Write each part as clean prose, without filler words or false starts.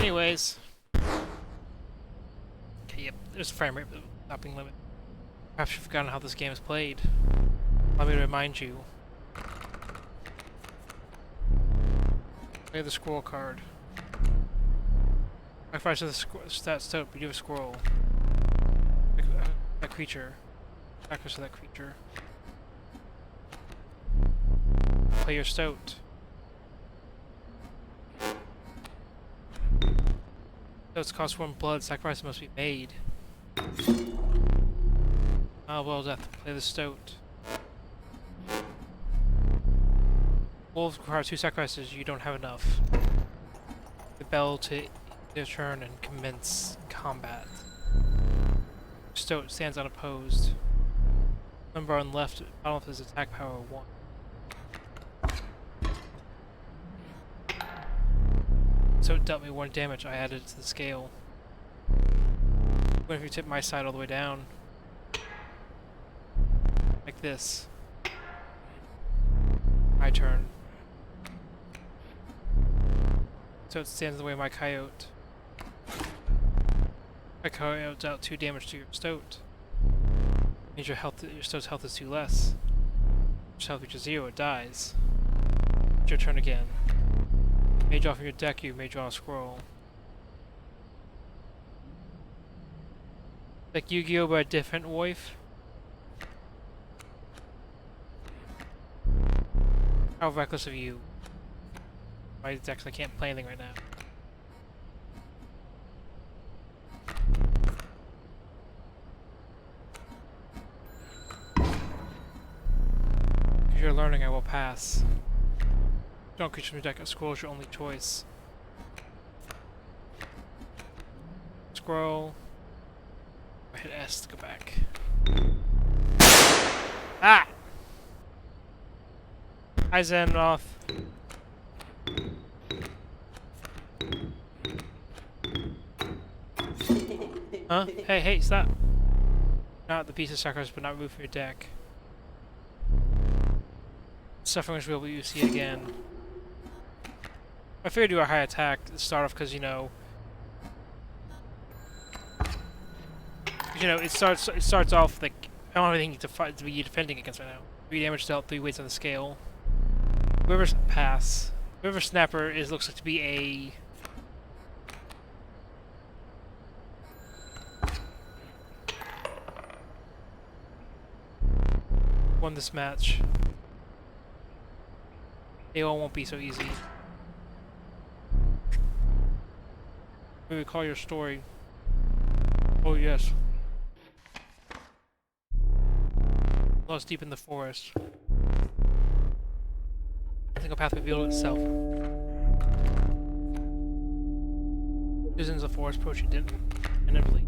Anyways. Okay, yep, there's a frame rate stopping limit. Perhaps you've forgotten how this game is played. Allow me to remind you. Play the scroll card. Sacrifice to the stat stone, but you have a scroll. That creature. Sacrifice to that creature. Play your stoat. Stoats cost 1 blood, sacrifice must be made. Ah, well, death. Play the stoat. Wolves require 2 sacrifices, you don't have enough. The bell to their turn and commence combat. Stoat stands unopposed. Number on left, bottom left is attack power 1. So it dealt me 1 damage, I added it to the scale. What if you tip my side all the way down? Like this. My turn. So it stands in the way of my coyote. My coyote dealt 2 damage to your stoat. Means your stoat's health is 2 less. Your health reaches 0, it dies. It's your turn again. May draw from your deck, you may draw a scroll. Like Yu-Gi-Oh! But a different wife. How reckless of you. My decks, I can't play anything right now. If you're learning, I will pass. Don't creature from your deck, a scroll is your only choice. Scroll. I hit S to go back. Ah! I zen off. Huh? Hey, stop. Not the piece of sacrifice, but not remove from your deck. Suffering is real, but you see it again. I figured you do a high attack to start off because, you know, it starts off like I don't have anything to be defending against right now. 3 damage dealt, 3 weights on the scale. Whoever's pass. Whoever snapper looks like to be a won this match. AO won't be so easy. We recall your story. Oh yes. Lost deep in the forest. A single path revealed itself. Citizens of the forest approach you didn't inevitably.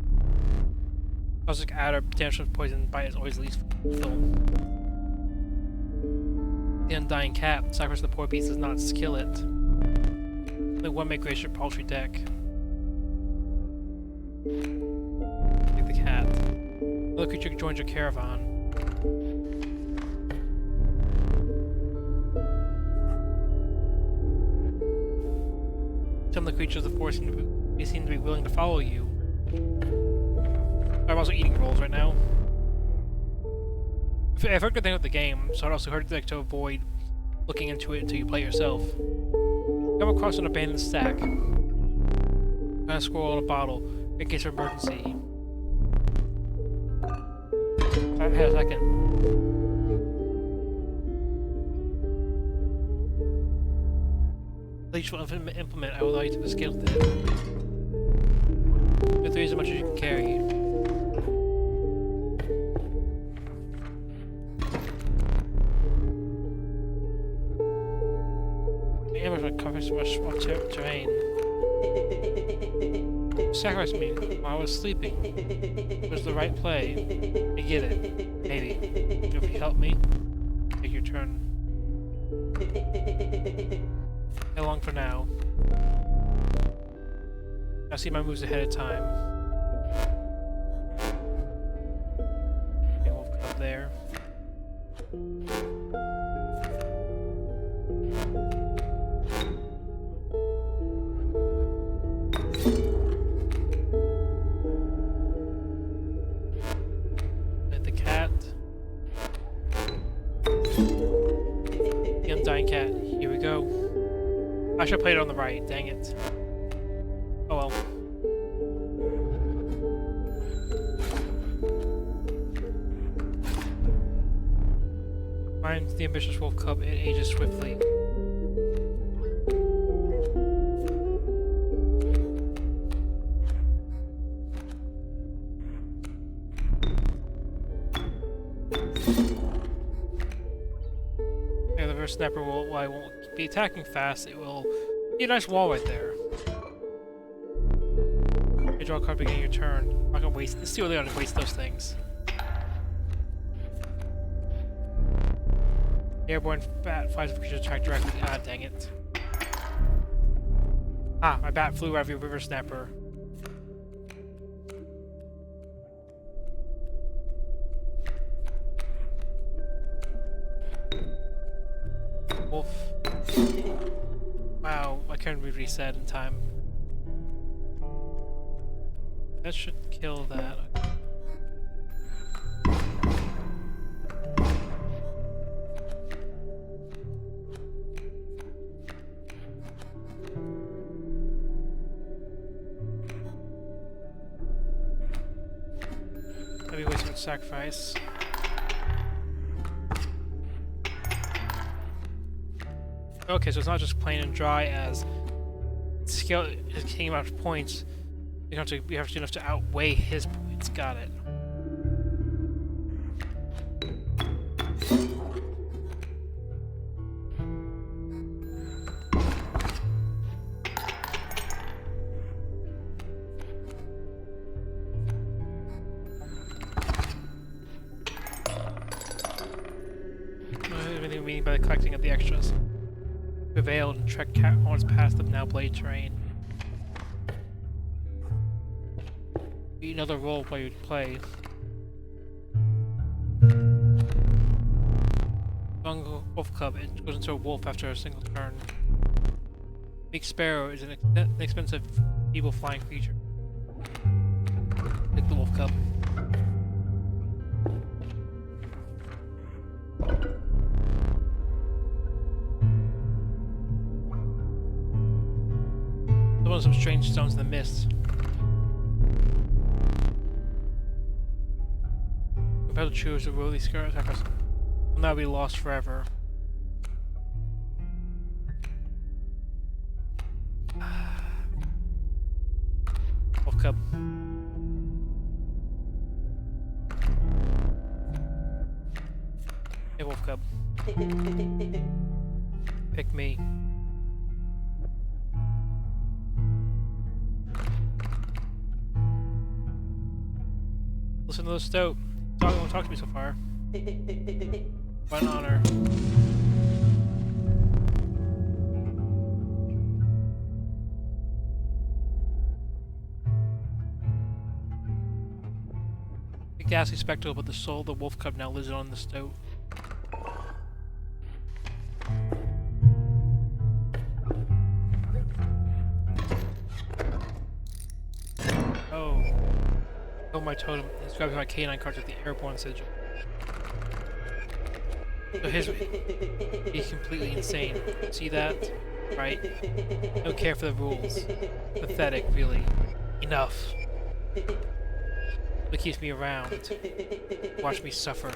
Cosmic adder potentially poisoned by its always least film. The undying cat, sacrifice of the poor beast does not skill it. Only one may grace your paltry deck. Take the cat. Another creature joins your caravan. Some of the creatures of the forest seem to be willing to follow you. I'm also eating rolls right now. I've heard good things about the game, so I'd also heard like, to avoid looking into it until you play yourself. Come across an abandoned stack. Find a scroll in a bottle, in case of emergency. Alright, hang on a second. Each will implement, I will allow you to scale with it. With 3 as much as you can carry. The ambush will cover so much terrain. Sacrifice me while I was sleeping. It was the right play. I get it. Maybe. If you help me, take your turn. How long for now? I see my moves ahead of time. Okay, we'll come up there. I should have played it on the right, dang it. Oh well. Finds the ambitious wolf cub, it ages swiftly. Yeah, the reverse snapper will, while it won't be attacking fast, it will be a nice wall right there. You draw a card beginning your turn. I'm not gonna waste. It's too early on to waste those things. The airborne bat flies the creature's attack directly. Ah, dang it. Ah, my bat flew out of your river snapper. Wolf. Wow, I couldn't be reset in time. That should kill that. Maybe waste some sacrifice. Okay, so it's not just plain and dry as skill is king amount of points. You have to do enough to outweigh his points. Got it. What do you mean by the collecting of the extras? Prevailed and trek horns past the now blade terrain. Be another role play you'd play. Young wolf cub, it goes into a wolf after a single turn. Big sparrow is an inexpensive, feeble flying creature. Pick the wolf cub. Some strange stones in the mist. Compelled to choose the worldly skirt attackers will now be lost forever. Wolf cub. Hey, wolf cub. Pick me. Listen to the stoat. Don't talk to me so far. What an honor. A ghastly spectacle, but the soul of the wolf cub now lives on the stoat. Oh. Oh, my totem. He's grabbing my canine cards with the airborne sigil. So he's completely insane. See that? Right? Don't care for the rules. Pathetic, really. Enough. What keeps me around? Watch me suffer.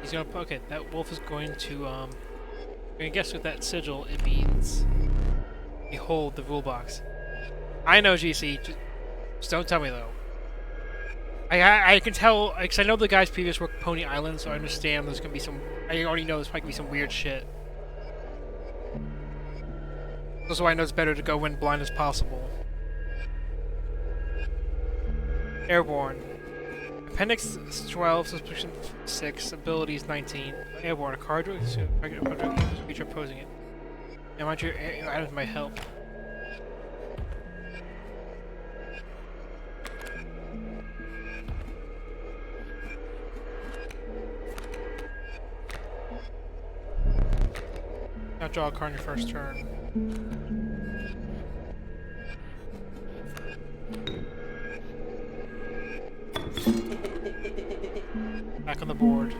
He's gonna. Okay, that wolf is going to. I'm gonna guess with that sigil, it means. Behold the rule box. I know, GC. Just don't tell me though. I can tell, because I know the guy's previous work Pony Island, so I understand there's gonna be some. I already know there's probably gonna be some weird shit. That's why I know it's better to go in blind as possible. Airborne. Appendix 12, Subsection 6, Abilities 19. Airborne. A card creature opposing it. I want your items might help. Now draw a card on your first turn. Back on the board.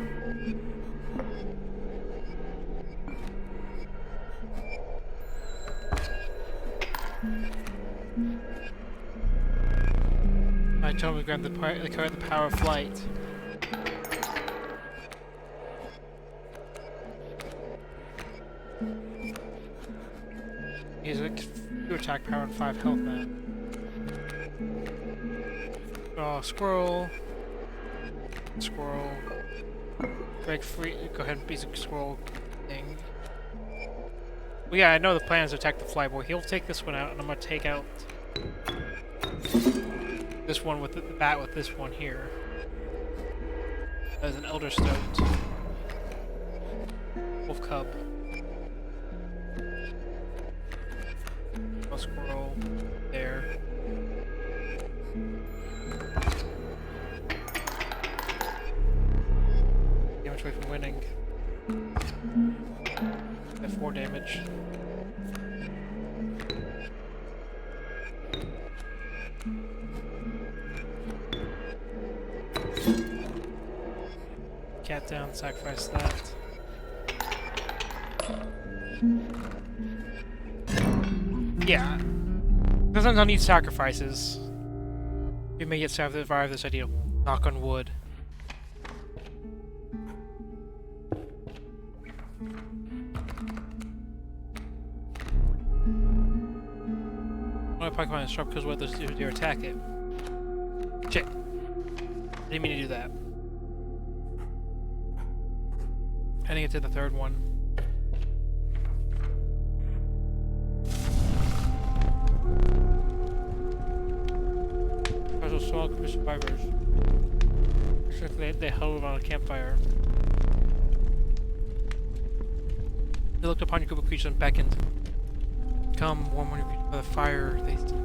tell him to grab the power of flight. He's a 2 attack power and 5 health now. Oh, squirrel. Squirrel. Break free. Go ahead and be a squirrel thing. Well, yeah, I know the plan is to attack the flyboy. He'll take this one out, and I'm gonna take out this one with the bat with this one here. As an elder stoat. Wolf cub. A squirrel there. Damage away from winning. At 4 damage. Cat down, sacrifice that. Yeah. Sometimes I'll need sacrifices. We may yet survive this idea. Knock on wood. My Pokemon is sharp because what does do attack it? Shit. Didn't mean to do that. Heading into the third one. There's a small group of survivors. They huddled around a campfire. They looked upon your group of creatures and beckoned. Come, warm one of your creatures by the fire. They still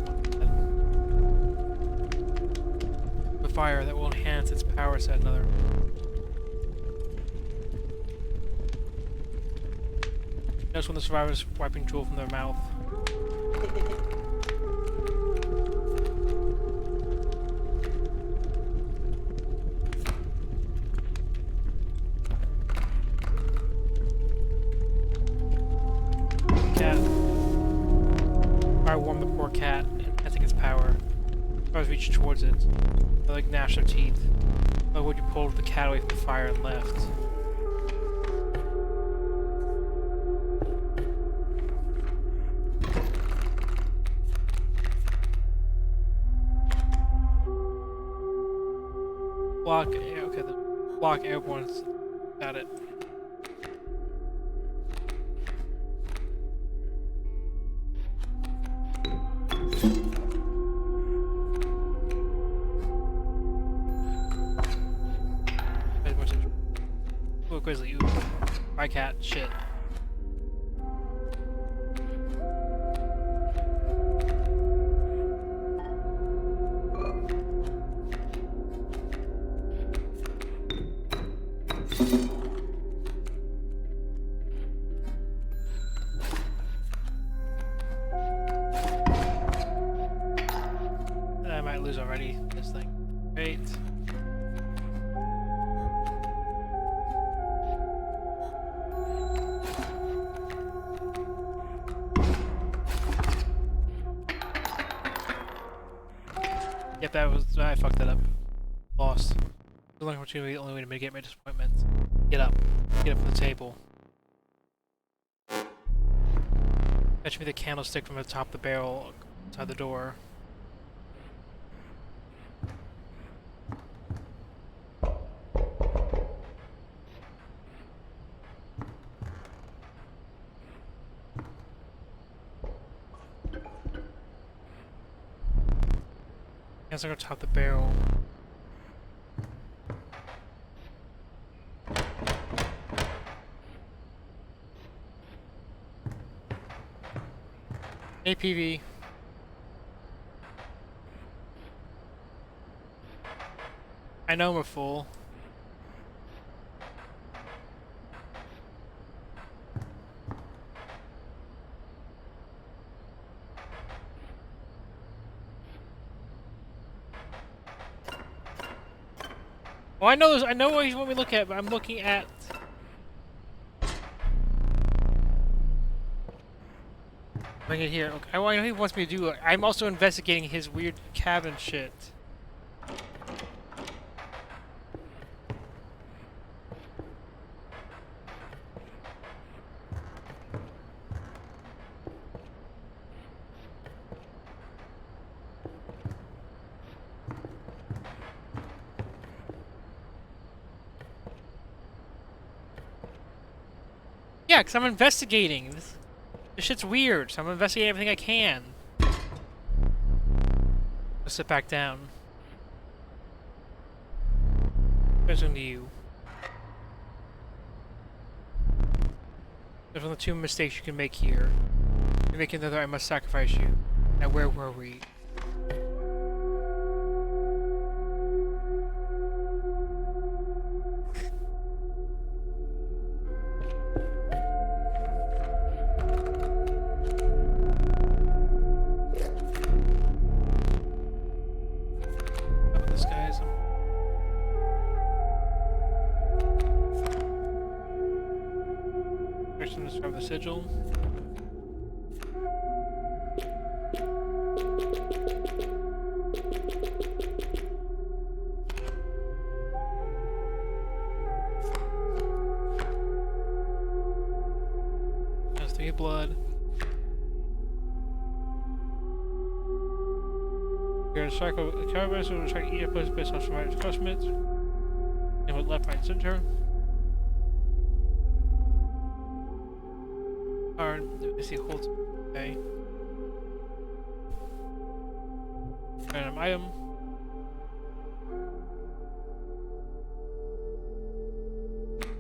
the fire that will enhance its power, said another. Notice when the survivors wiping drool from their mouth. Cat. Fire warmed the poor cat, enhancing its power. Survivors reached towards it. They like gnashed their teeth. Why would you pull the cat away from the fire and left? Block, okay, the block airborne's got it. Ooh, grizzly, ooh. Bycat, shit. I might lose already, this thing. Great. Yep, I fucked that up. Lost. The only opportunity, the only way to mitigate my disappointment. Get up. Get up from the table. Fetch me the candlestick from the top of the barrel outside the door. Guess I'm gonna top the barrel. APV. I know I'm a fool. Oh, I know. I know what you want me to look at, but I'm looking at. Bring it here. Okay. I know he wants me to do. I'm also investigating his weird cabin shit. Yeah, because I'm investigating. This shit's weird, so I'm investigating everything I can. Let's sit back down. Question to you. There's one of the two mistakes you can make here. You're making another I must sacrifice you. Now where were we? This guy's person to describe the sigil. Has 3 blood. You're a cycle. The caravan will strike each place based on survivors' customers. And with left, right, center. I see holds. Okay. Random item.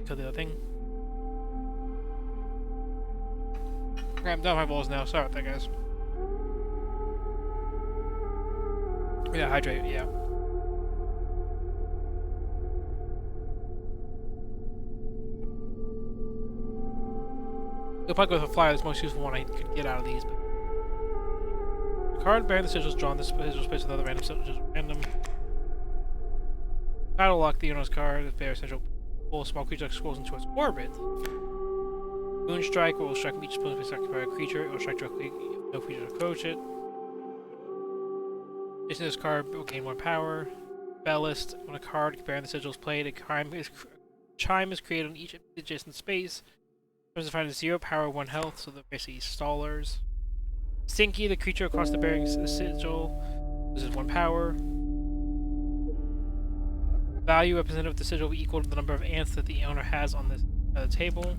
Kill the other thing. Okay, I'm done with my balls now. Sorry about that, guys. Yeah, hydrate, yeah. You'll probably go with a flyer. That's the most useful one I could get out of these. But the card bearing the sigils drawn. This sigil space with other random sigils. Random. Battle lock the owner's card. The bear sigil pull a small creature that scrolls into its orbit. Moon strike will strike each opponent struck by a creature. It will strike directly if no creatures approach it. Addition to this card will gain 1 power. Ballast. When a card bearing the sigil is played, a chime is created on each adjacent space. There's a find 0 power, 1 health, so they're basically stallers. Stinky, the creature across the bearing sigil, loses 1 power. Value represented with the sigil will be equal to the number of ants that the owner has on this table.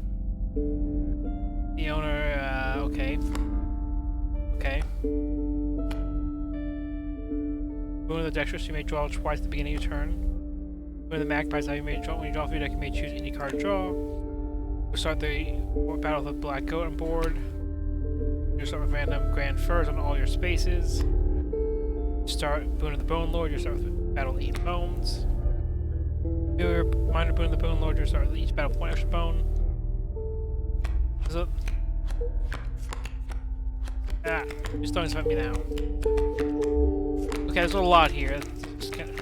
The owner, okay. Okay. Boon of the Dexterous, you may draw twice at the beginning of your turn. Boon of the Magpie's, how you may draw when you draw from your deck, you may choose any card to draw. We'll start the battle with a black goat on board. You'll start with random grand furs on all your spaces. Start Boon of the Bone Lord, you'll start with battle with 8 bones. Your minor Boon of the Bone Lord, you'll start with each battle with 1 extra bone. So, just don't expect me now. Okay, there's a lot here. Just kinda...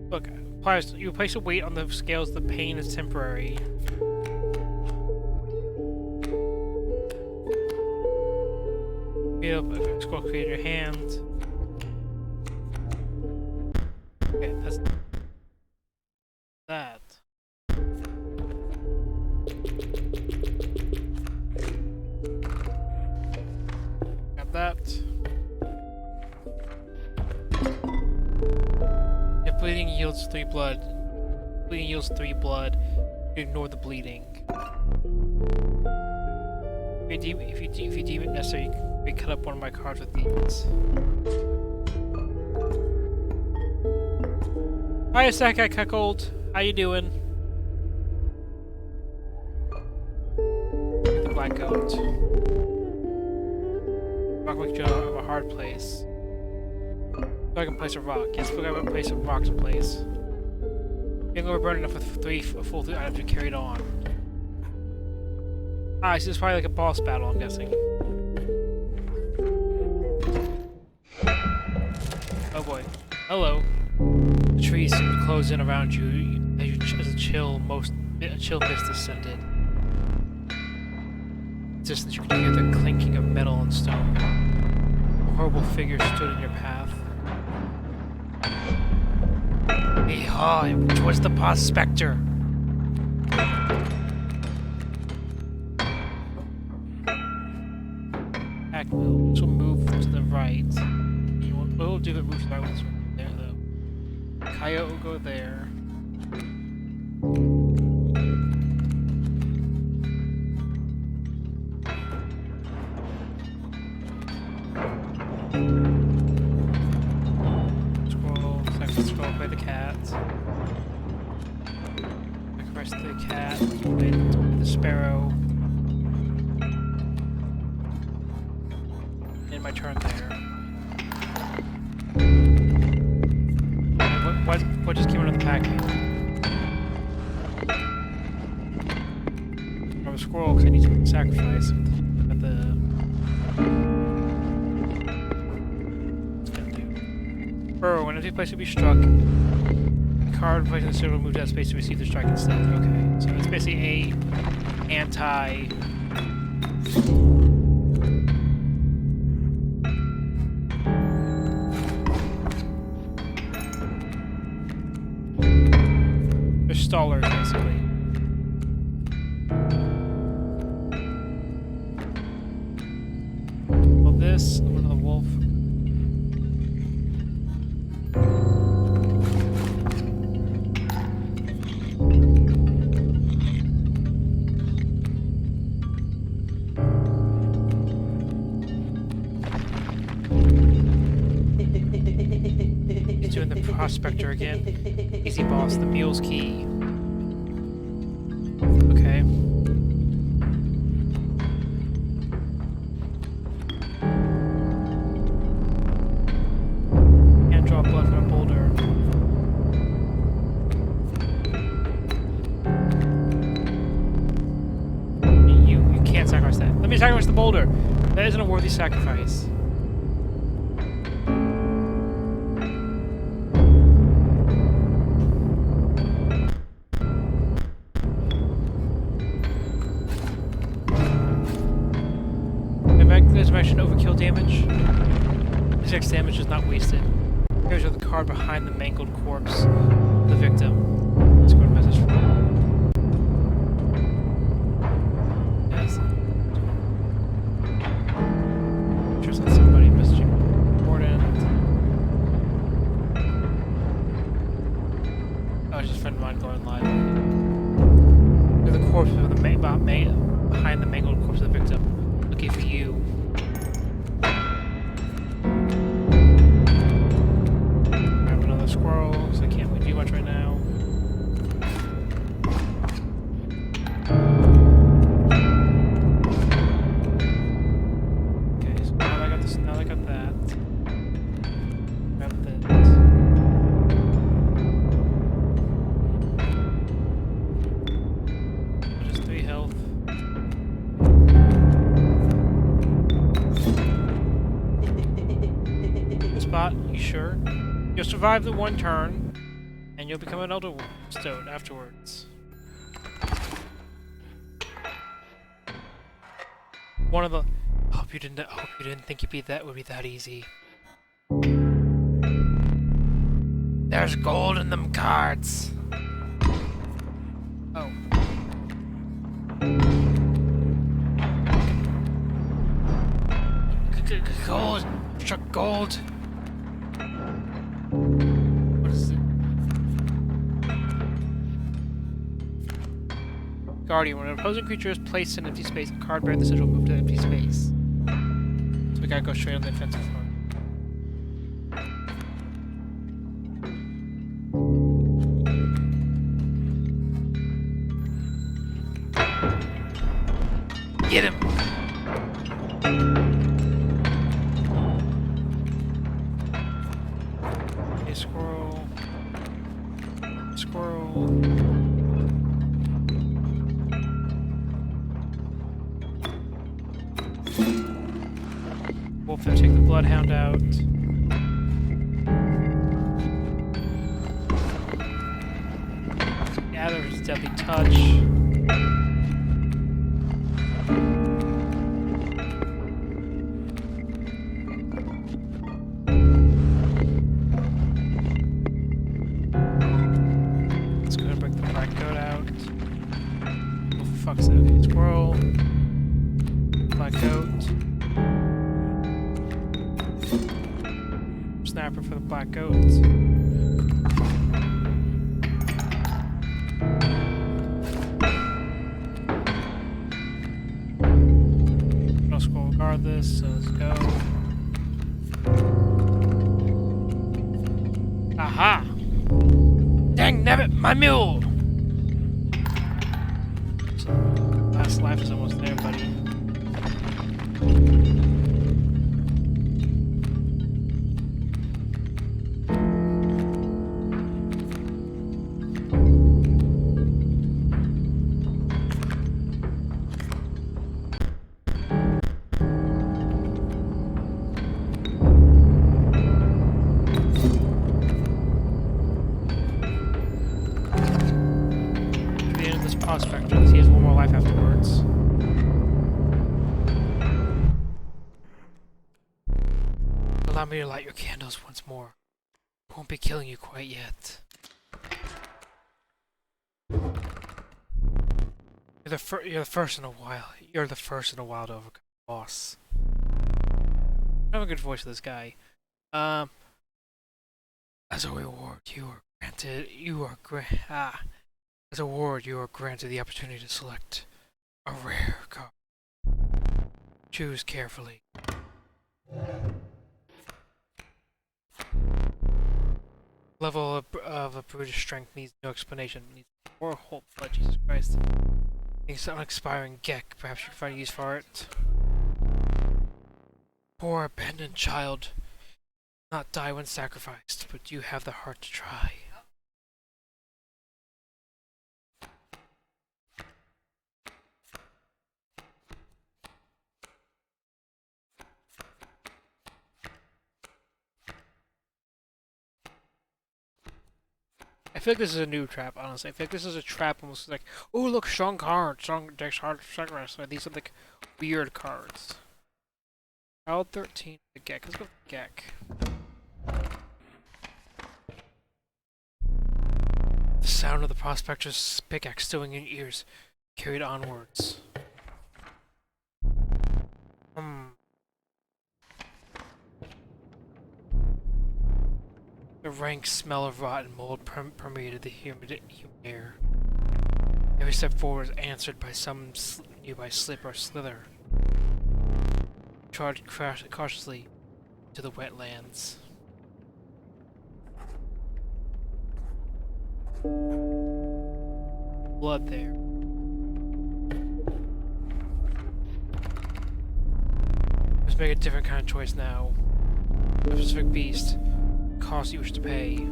Look, you place a weight on the scales, the pain is temporary. Scroll create your hand. Okay, that's that. Got that. If bleeding yields 3 blood, you ignore the bleeding. If you deem it necessary, you can cut up one of my cards with these. Hiya, Sakai Cuckold. How you doing? The black goat. Rock make you have a hard place. So I can place a rock. Yes, I have a place of rocks in place. Being overburdened enough with a full 3 items to carry it on. Ah, this is probably like a boss battle, I'm guessing. Oh boy. Hello. The trees seem to close in around you as a chill mist descended. Distance, you can hear the clinking of metal and stone. A horrible figure stood in your path. Yeehaw, towards the prospector. This will move to the right. We'll do it move to the right this one there though. Coyote will go there. Scroll, second scroll by the cat. Sacrifice the cat, wait, the sparrow. In my turn there. What just came out of the pack? I have a squirrel because I need to sacrifice at the. What's it gonna do? Burrow, when an empty place will be struck, the card placed in the center will move to that space to receive the strike instead. Okay, so it's basically a anti. Stallers, basically. Well, this, one of the wolf. He's doing the prospector again. Easy boss, the mule's key. Okay. Can't draw blood from a boulder. You can't sacrifice that. Let me sacrifice the boulder. That isn't a worthy sacrifice. Overkill damage. This X damage is not wasted. Here's the card behind the mangled corpse of the victim. Let's go to message from yes. Sure, send somebody messaging important. Oh, it's just a friend of mine going live. There's the corpse of the behind the mangled corpse of the victim. Looking for you. Squirrels, I can't really do much right now. Okay, so now I got this, now I got that. Grab this. Just 3 health. Spot, you sure? You'll survive the one turn, and you'll become an Elder Stone afterwards. One of the. Hope you didn't think it would be that easy. There's gold in them cards. Oh. Gold. Struck gold. What is it? Guardian. When an opposing creature is placed in empty space, a card bearing the sigil will move to empty space. So we gotta go straight on the offensive front. Get him! Okay, squirrel. Squirrel. Wolf, take the bloodhound out. Yeah, there's deadly touch. Black goat out. Oh, for fuck's sake. Okay, squirrel. Black goat. Snapper for the black goats. No squirrel regardless, so let's go. Aha! Dang nabbit, my mule! So, last life is almost there, buddy. He has one more life afterwards. Allow me to light your candles once more. I won't be killing you quite yet. You're the first in a while. You're the first in a while to overcome the boss. I have a good voice for this guy. As a reward, As a reward, you are granted the opportunity to select a rare card. Choose carefully. Level of a brutish strength needs no explanation. Needs more hope. Oh, Jesus Christ. Needs an unexpiring geck. Perhaps you can find use for it. Poor abandoned child. Not die when sacrificed, but you have the heart to try. I feel like this is a new trap, honestly. I feel like this is a trap almost like, oh look, strong card, strong dex, hard sacrifice. So these are like weird cards. Child 13, the Gek. Let's go with the Gek. The sound of the prospector's pickaxe stowing in your ears, carried onwards. The rank smell of rotten mold permeated the humid air. Every step forward was answered by some nearby slip or slither. Trod cautiously to the wetlands. Blood there. Let's make a different kind of choice now. A specific beast. Cost you wish to pay.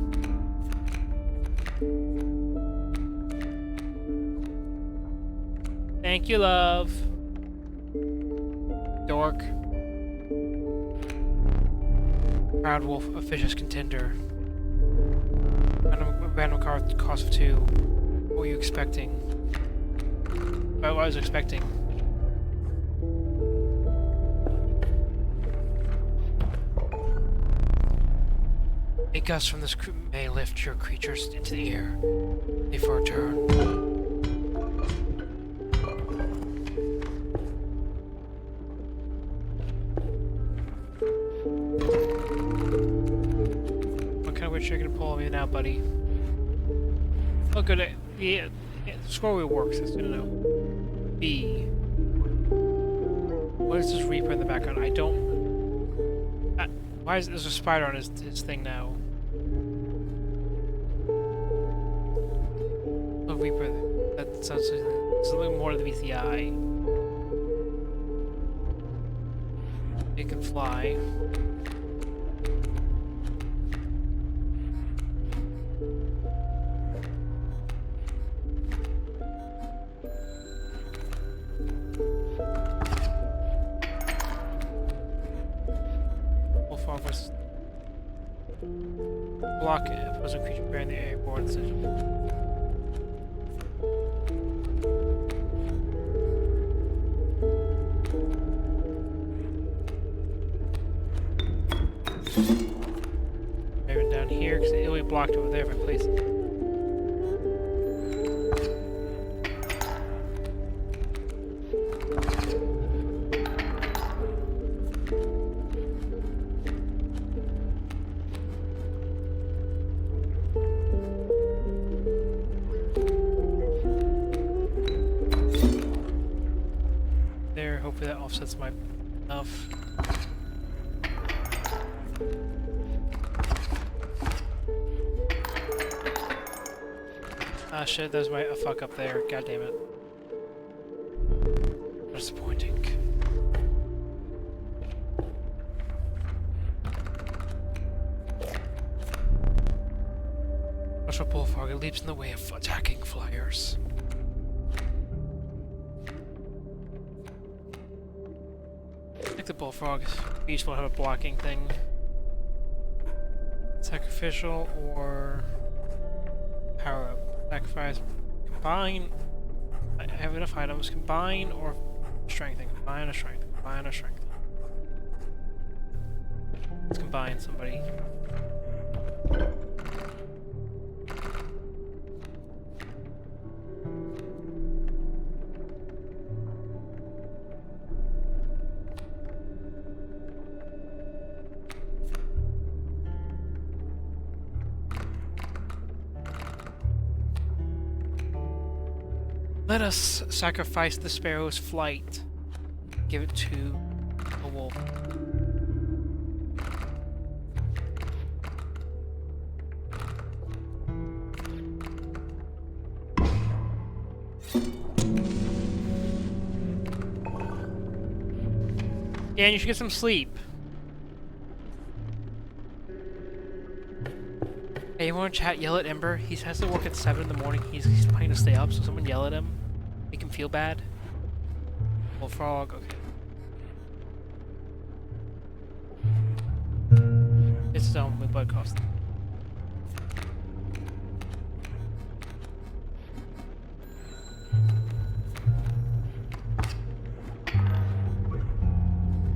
Thank you, love. Dork. Proud wolf, a vicious contender. Random card cost of 2. What were you expecting? What I was expecting. A gust from this may lift your creatures into the air. Before a turn. What kind of weird trick are you gonna pull on me now, buddy? Oh, good. Yeah, the scroll wheel works. It's good to know. B. What is this Reaper in the background? I don't. Why is there's a spider on his thing now? A Reaper. That sounds like there's a little more to meet the eye. It can fly. Block it. Opposing creature bearing the airborne sigil. Maybe down here, because it only blocked over there if I place it. offsets my enough. Ah shit, there's my fuck up there. God damn it. Disappointing. Rush bullfrog, it leaps in the way of attacking flyers. I think the bullfrog is useful to have a blocking thing. Sacrificial or power up. Sacrifice. Combine. I have enough items. Combine or strengthen. Combine or strengthen. Combine or strengthen. Let's combine somebody. Let us sacrifice the sparrow's flight. Give it to a wolf. Yeah, and you should get some sleep. Hey, you wanna chat? Yell at Ember. He has to work at 7 in the morning. He's planning to stay up, so someone yell at him. Make him feel bad. Bullfrog, okay. It's his own with blood cost.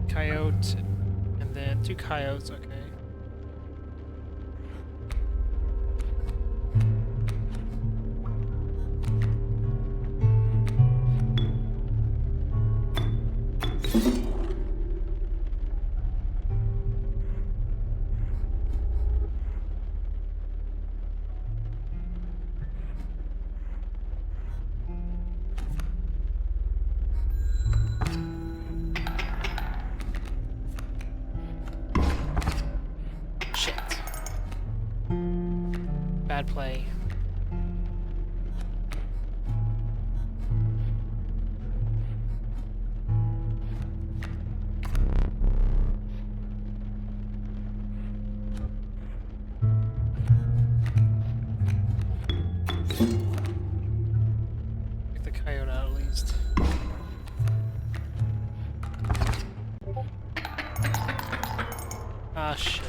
Coyote, and then 2 coyotes, okay. Bad play. Take the coyote out at least. Ah, shit.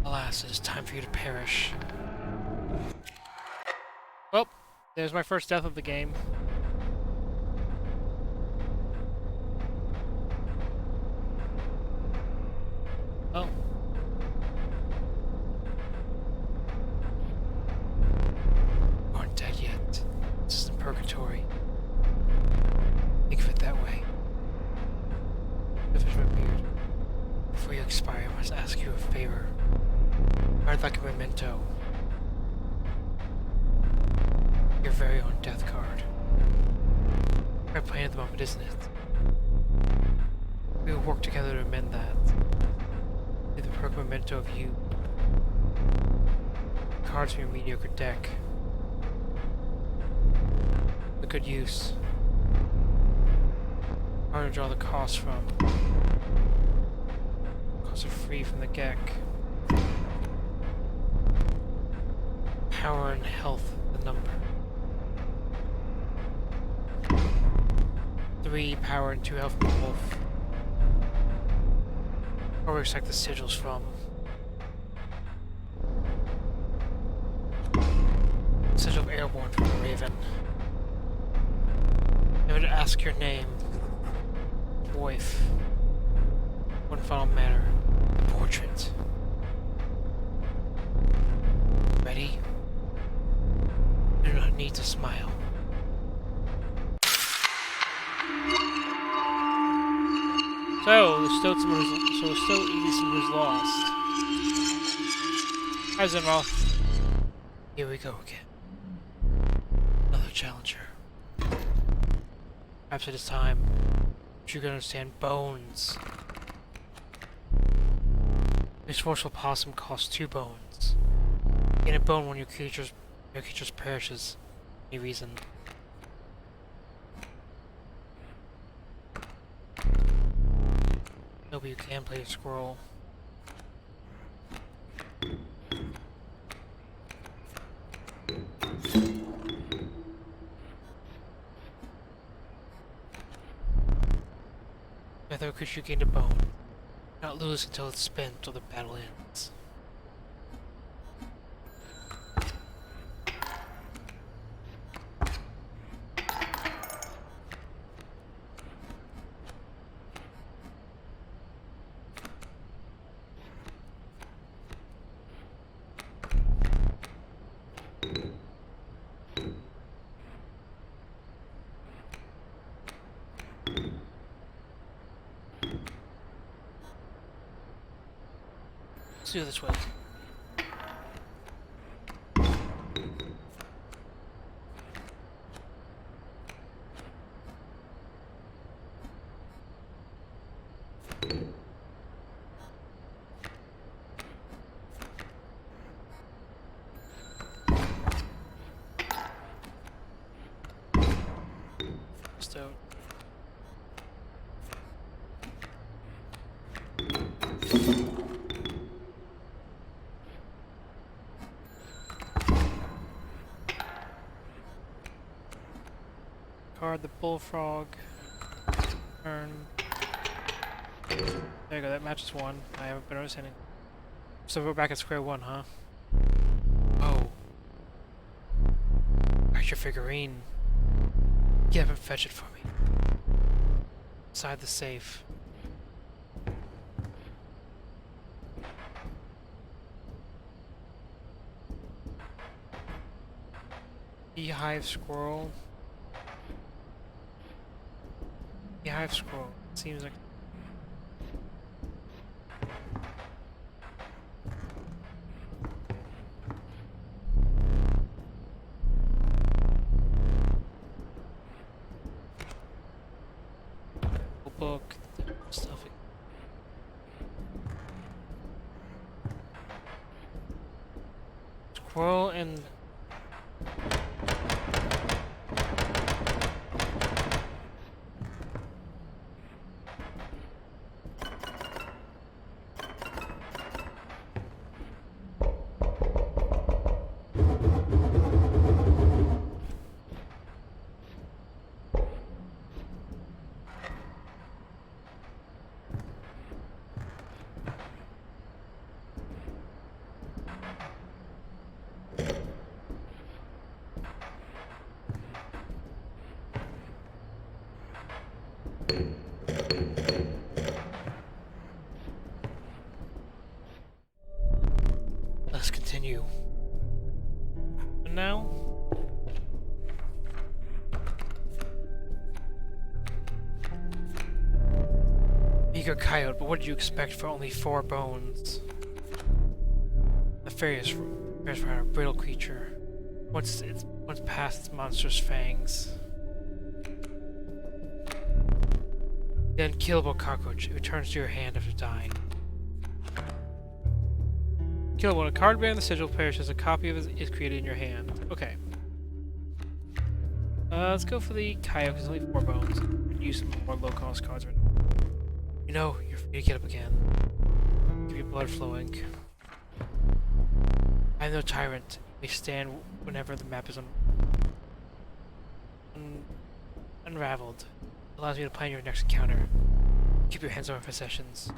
Alas, it is time for you to perish. Well, there's my first death of the game. Oh. You aren't dead yet. This isn't purgatory. Think of it that way. Lift my beard. Before you expire, I must ask you a favor. I'd like a memento. Your very own death card. Our plan at the moment, isn't it? We will work together to amend that. Be the perfect memento of you. Cards from your mediocre deck. A good use. Hard to draw the cost from. Costs are free from the deck. Power and health, the number. 3 power and 2 health from the wolf. Or we extract the sigils from. Sigil of Airborne from the Raven. I would ask your name. Wife. One final matter. The portrait. Ready? You do not need to smile. So, the Stoat Edison was lost. Hi, Zenroth. Here we go again. Another challenger. Perhaps it is time you can understand bones. This forceful possum costs 2 bones. Gain a bone when your creatures perishes. Any reason. Hope you can play a squirrel. Another creature gained a bone. Not lose until it's spent or the battle ends. Let's do it this way. Stone. Card the bullfrog. Turn. There you go, that matches 1. I haven't been noticing anything. So we're back at square 1, huh? Oh. Where's your figurine? Get up and fetch it for me. Inside the safe. Beehive squirrel. Beehive squirrel. Seems like. Book stuff. Squirrel and let's continue. And now, eager coyote, but what did you expect for only 4 bones? A furious a brittle creature. Once past its monstrous fangs. The unkillable cockroach. It returns to your hand after dying. Kill when a card bearing the sigil perishes, a copy of it is created in your hand. Okay. Let's go for the coyote, because only 4 bones. Use some more low-cost cards right now. You know, you're free to get up again. Keep your blood flowing. I am no tyrant. We stand whenever the map is unraveled. It allows me to plan your next encounter. Keep your hands on my possessions.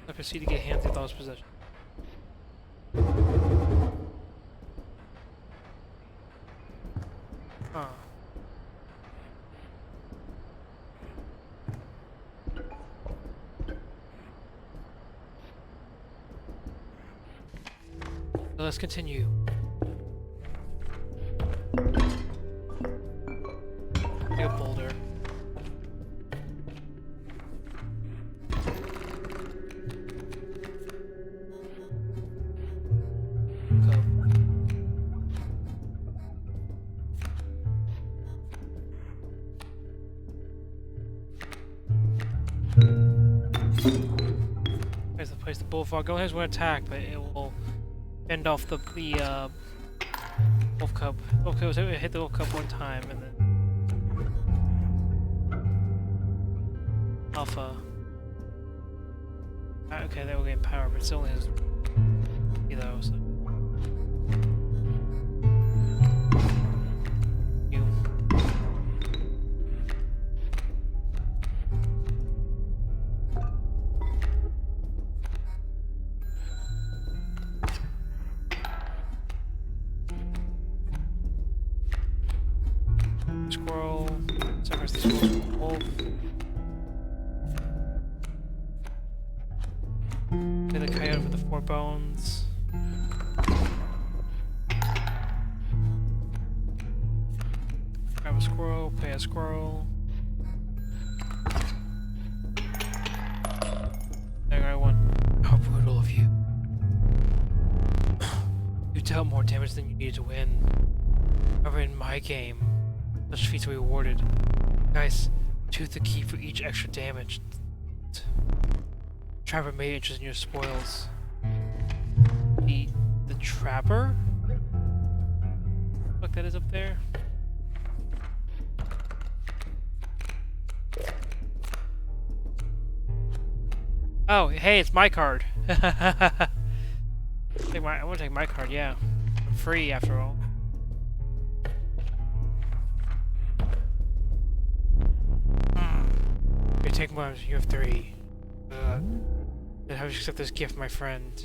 I proceed to get hands of those possessions. Huh. So let's continue. Take a boulder. Bullfrog only has one attack, but it will fend off the wolf cub. Wolf cub hit the wolf cub one time, and then alpha. Okay, they will gain power, but it still only has 3 though. So. Squirrel, sacrifice the squirrel to the wolf. Play the coyote for the 4 bones. Grab a squirrel, pay a squirrel. There I won. How brutal of you. You dealt more damage than you needed to win. However, in my game, such feats are rewarded. Nice. Tooth the key for each extra damage. Trapper may interest in your spoils. The trapper? Look, that is up there. Oh, hey, it's my card. I want to take my card, yeah. I'm free after all. You take 1, you have 3. Then how do you accept this gift, my friend?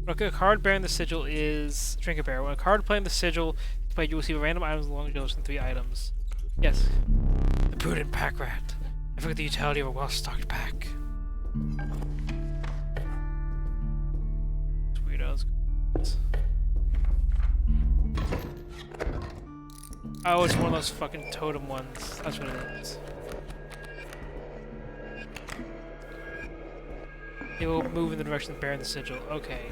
Okay, a card bearing the sigil is Drink a Bear. When a card playing the sigil is played, you will receive random items along with and 3 items. Yes. The prudent pack rat. I forget the utility of a well-stocked pack. Weirdos. Oh, it's one of those fucking totem ones. That's what it is. It will move in the direction of bearing the sigil. Okay.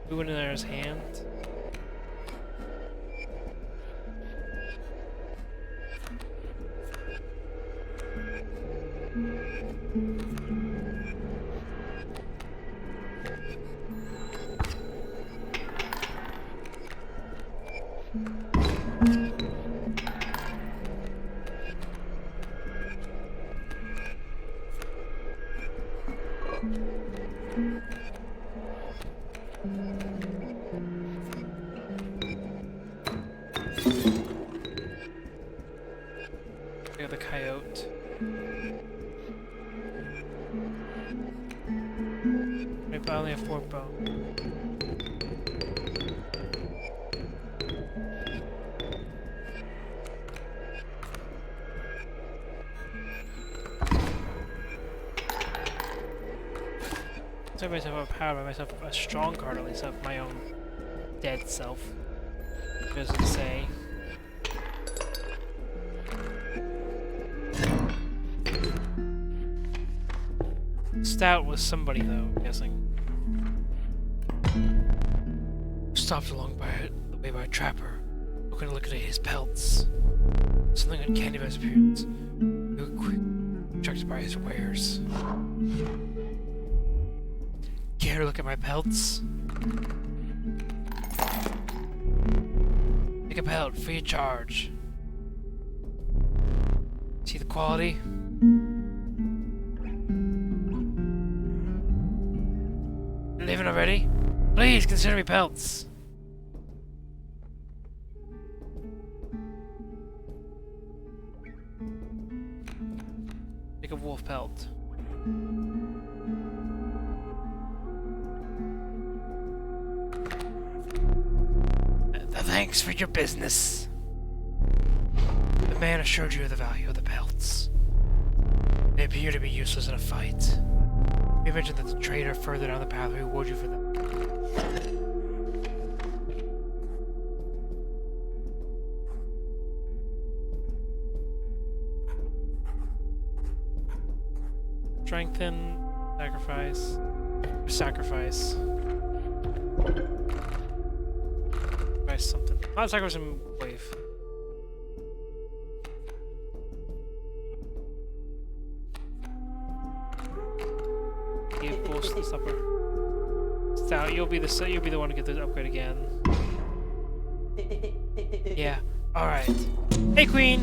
Moving in his hand. The coyote. Maybe I only have 4 bones. I myself a power by myself a strong card, at least of my own dead self. What does it say? Stout was somebody though, I'm guessing. Stopped along the way by a trapper, looking to liquidate his pelts. Something uncanny about his appearance. We were quick, attracted by his wares. Care to look at my pelts? Take a pelt, free of charge. See the quality? Leaving already? Please consider me pelts. Take a wolf pelt. Thanks for your business. The man assured you of the value of the pelts. They appear to be useless in a fight. You mentioned that the trader further down the path will reward you for them. Strengthen, sacrifice. Sacrifice something. Not sacrificing wave. You boost the supper. Stout, you'll be the one to get the upgrade again. Yeah. All right. Hey, Queen.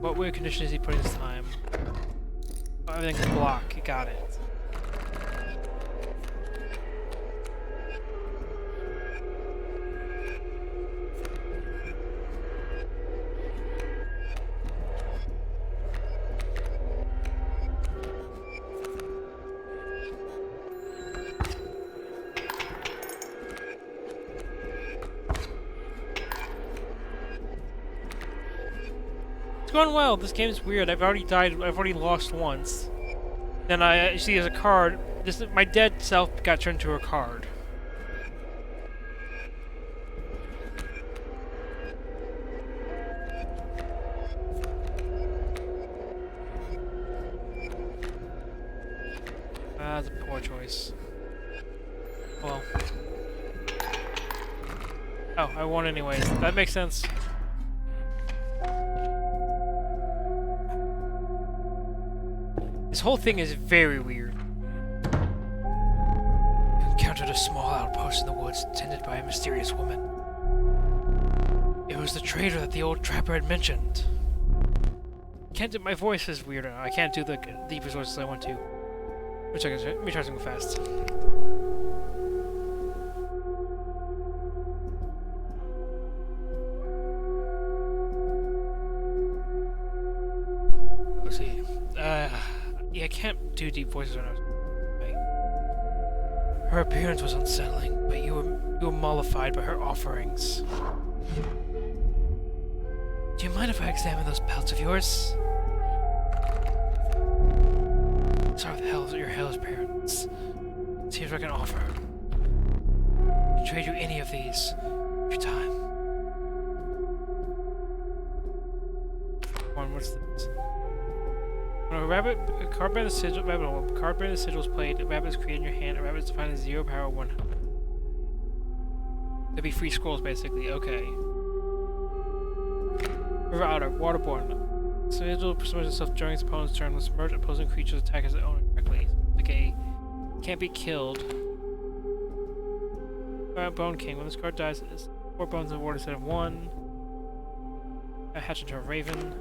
What weird condition is he putting this time? Oh, everything's block. You got it. It's going well. This game's weird. I've already died. I've already lost once. Then I see there's a card. My dead self got turned into a card. That's a poor choice. Well. Oh, I won anyways. That makes sense. This whole thing is very weird. You encountered a small outpost in the woods tended by a mysterious woman. It was the trader that the old trapper had mentioned. Can't do, my voice is weird now. I can't do the deep voices I want to. Let me try something fast. Let's see. Yeah, I can't do deep voices when I was. Her appearance was unsettling, but you were mollified by her offerings. Do you mind if I examine those pelts of yours? Sorry, your hellish parents. See if I can offer. I'll trade you any of these. Your time. What's this? When a card bearing the sigil is played, a rabbit is created in your hand, a rabbit is defined as 0 power 1 health. There'll be free scrolls basically, okay. River Otter, Waterborne. Sigil submerges itself during its opponent's turn when submerged opposing creatures attack as their own directly. Okay. Can't be killed. Bone King. When this card dies, it's 4 bones in the water instead of 1. I hatch into a raven.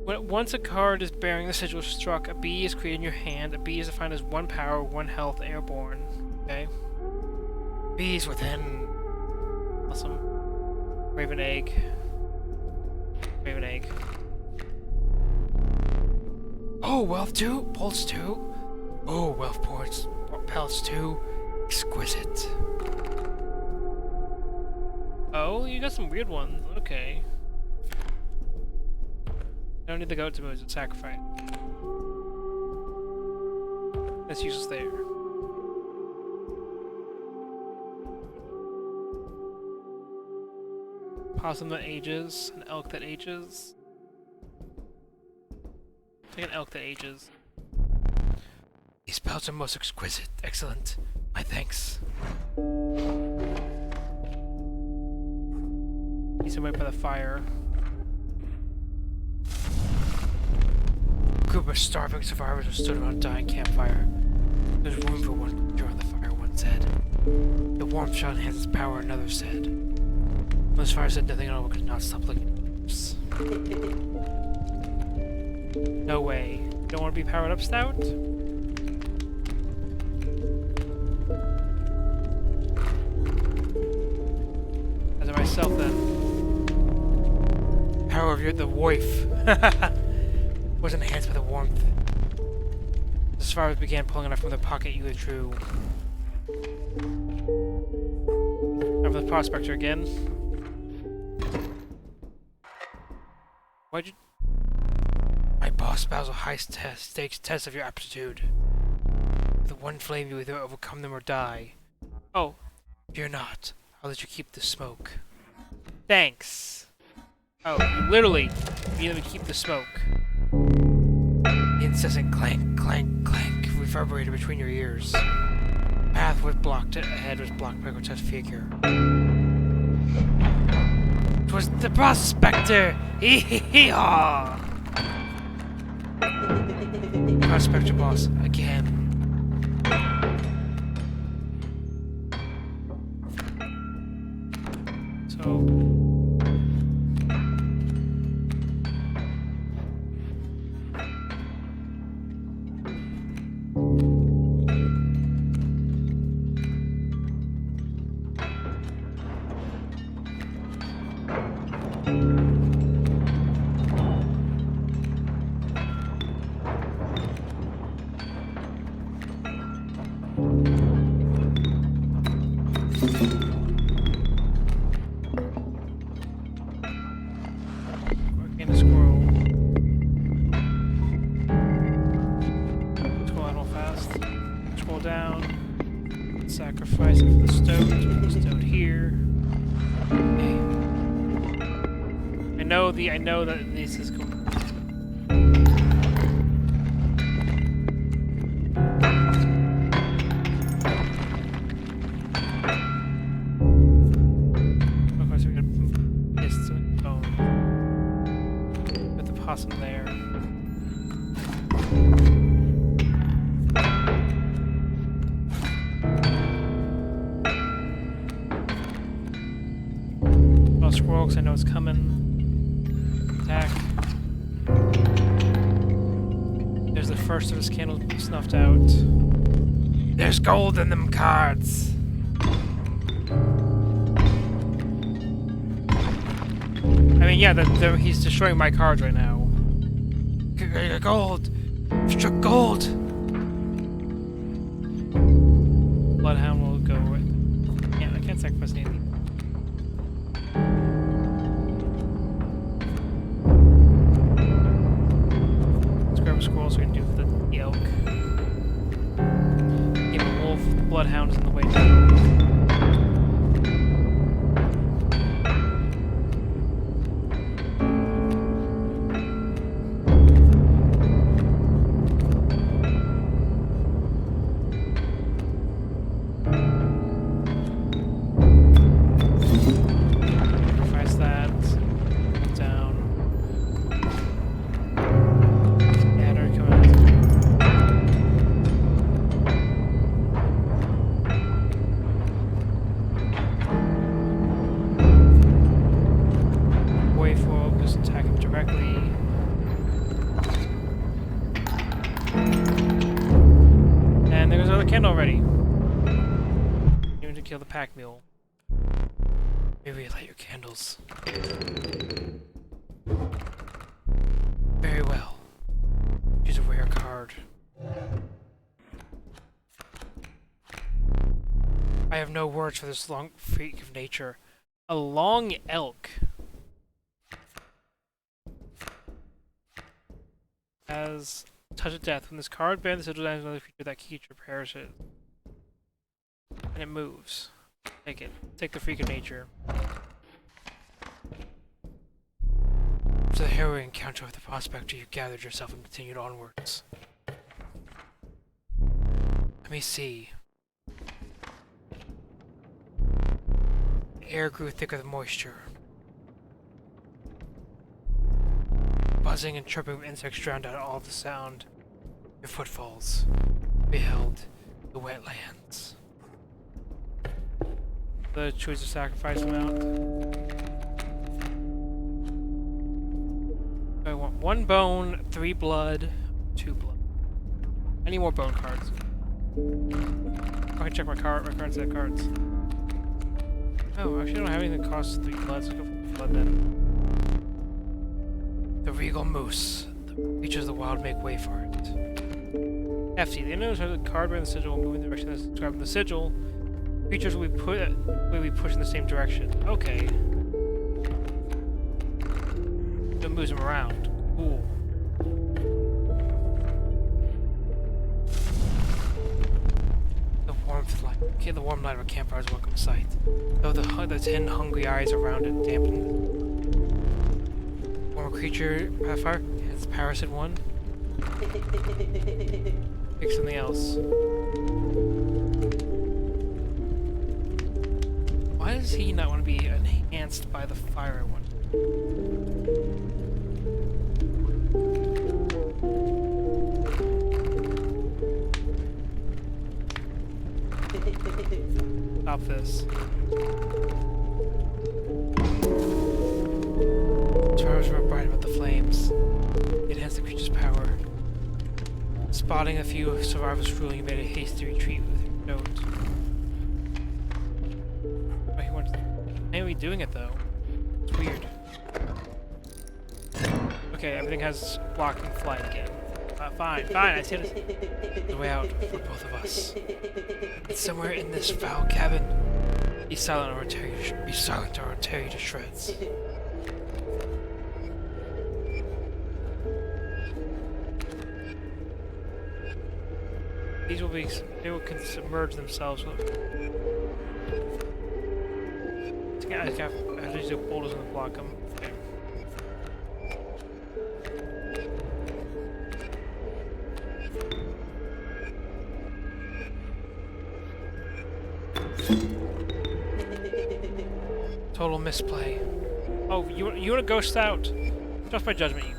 Once a card is bearing the sigil struck, a bee is created in your hand. A bee is defined as 1 power, 1 health, airborne. Okay. Bees within. Awesome. Raven egg. Raven egg. Oh, wealth 2? Pulse 2? Oh, wealth ports. Pellets 2. Exquisite. Oh, you got some weird ones. Okay. I don't need the goat to move, it's sacrifice. That's useless there. Possum that ages, an elk that ages. Take an elk that ages. These pelts are most exquisite. Excellent. My thanks. He's away by the fire. A group of starving survivors who stood around a dying campfire. There's room for one to join the fire, one said. The warmth shall enhance its power, another said. When this fire said nothing at all, could not stop looking at us. No way. You don't want to be powered up, Stout? As of myself, then. Power of the wife. Was enhanced by the warmth. The survivors began pulling enough from their pocket you withdrew. Time for the prospector again. Why'd you... My boss bows a high stakes test of your aptitude. With one flame you either overcome them or die. Oh, fear not. I'll let you keep the smoke. Thanks. Oh, you literally need to keep the smoke. The incessant clank, clank, clank reverberated between your ears. The path was blocked ahead was blocked by a grotesque figure. It was the prospector! Hee-hee-hee-haw! Prospector boss, again. So... Sacrifice it for the stone here. Okay. I know that this is cool. Of course we're gonna miss some bone. Put the possum there. Squirrel, because I know it's coming. Attack. There's the first of his candles snuffed out. There's gold in them cards! I mean, yeah, he's destroying my cards right now. Gold! Struck gold! Bloodhound will go right. Yeah, I can't sacrifice anything. Squirrel, so we can do the elk. Give a wolf, the bloodhound is in the way now. Sacrifice that. Down. Attack him directly. And there goes another candle already. You need to kill the pack mule. Maybe light your candles. Very well. Use a rare card. I have no words for this long freak of nature. A long elk. As touch of death. When this card bans the sigil damage another creature, that creature perishes. And it moves. Take it. Take the freak of nature. After the harrowing encounter with the prospector, you gathered yourself and continued onwards. Let me see. The air grew thicker with moisture. Buzzing and chirping of insects drowned out all the sound. Your footfalls beheld the wetlands. The choose of sacrifice amount. I want 1 bone, 3 blood, 2 blood. I need more bone cards. I can check my current set of cards. Oh, actually I don't have anything that costs 3 blood, so go for blood then. The regal moose. The creatures of the wild make way for it. FT. The enemies have the card bearing the sigil will move in the direction that's described in the sigil. Creatures will be pushed in the same direction. Okay. It moves them around. Cool. The warm light of a campfire is a welcome sight. Though the 10 hungry eyes around it dampen. Former creature, Pathfire, has Parasite 1. Pick something else. Why does he not want to be enhanced by the fire one? Stop this. Stars were bright about the flames. It enhanced the creature's power. Spotting a few survivors ruling, you made a hasty retreat with your note. Why are we doing it though? It's weird. Okay, everything has blocking flight again. Fine, I see it. The way out for both of us. It's somewhere in this foul cabin. Be silent or I'll tear you to shreds. They will submerge themselves. I have to use boulders to block them. Okay. Total misplay. Oh, you want to ghost out? Trust my judgment. You.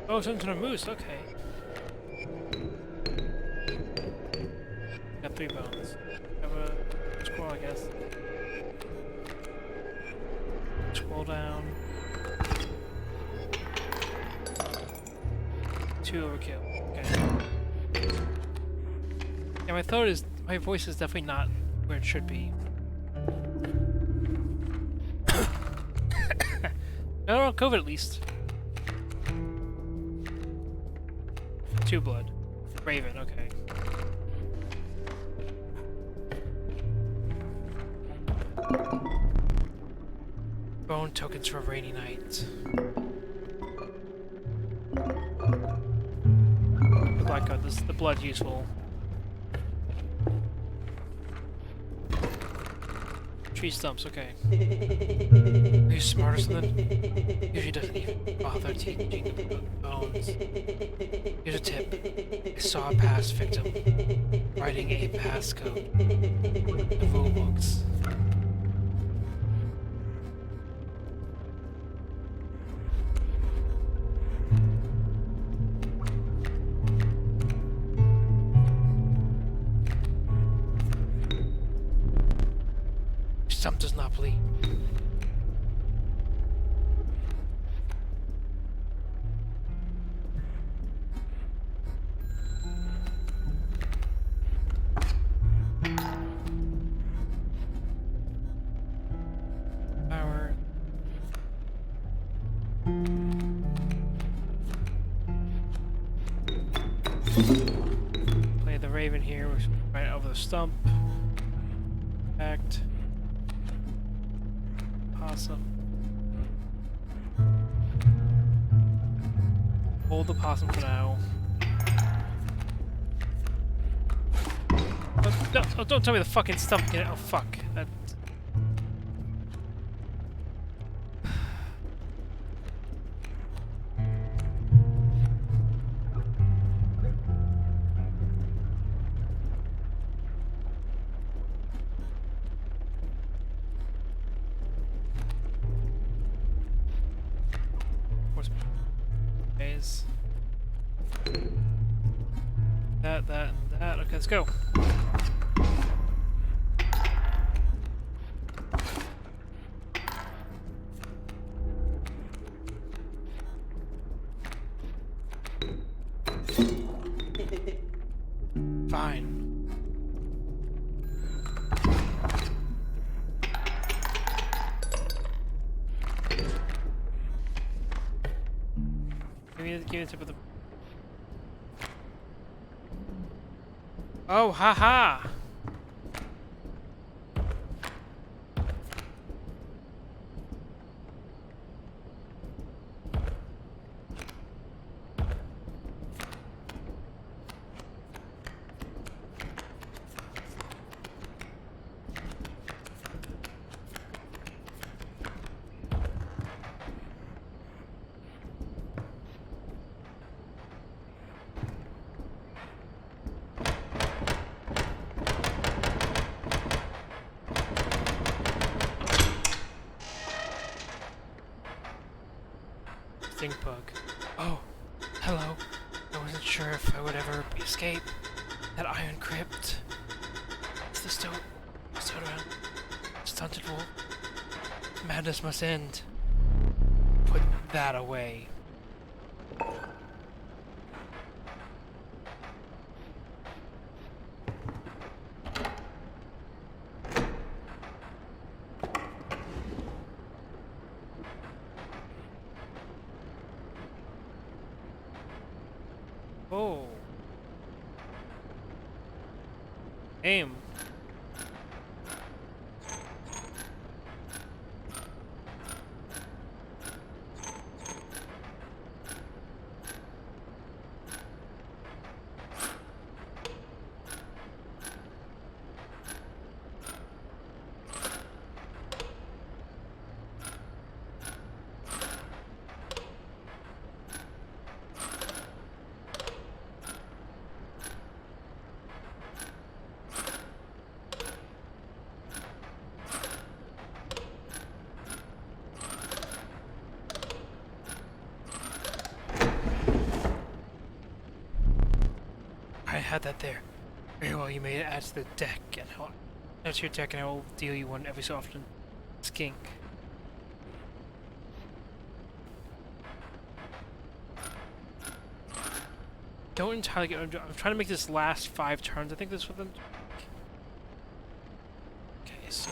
Oh, it's into a moose, okay. Got 3 bones. Have a squirrel, I guess. Scroll down. 2 overkill. Okay. Yeah, my voice is definitely not where it should be. No, COVID at least. 2 blood. Raven, okay. Bone tokens for a rainy night. The black god, the blood useful. Tree stumps, okay. Are you smarter than usually doesn't even bother teaching bones. Here's a tip. I saw a past victim writing a passcode. The rule books. Stump does not bleed. Power. Play the Raven here, we're right over the stump. Act. Possum. Hold the possum for now. Oh, don't tell me the fucking stump can. Oh fuck. That. That, and that. Okay, let's go. Fine. Give me the tip of the... Oh, haha! Stink bug. Oh, hello. I wasn't sure if I would ever escape that iron crypt. Is this still around? Stunted wolf. Madness must end. Put that away. Oh. Aim. I had that there. Very well, you may add to the deck, and add to your deck, and I will deal you one every so often. Skink. Don't entirely get. I'm trying to make this last 5 turns. I think this would. Okay, so.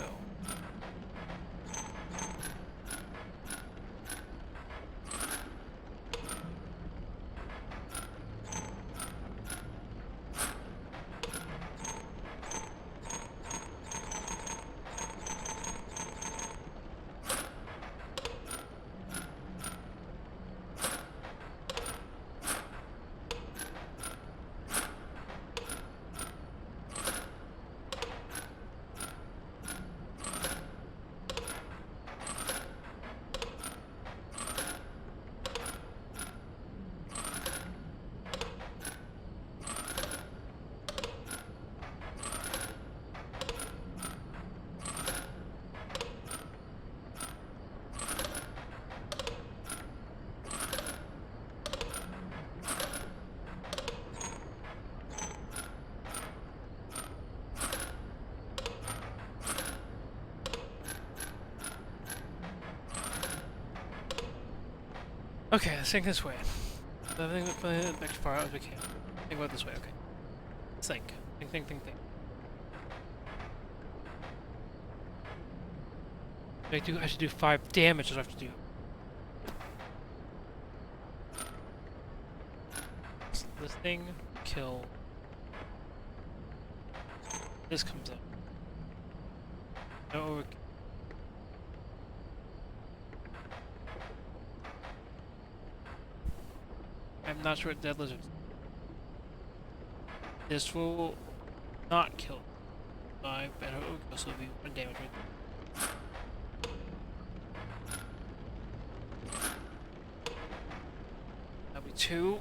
Okay, let's think this way. I think we're playing it back as far as we can. Think about it this way, okay. Let's think. Think. I should do 5 damage, is what I have to do. So this thing, kill. This comes up. No, I'm not sure what dead lizards. This will not kill 5, but it will also be 1 damage right there. That'll be 2.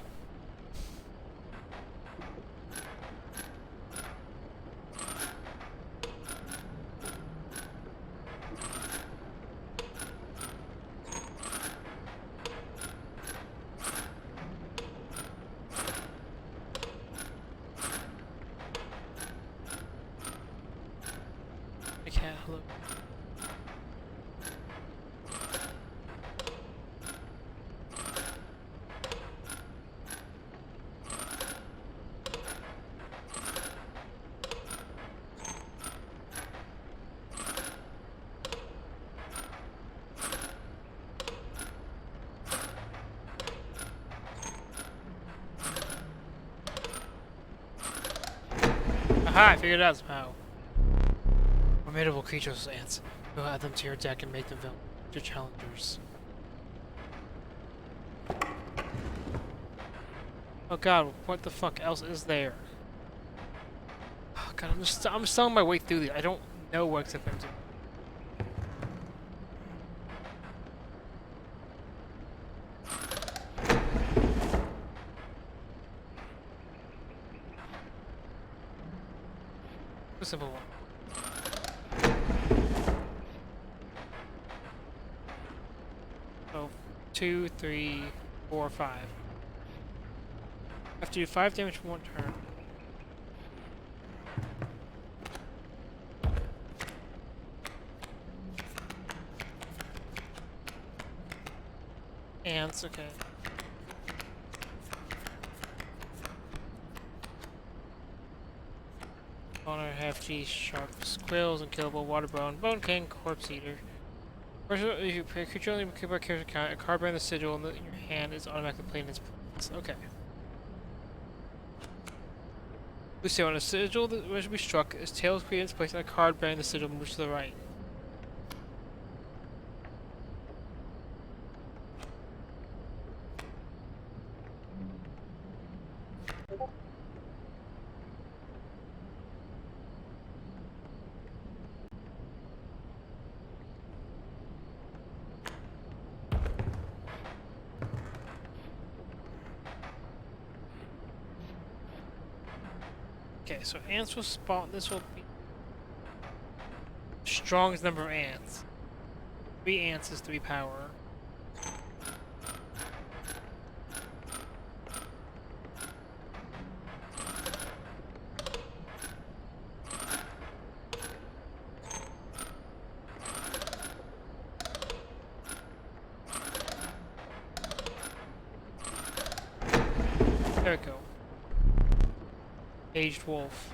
I can't look. Aha! I figured it out somehow. Formidable creatures, ants. You'll add them to your deck and make them your challengers. Oh god, what the fuck else is there? Oh god, I'm stumbling my way through these. I don't know what except I'm doing. A simple one. 2, 3, 4, 5. I have to do 5 damage for 1 turn. Ants, okay. Honor, half G, sharp squills, unkillable, water bone, bone king, corpse eater. First, if you pick a creature only keep our character count, a card bearing the sigil in your hand is automatically played in its place. Okay. We say when a sigil that wish to be struck, its tail is created in its place, and a card bearing the sigil moves to the right. Okay, so ants will spawn. This will be strongest number of ants. 3 ants is 3 power. There we go. Aged wolf.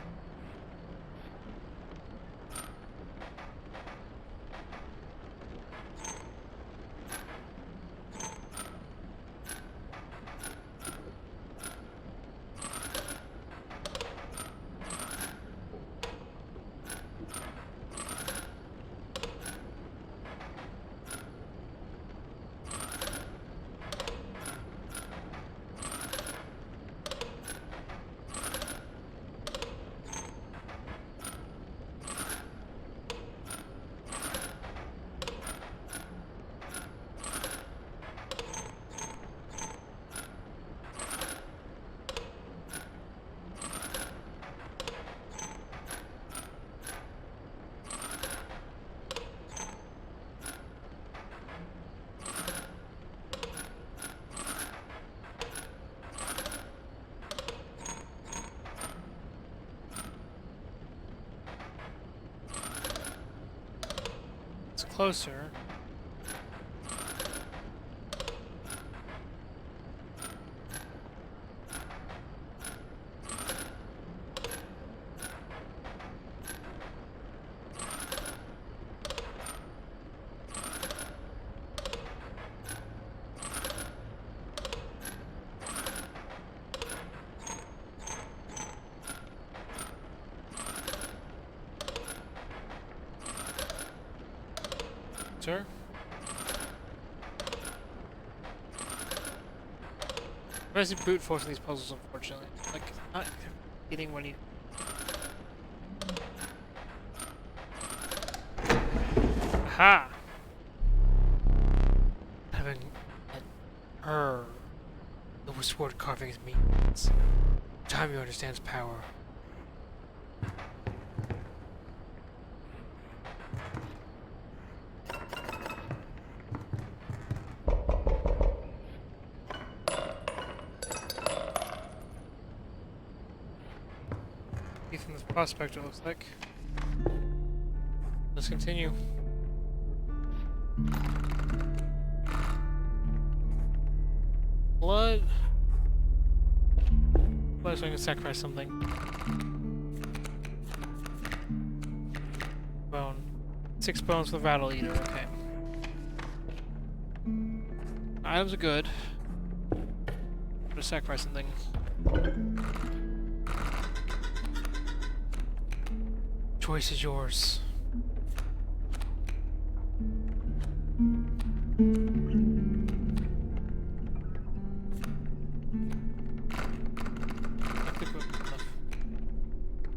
Closer. Sir? I'm basically brute forcing these puzzles, unfortunately. Like, not getting what he. Aha! Having her, the sword carving his means. Time you understands power. From this prospect, it looks like. Let's continue. Blood. Blood, so I can sacrifice something. Bone. 6 bones for the rattle eater, okay. Items are good. I'm gonna sacrifice something. choice is yours.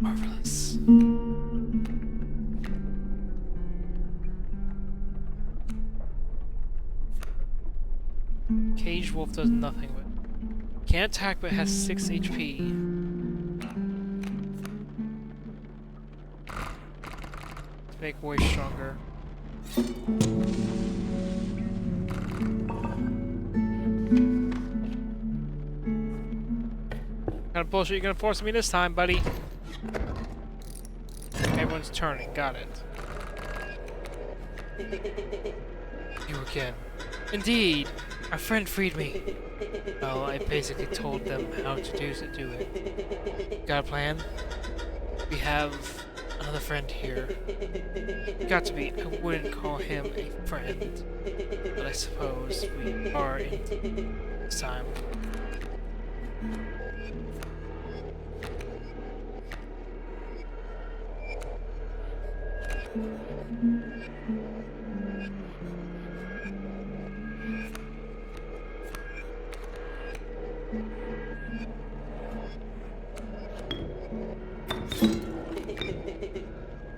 Marvelous. Caged wolf does nothing but can't attack but has 6 HP. Let's make voice stronger. What kind of bullshit you gonna force me this time, buddy? Everyone's turning, got it. You again. Indeed! Our friend freed me. Well, I basically told them how to do it. Got a plan? We have another friend here. Got to be, I wouldn't call him a friend. But I suppose we are in this time.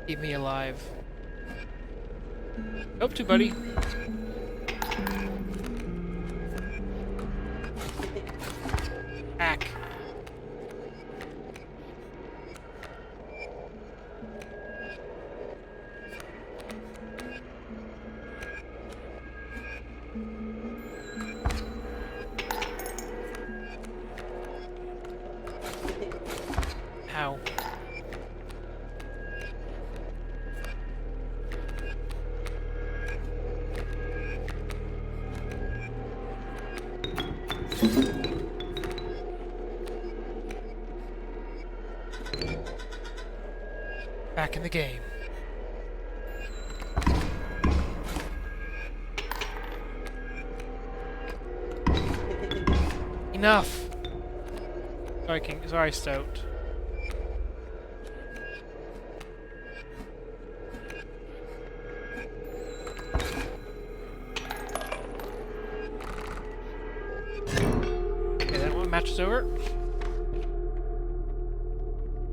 Keep me alive. Hope to, buddy. Hack. How? Back in the game. Enough! Sorry, King. Sorry, Stout. Okay, that one match is over.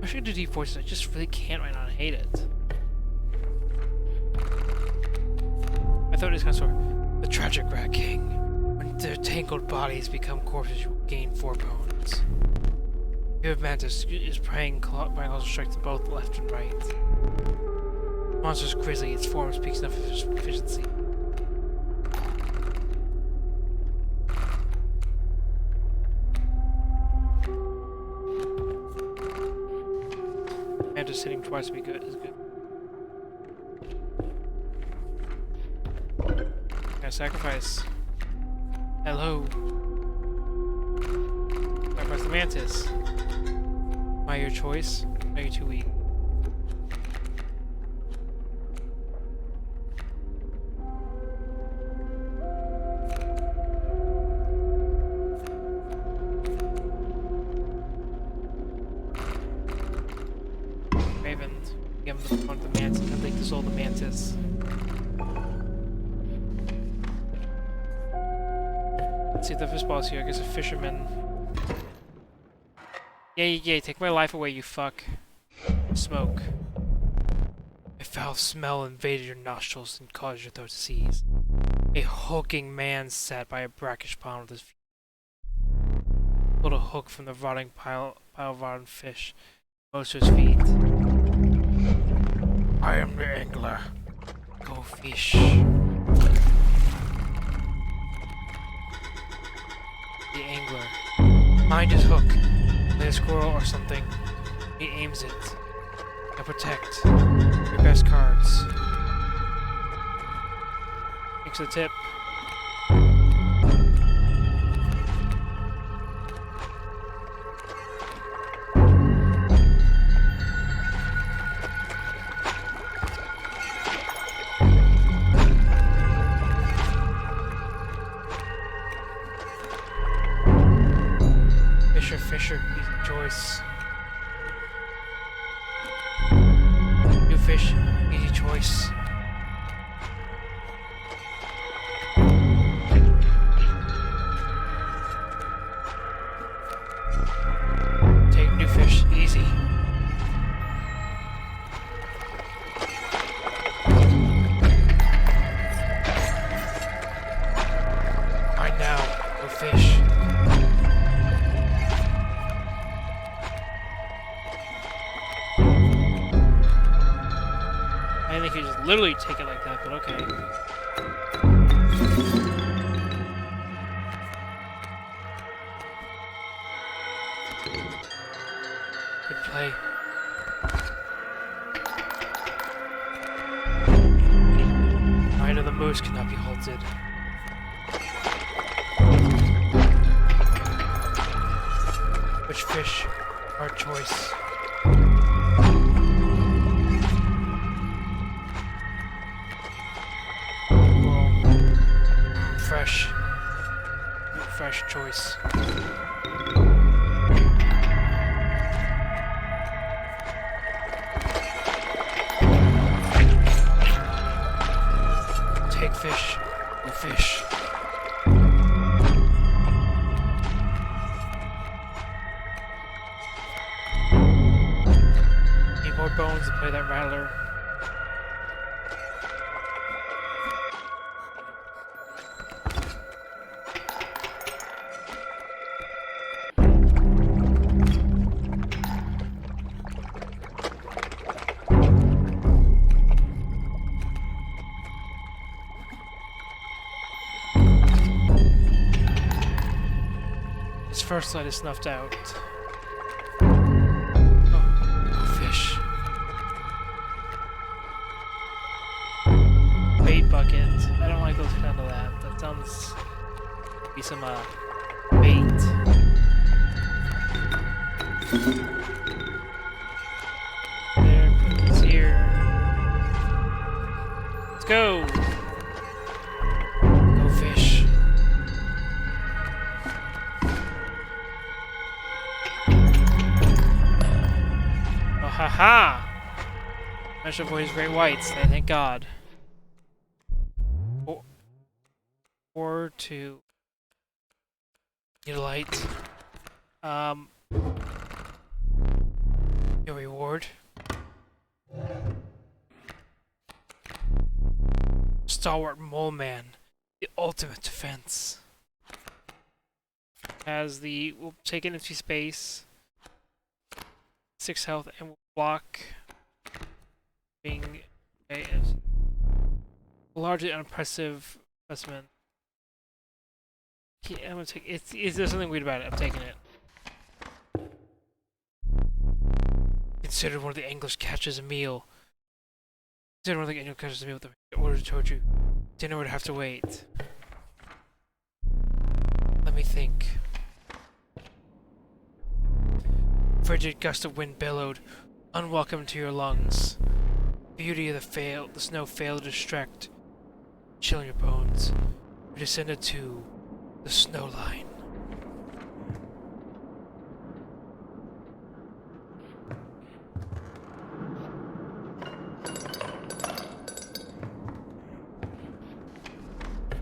I should do deep voices. I just really can't right now. I hate it. I thought it was kind of sort of the tragic Rat King. When their tangled bodies become corpses, you gain 4 bones. Your mantis is praying claws strike to both left and right. The monster's grisly. Its form speaks enough of its efficiency. Just hitting twice would be good is good. Gotta sacrifice. Hello. Sacrifice the mantis. Am I your choice? Are you too weak? Give him the front of the mantis. I think this is all the mantis. Let's see if the fishball's here. I guess a fisherman. Yay, take my life away, you fuck. Smoke. A foul smell invaded your nostrils and caused your throat to seize. A hulking man sat by a brackish pond with his feet. Pulled a hook from the rotting pile of rotten fish. Rose to his feet. I am the angler. Go fish. The angler. Mind his hook. Like a squirrel or something. He aims it. I protect. Your best cards. Thanks for the tip. Fisher, easy choice. You fish, easy choice. Take new fish, easy. Right now, no fish. I think you just literally take it like that, but okay. Good play. Might of the moose cannot be halted. Which fish? Our choice. Fresh. Fresh choice. Take fish. No fish. Need more bones to play that rattler. First light is snuffed out. Oh, fish. Bait bucket. I don't like those kind of that. That sounds be some bait. There, it's here. Let's go. Go fish. Haha! Managed to avoid his great whites, thank God. Or to need a light. Your reward. Stalwart Mole Man, the ultimate defense. As the we'll take an empty space. 6 health and will block being a largely unimpressive specimen. Yeah, I'm gonna take it. Is there something weird about it? I'm taking it. Considered one of the anglers catches a meal. Considered one of the anglers catches a meal with the order told you. Dinner would have to wait. Let me think. Frigid gust of wind bellowed, unwelcome to your lungs. Beauty of the snow failed to distract, chilling your bones. We descended to the snow line.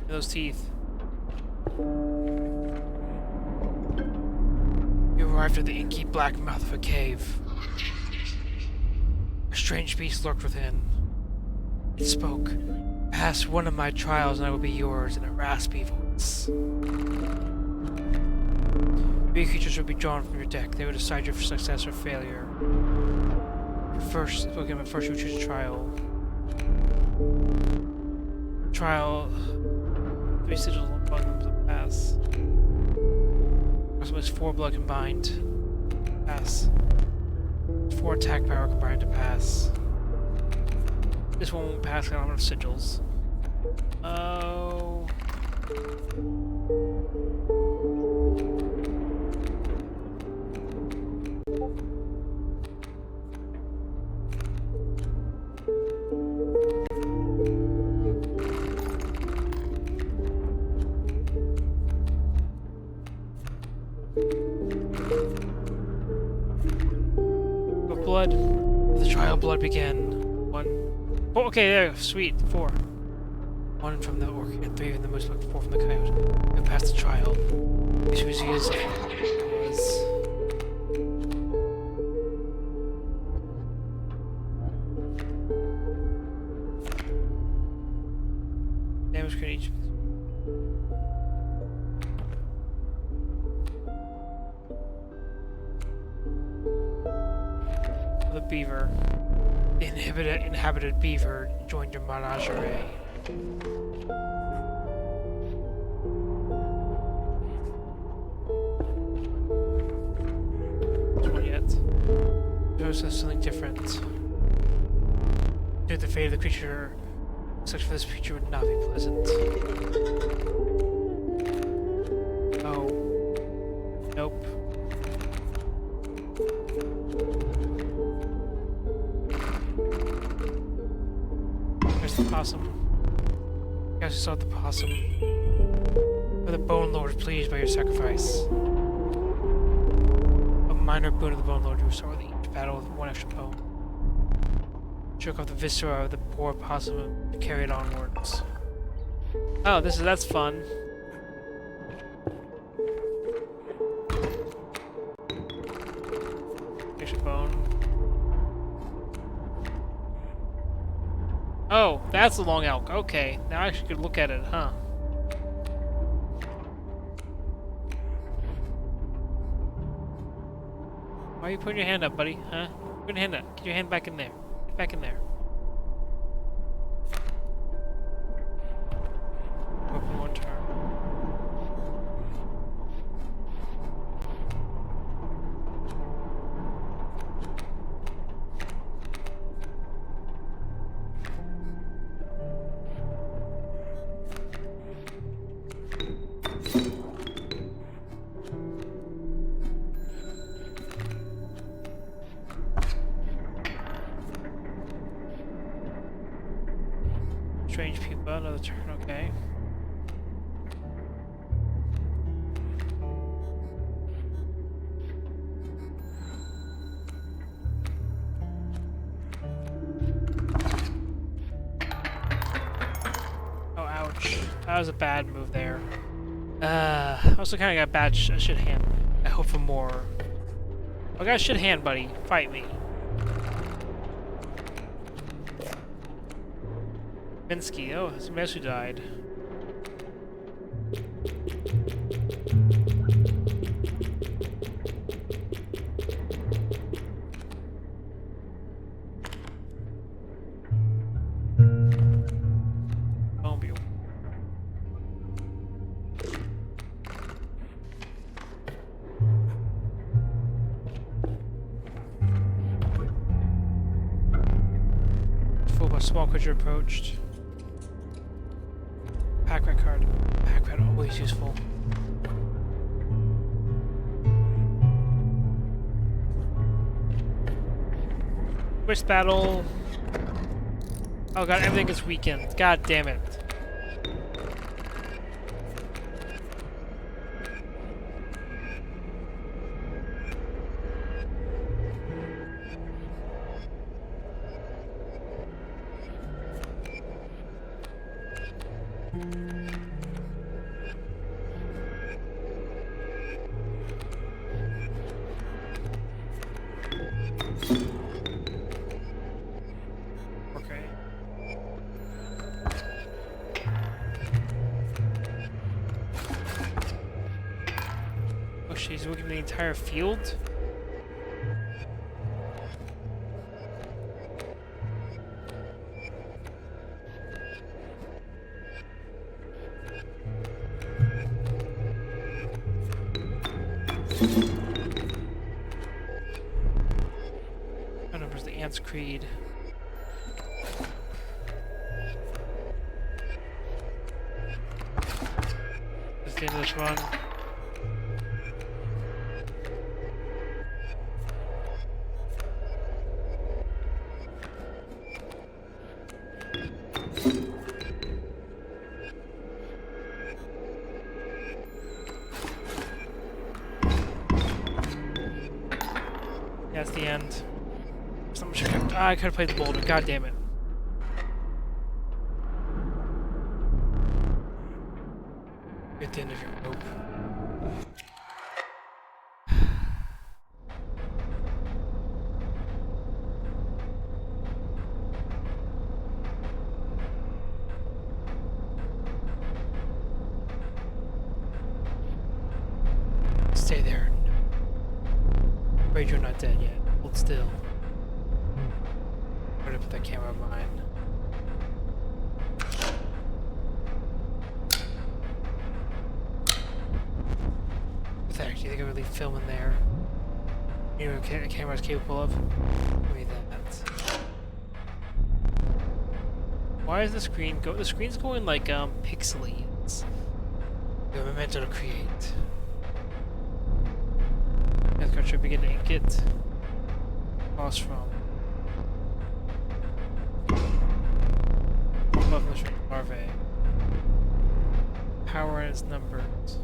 Those teeth. You arrived at the inky black mouth of a cave. A strange beast lurked within. It spoke. Pass one of my trials and I will be yours, in a raspy voice. 3 creatures will be drawn from your deck. They will decide your success or failure. First you will choose a trial. Trial. 3 sigils, 1 blood to pass. Approximately 4 blood combined. Pass. 4 attack power combined to pass. This one won't pass, I don't have sigils. Oh. Blood. The trial blood began. 1 Oh, okay, there, sweet. 4. 1 from the orchid, and 3 from the moose, 4 from the coyote. We passed the trial. This was used was. Damage can each. The beaver. The inhabited beaver joined your menagerie. One yet. There's something different. Due to the fate of the creature, such for this creature would not be pleasant. Oh. Nope. There's the possum. You guys saw the possum. But the Bone Lord is pleased by your sacrifice. A minor boon of the Bone Lord to restore each battle with 1 extra bone. Choke off the viscera of the poor possum and carry it onwards. Oh, that's fun. Extra bone. Oh, that's the long elk. Okay, now I actually could look at it, huh? Why are you putting your hand up, buddy? Huh? Put your hand up. Get your hand back in there. Get back in there. Open 1 turn. Strange people, another turn, okay. Oh, ouch. That was a bad move there. I also kind of got a bad shit hand. I hope for more. I got a shit hand, buddy. Fight me. Minsky. Oh, somebody else who died. Mobile. Full by small creature approached. Pack rat card. Pack rat always useful. Twist battle. Oh god, everything is weakened. God damn it. She's looking at the entire field? That numbers the Ant's Creed. That's the end of this run. That's the end. I could have played the boulder. God damn it. at the end of your rope. Stay there. Afraid you're not dead yet. Hold still. I'm gonna put that camera of mine. Pathetic. Do you think I really film in there? You know what a camera's capable of? Give me that. Why is the screen go? The screen's going like pixely. It's the memento to create. Should begin to ink it. Pause from. Above the larvae. Power and its numbers.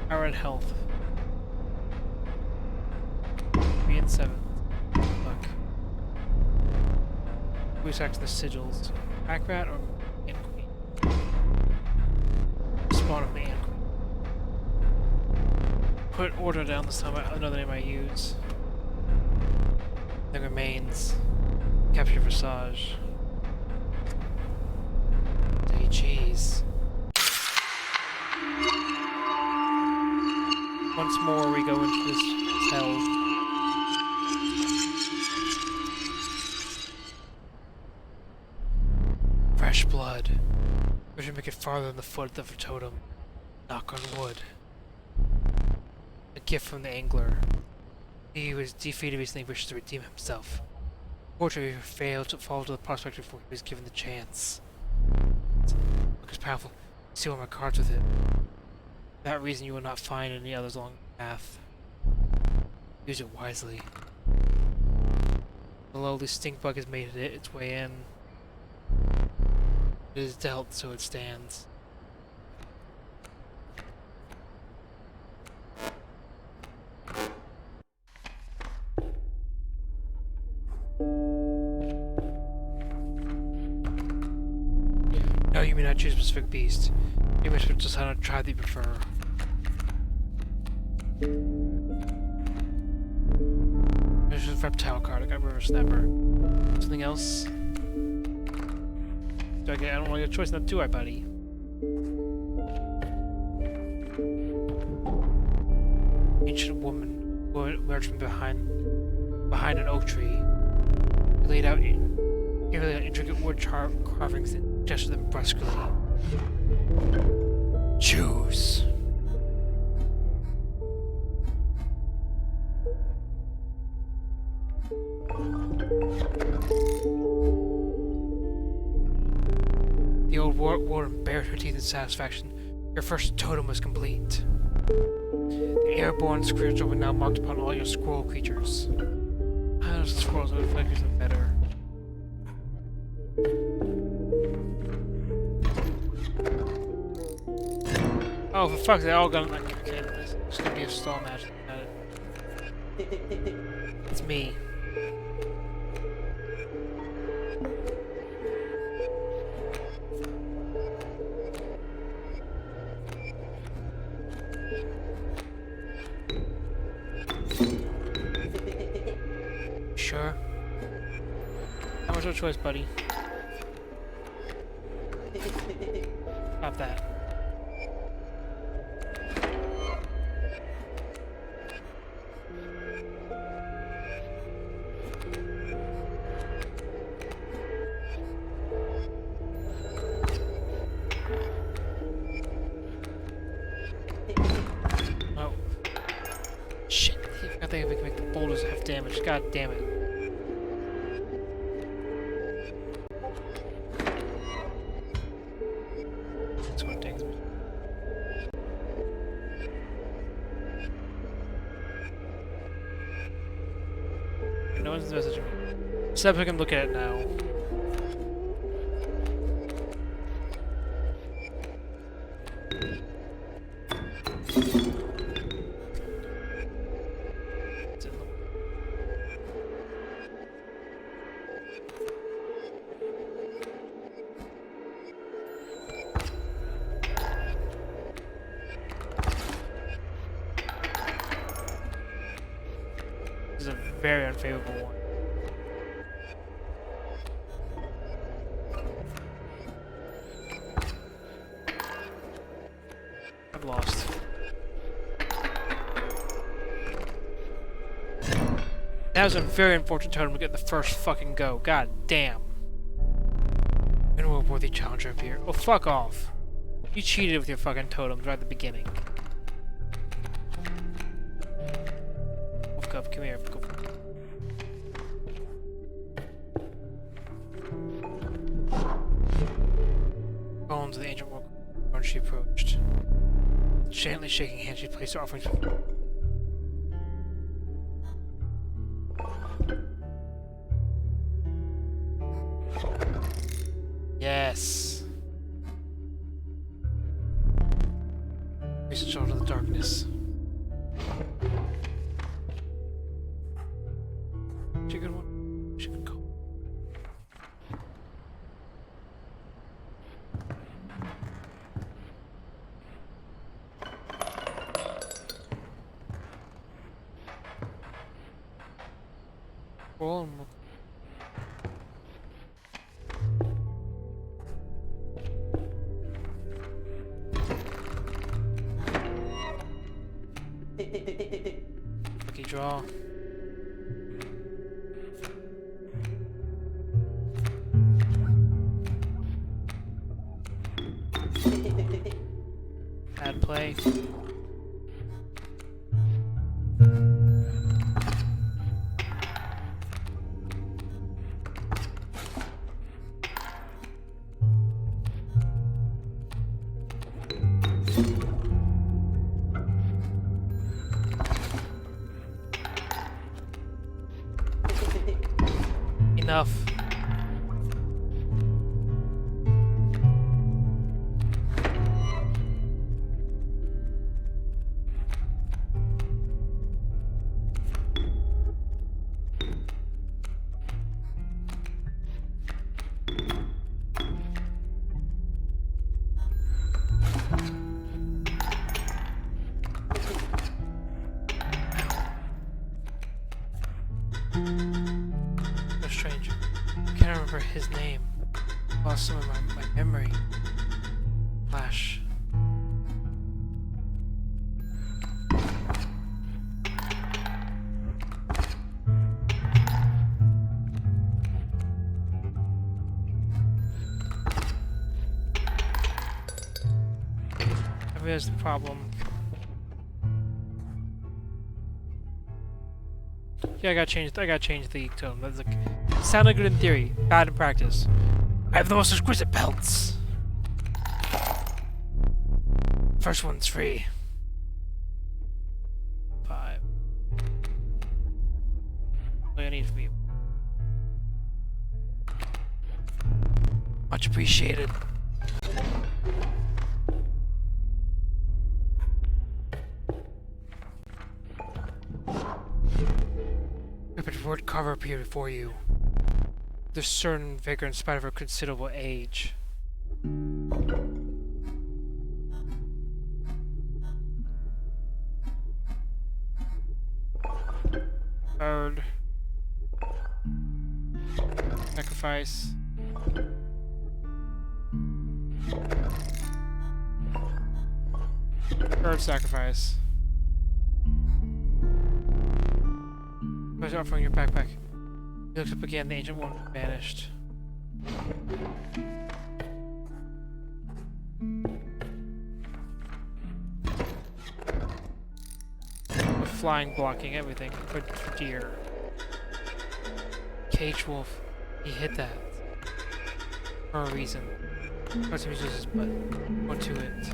Power and health. 3 and 7. Look. Who's acting the sigils? Pack rat or man queen? Spawn of man queen. Put order down this time, another name I use. Then remains capture Visage. Say cheese. Once more we go into this hell. Fresh blood. We should make it farther than the foot of the totem. Knock on wood. A gift from the angler. He was defeated recently, wishes to redeem himself. Fortunately, he failed to fall to the prospect before he was given the chance. Look is powerful. See all my cards with it. For that reason, you will not find any others along the path. Use it wisely. The lowly stink bug has made its way in. It is dealt, so it stands. No, you may not choose a specific beast. You must decide on a tribe that you prefer. There's a reptile card. I got River Snapper. Something else? I don't want to get a choice, not do I, buddy? Ancient woman emerged from behind an oak tree. He laid out intricate wood carvings and gestured them brusquely. Choose. The old warden bared her teeth in satisfaction. Your first totem was complete. The airborne scourge will now marked upon all your squirrel creatures. I know the squirrels are better. Oh, for fuck's sake, they're all gonna. Okay, this is gonna be a stall match. It's me. Sure. How much of a choice, buddy? Stop that. Oh. Shit. I think we can make the boulders have damage. God damn it. No one's messaging me. Except I can look at it now. This is a very unfavorable one. I've lost. That was a very unfortunate totem to get the first fucking go. God damn. And we're a worthy challenger up here. Oh, fuck off. You cheated with your fucking totems right at the beginning. Wolf Cub, come here. Go. Bones of the ancient world when she approached. Gently shaking hands, she placed her offerings. Yes. Face the shoulder of the darkness. She a good one. She can go. Roll and we'll lucky draw. Bad play. Enough. Strange. I can't remember his name. Lost some of my memory. Flash. Maybe that's the problem. Yeah, I gotta change the tone. That's like sounded good in theory, bad in practice. I have the most exquisite belts. First one's free. 5. All I need to be. Much appreciated. Word carver appeared before you. There's certain vigor in spite of her considerable age. Third. Sacrifice. Third sacrifice. Where's offering your backpack? He looks up again, the ancient one vanished. A flying blocking everything for deer. Cage wolf. He hit that. For a reason. Not to use his butt. More to it.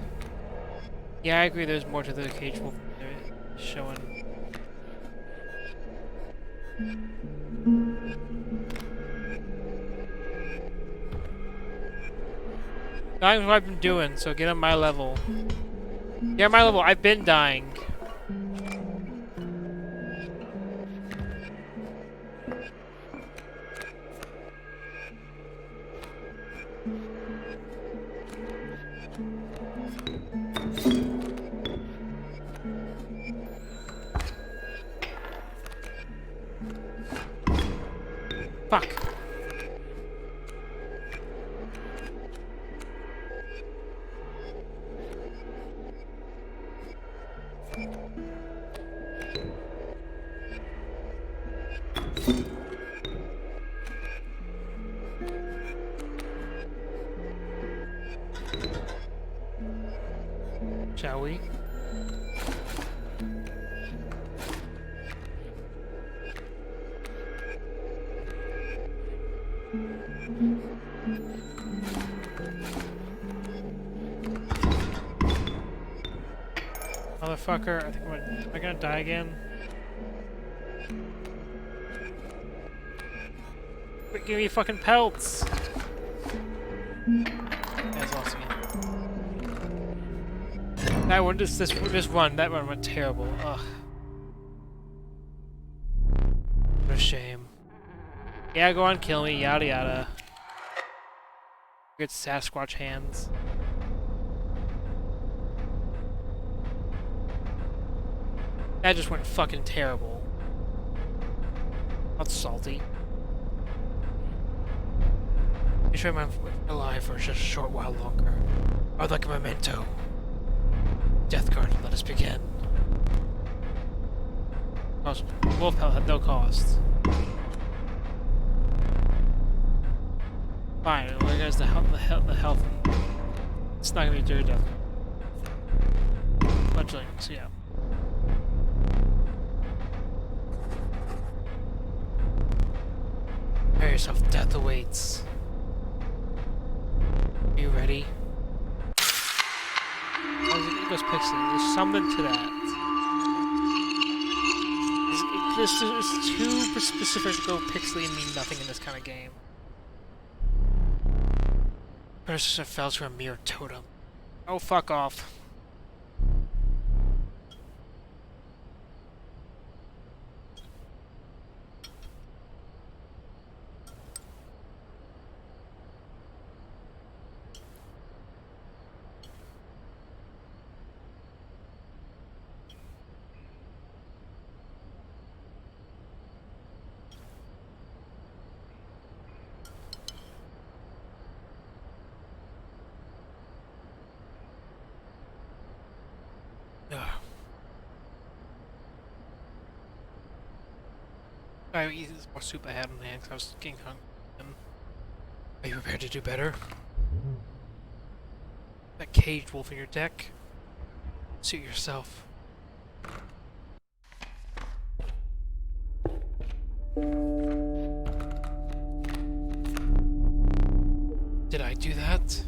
Yeah, I agree there's more to the cage wolf they're showing. Dying what I've been doing, so get on my level. Get on my level, I've been dying. Fuck. Shall we? Motherfucker, I think am I gonna die again? Quit giving me fucking pelts! That's lost again. That one, this run, that run went terrible. Ugh. What a shame. Yeah, go on, kill me, yada yada. Good Sasquatch hands. That just went fucking terrible. Not salty. You sure I'm alive for just a short while longer. Or like a memento. Death guard, let us begin. Wolf pelt had no cost. Fine, where goes the health? It's not gonna be dirty death. Fledglings, yeah. Prepare yourself, death awaits. Are you ready? Oh, it goes pixely. There's something to that. This is too specific to go pixely and mean nothing in this kind of game. Predecessor fell to a mere totem. Oh, fuck off. I eat this more soup I had in hand because I was getting hungry. Are you prepared to do better? That caged wolf in your deck? Suit yourself. Did I do that?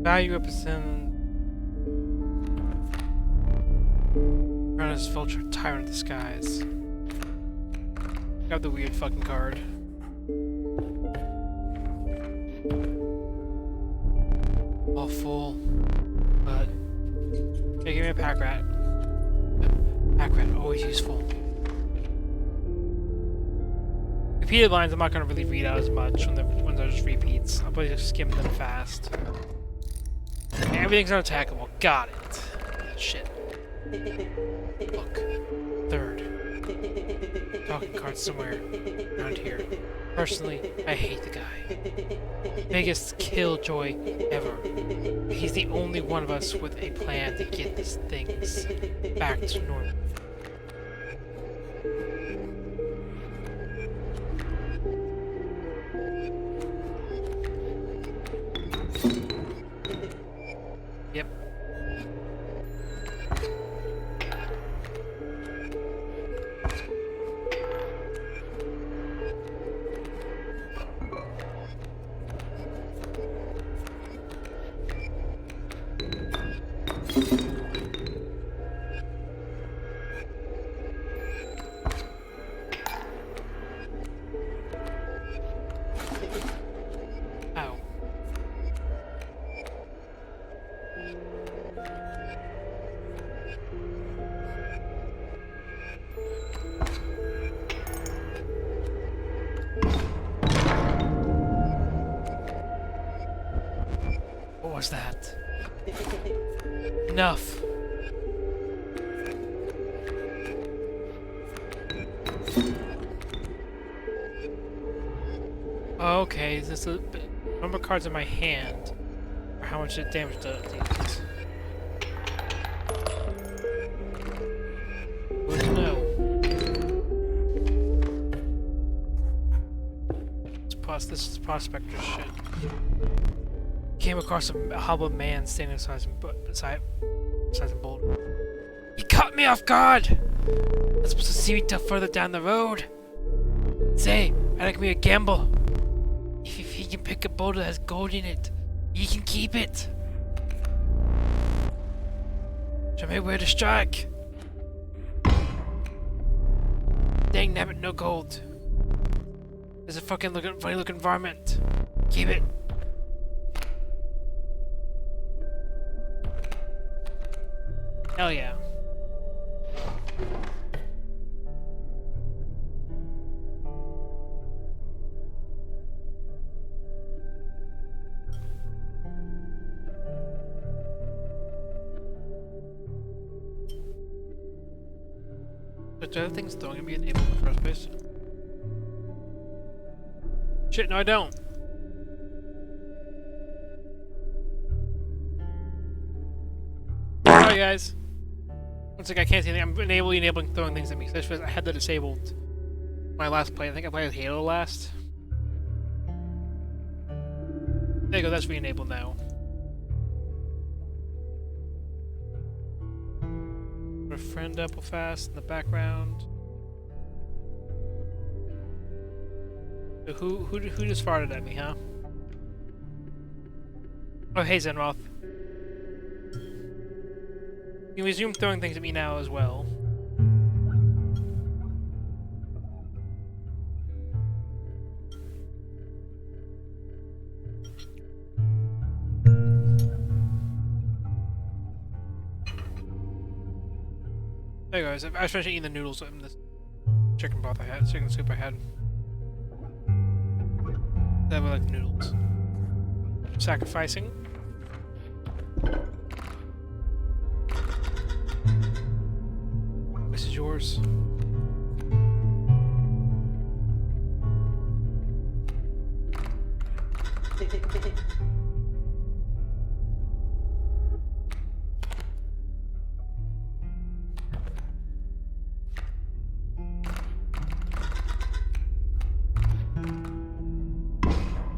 Value represent Crown's Vulture Tyrant of the Skies. Grab the weird fucking card. All full, but okay, give me a pack rat. Pack rat, always useful. Repeated lines I'm not gonna really read out as much when they're just repeats. I'll probably just skim them fast. Okay, everything's unattackable. Got it. Shit. Look. Third. Talking card somewhere around here. Personally, I hate the guy. Biggest killjoy ever. He's the only one of us with a plan to get these things back to normal. Yep. Ow. What was that? Enough. Okay, is this the number of cards in my hand? Or how much damage does it do? Good to know. This is prospector shit. Came across a hobbled man standing beside a boulder. He caught me off guard! I was supposed to see me till further down the road. Say, I'd like me a gamble. If he can pick a boulder that has gold in it, he can keep it. Show me where to strike. Dang nabbit, no gold. There's a fucking funny looking varmint. Keep it. Hell yeah. But the other things still gonna be enabled in the first place. Shit, no I don't. Sorry guys. Once again, I can't see anything. I'm enabling throwing things at me. So I had that disabled my last play. I think I played with Halo last. There you go, that's re-enabled now. Put a friend up real fast in the background. So who just farted at me, huh? Oh, hey Zenroth. You can resume throwing things at me now as well. There you go, I was finishing eating the noodles in this chicken broth I had, chicken soup I had. That was like noodles. Sacrificing. This is yours.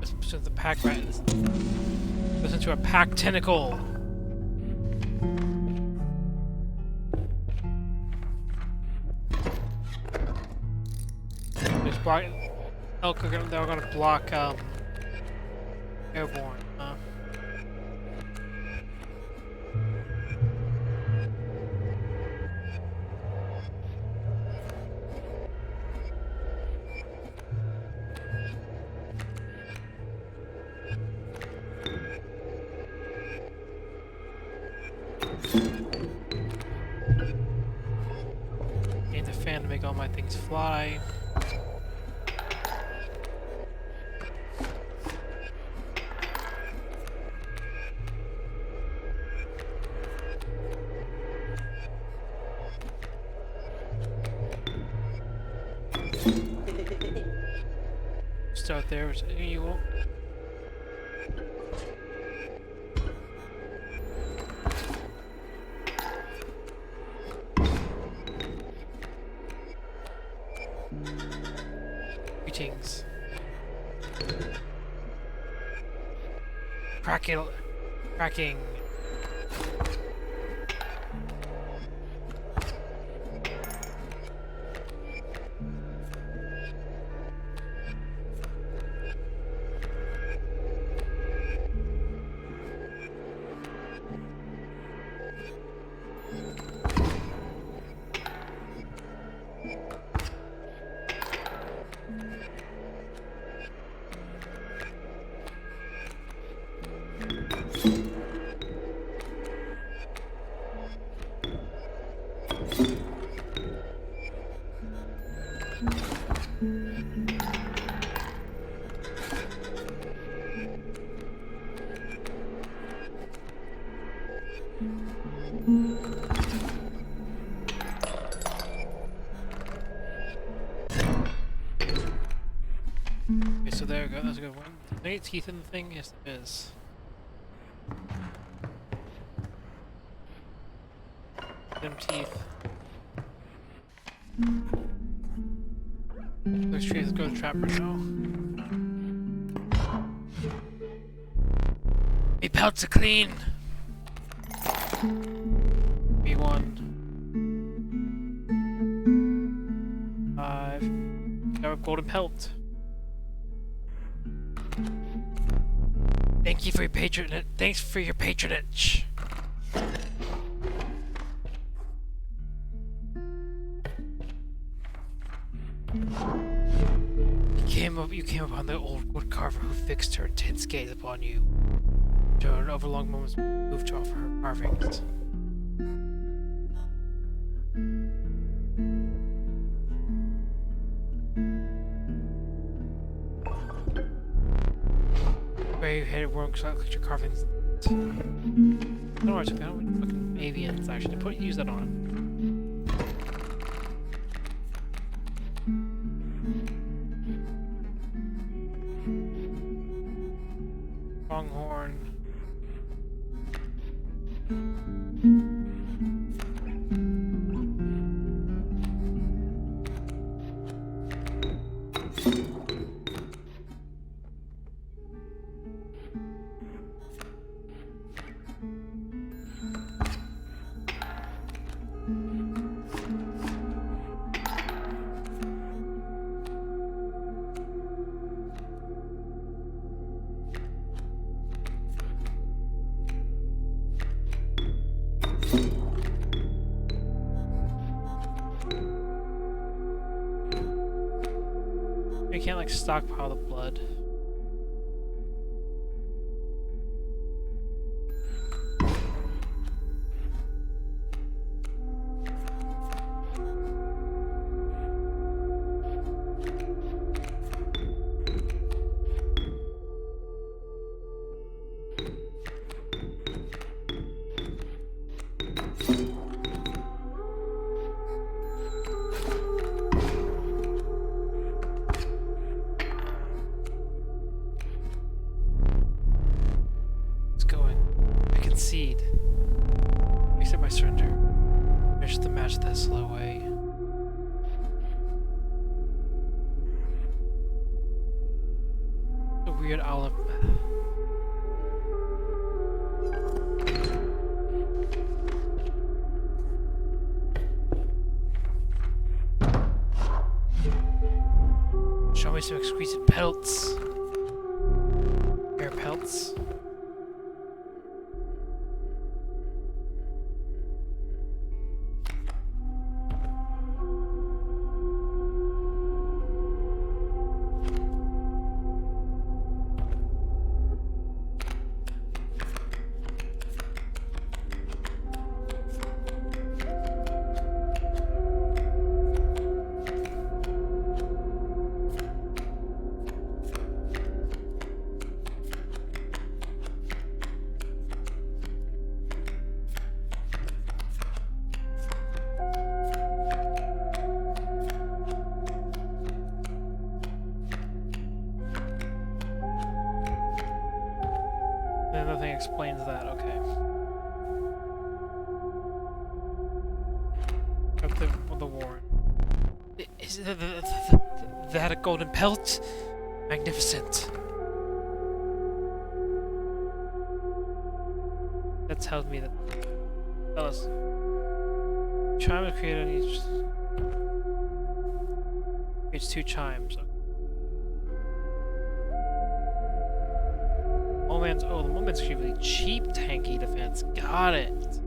Listen to the pack rat. Listen to a pack tentacle. Elk are gonna block airborne. Need the fan to make all my things fly. Start there. You won't. Greetings. Cracking. Okay, so there we go. That's a good one. Is there any teeth in the thing? Yes, there is. Them teeth. Let's go to the trapper now. My pelts are clean! B1. 5. Got a golden pelt. Thank you for your patronage. Thanks for your patronage. You came upon the old wood carver who fixed her intense gaze upon you. During over long moments moved to offer her carvings. Gray-headed worm collected your carvings. I don't know where I took that. I don't know fucking avians actually. Use that on. Pronghorn. You can't like stockpile the blood. Concede. Accept my surrender. Finish the match that slow way. The weird olive. Show me some exquisite pelts. Hair pelts. Nothing explains that, okay. Up the warrant. Is that a golden pelt? Magnificent. That tells me that. Tell us. Chime is created on each. Creates 2 chimes. The moment's actually really cheap tanky defense. Got it.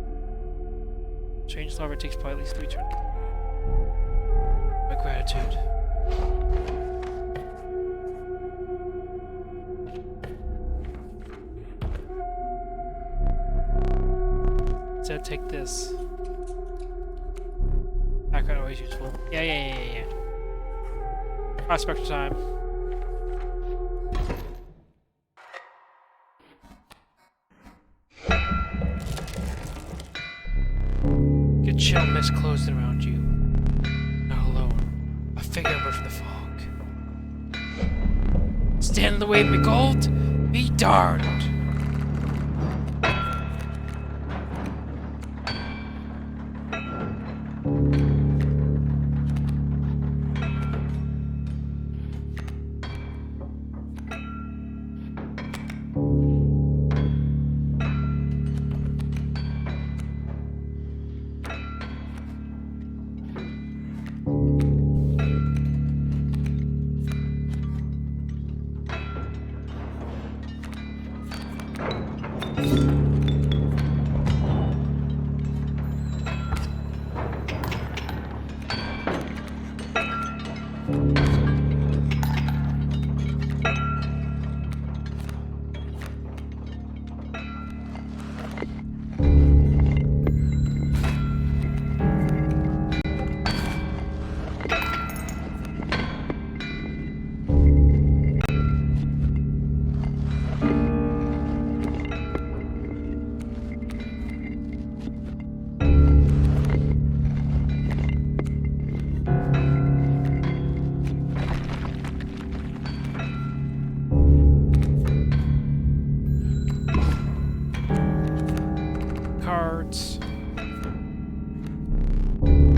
Change larva takes probably at least 3 turns. My gratitude. So take this. Background always useful. Yeah. Prospector time. Chill mist closed around you. Not alone. A figure emerged from the fog. Its Stand in the way of me gold? Be darned!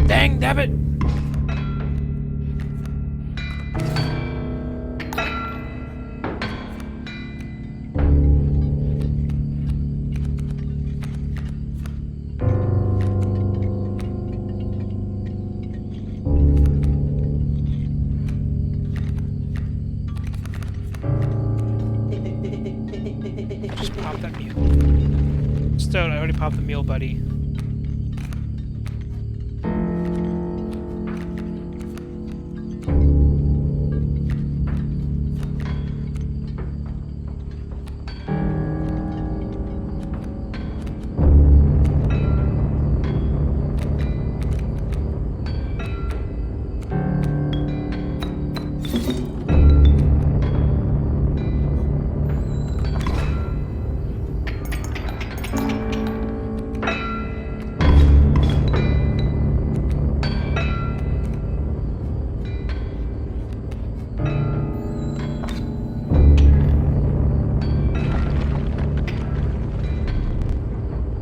Dang, damn it! Just pop that mule. Stone, I already popped the mule, buddy.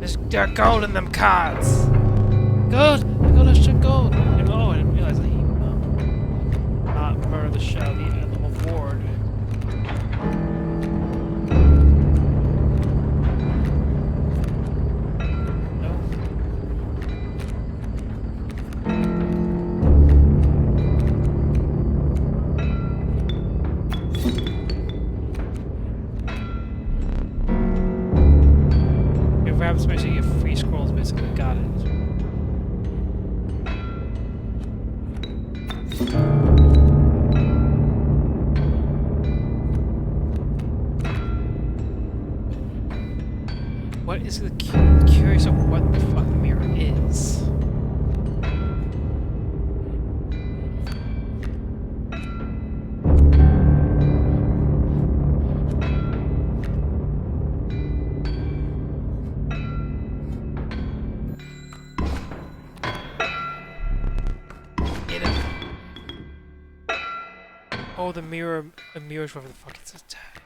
There's gold in them cards. Gold! I got a shit gold. Oh, I didn't realize that he not murder the shell, the ward. No. Rabbits basically get free scrolls, basically. Got it. What is the curious of what the fuck the mirror is? Oh, the mirror is whatever the fuck it's attack.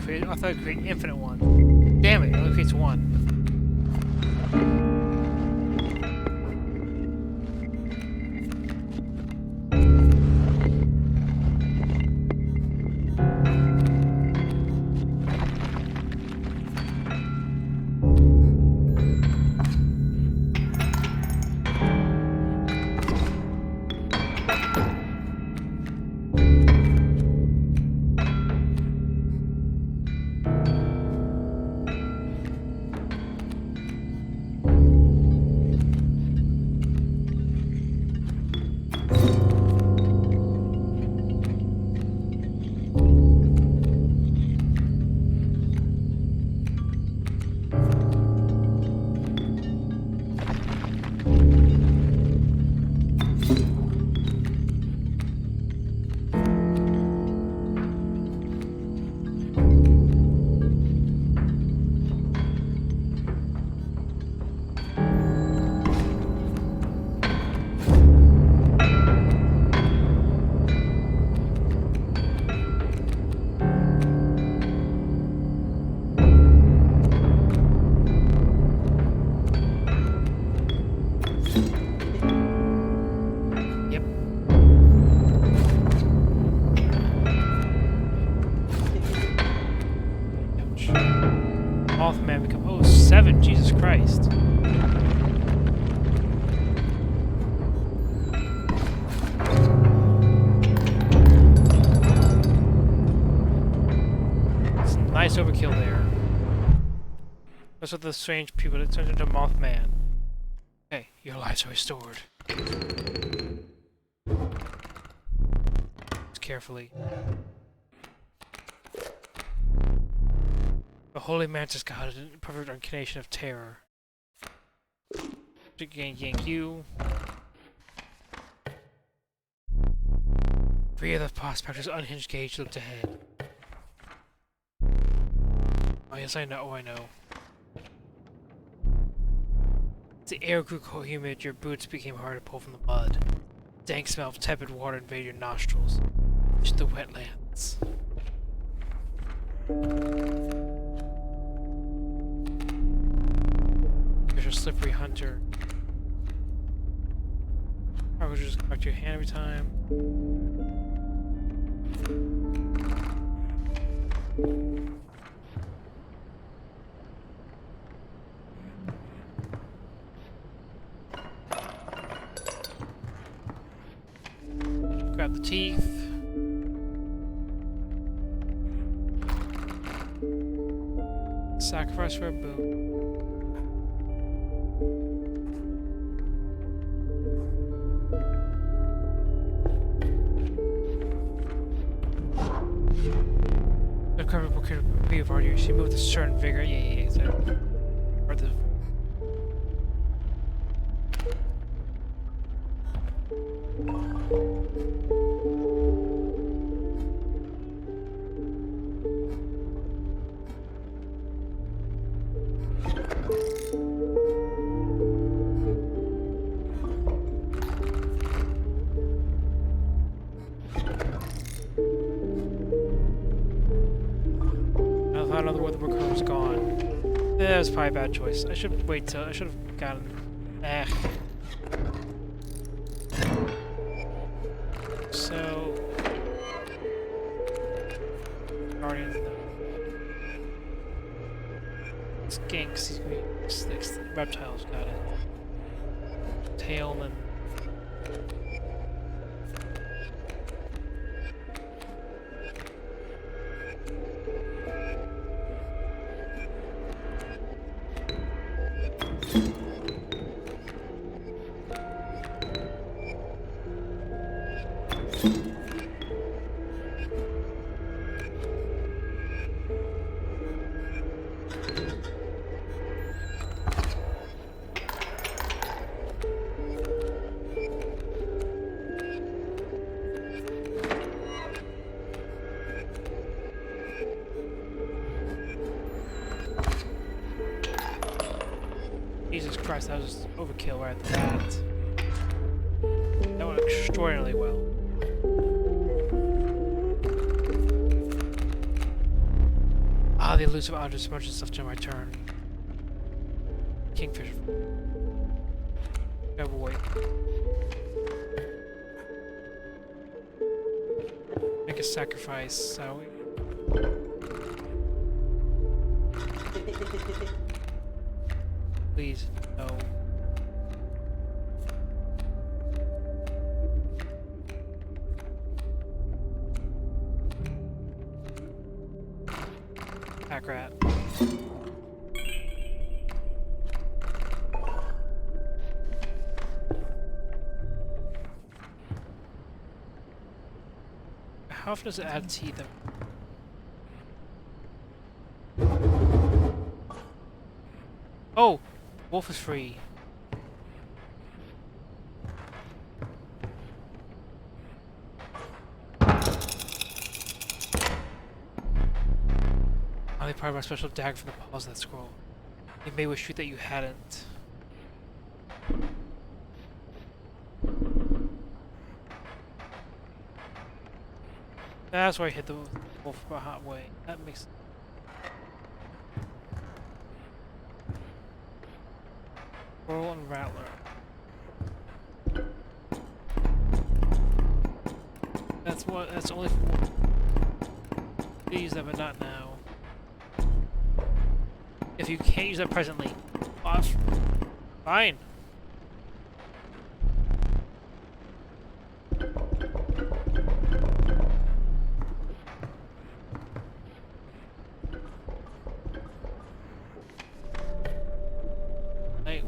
I thought it created infinite one. Damn it, it only creates one. Mothman become... Oh, 7, Jesus Christ. It's a nice overkill there. That's what the strange people that turned into Mothman. Okay, your lives are restored. Just carefully. The Holy Mantis God is a perfect incarnation of terror. Yank you. Free of the prospector's unhinged gaze looked ahead. Oh yes, I know, I know. The air grew cold humid, your boots became hard to pull from the mud. The dank smell of tepid water invaded your nostrils. Reached the wetlands. There's a slippery hunter. I will just back to your hand every time. Grab the teeth. Sacrifice for a boot. The cover could be of already. She moved with a certain vigor. Yeah. So, or the. I don't know where the worker was gone. That was probably a bad choice. I should wait till I should have gotten. So Guardians. Skinks. These six reptiles got it. Tail and. Jesus Christ, that was just overkill right at the bat. That went extraordinarily well. Ah, the elusive object smudges stuff to my turn. Kingfisher. Oh boy. Make a sacrifice, shall we? Please, no. Pack rat. How often does it add teeth? Oh! Wolf is free. Only part of my special dagger from the paws of that scroll. You may wish that you hadn't. That's why I hit the wolf a hot way. That makes. Roll and Rattler. That's only for these that, but not now. If you can't use that presently, off. Fine. Hey.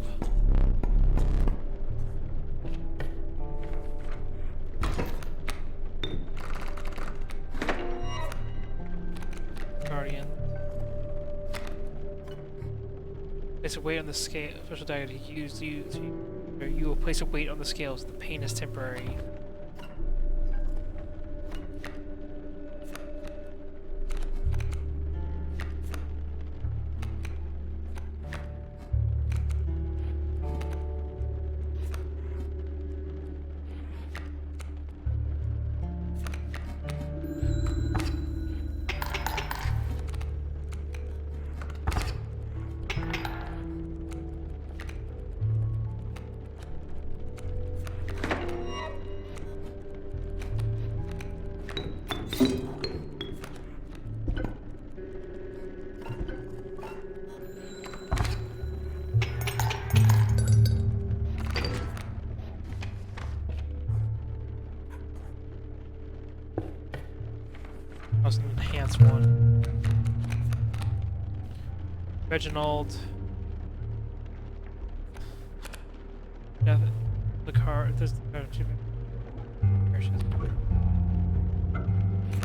Guardian. Place a weight on the scale. Special diet to use. You will place a weight on the scales. The pain is temporary. That was an enhanced one. Reginald. Yeah, the car. There's no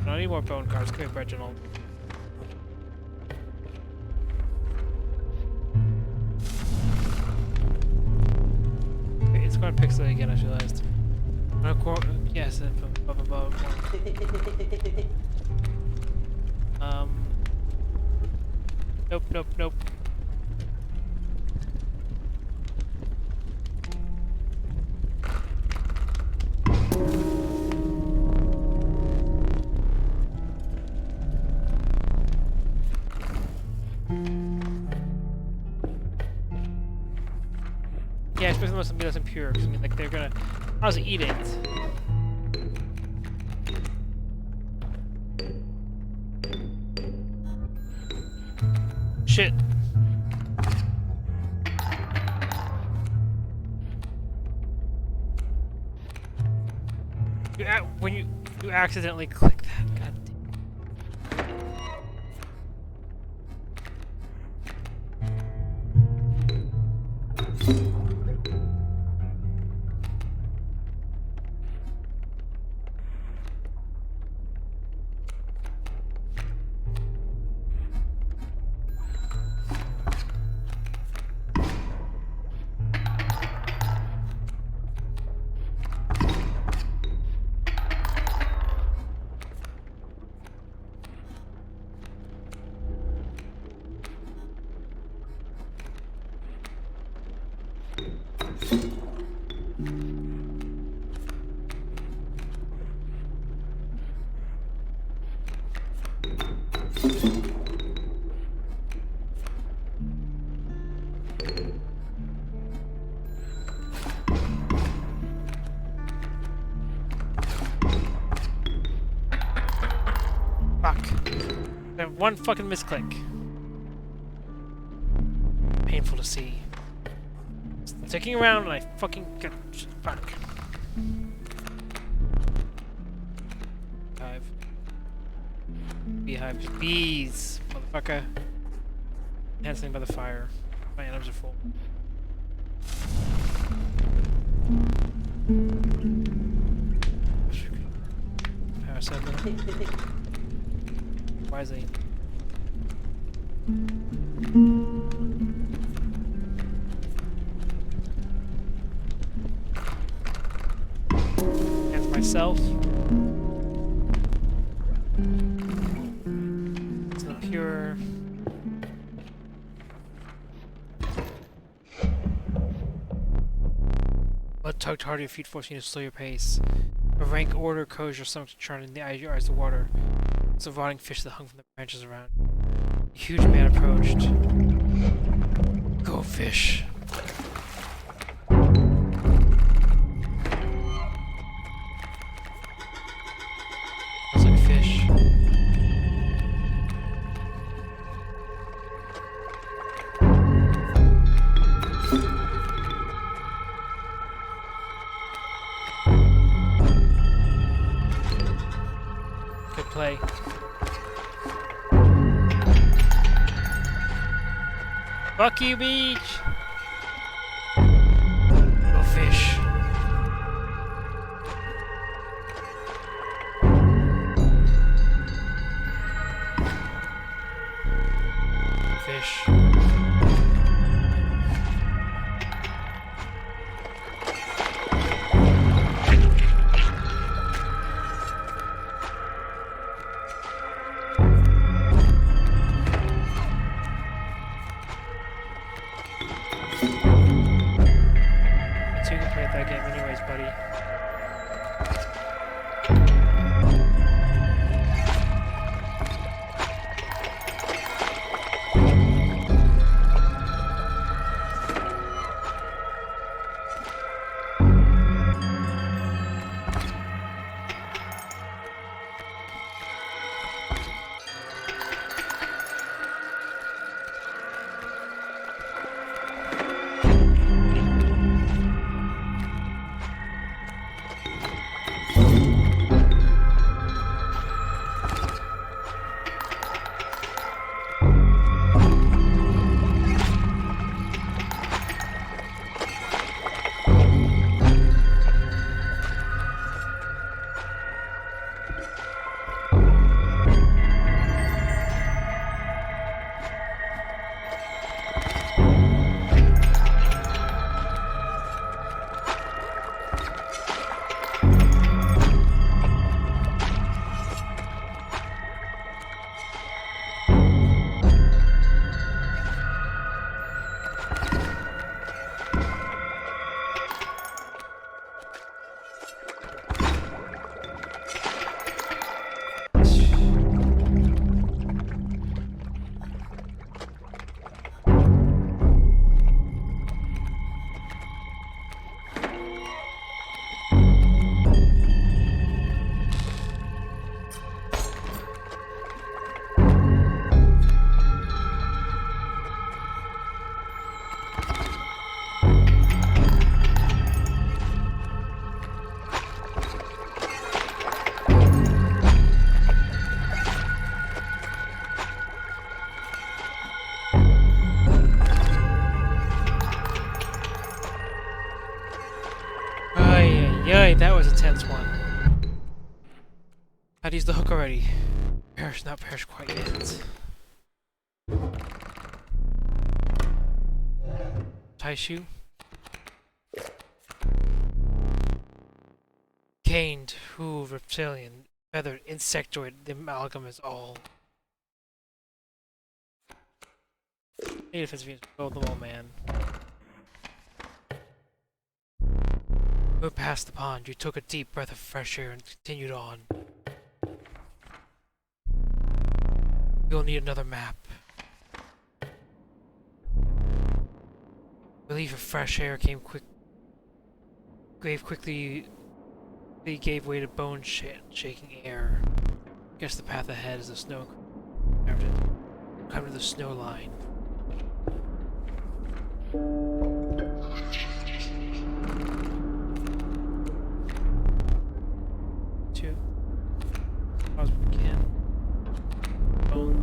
I need more bone cards. Come here, Reginald. Okay, it's going to pixelate again, I realized. Yes, above. Nope. Yeah, especially when something that's impure, because I mean, like, they're gonna honestly eat it. Shit. When you accidentally click that, god one fucking misclick. Painful to see. Sticking around and I fucking get fuck. Hive. Beehive. Bees, motherfucker. Dancing by the fire. My items are full. Power 7. Wisely. And myself. It's not pure. Blood tugged hard at your feet, forcing you to slow your pace. A rank order caused your stomach to churn in the eyes, your eyes to water. It's a rotting fish that hung from the branches around. A huge man approached. Go fish. Smells like fish. Fuck you, beach! Go fish. Fish. So you can play that game anyways, buddy. Yay, that was a tense one. I'd used the hook already. Perish, not perish quite yet. Tie shoe. Caned, who reptilian, feathered, insectoid, the amalgam is all. Native is go the old man. Moved past the pond, you took a deep breath of fresh air and continued on. You'll need another map. Relief of fresh air came quickly gave way to bone-shaking air. Guess the path ahead is the snow. Come to the snow line. Two. Pause when we can. Bone.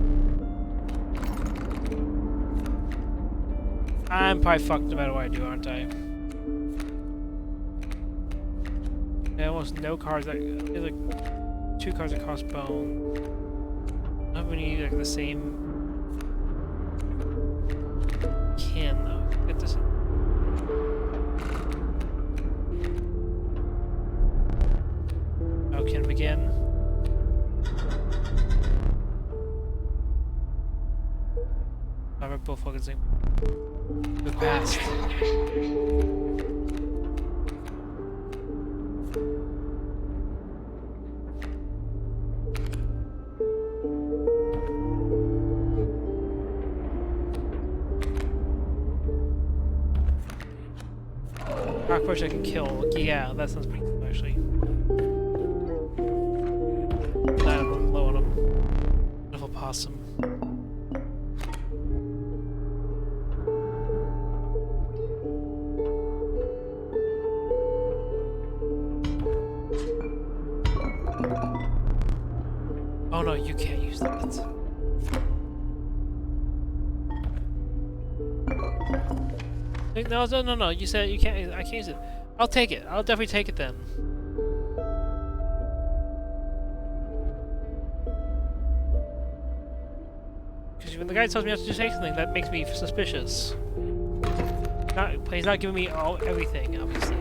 I'm probably fucked no matter what I do, aren't I? Yeah, almost no cards that there's like 2 cards that cost bone. Not many like the same can though. Get this. Oh, can begin. I'm a bull focusing. Move past. Cockroach I can kill. Yeah, that sounds pretty cool actually. 9 of them, low on them. Beautiful possum. Oh no, you can't use that. No, no, no, no. You said you can't. I can't use it. I'll take it. I'll definitely take it then. Because when the guy tells me I have to take something, that makes me suspicious. He's not giving me everything, obviously.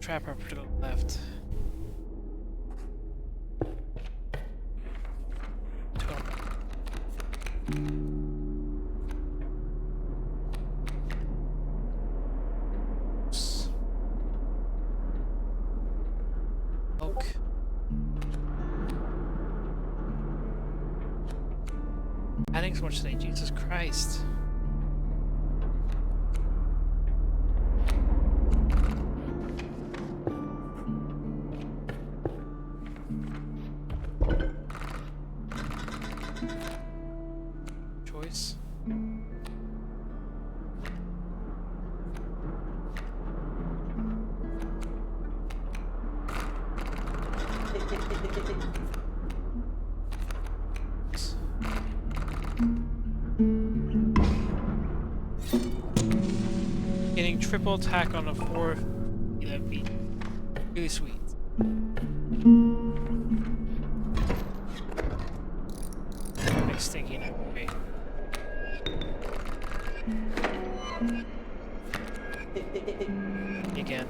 Trap up to the left. Oak. Adding so much today, Jesus Christ. Getting triple attack on a 4, that'd be really sweet. Big stinky neck. Great. Again.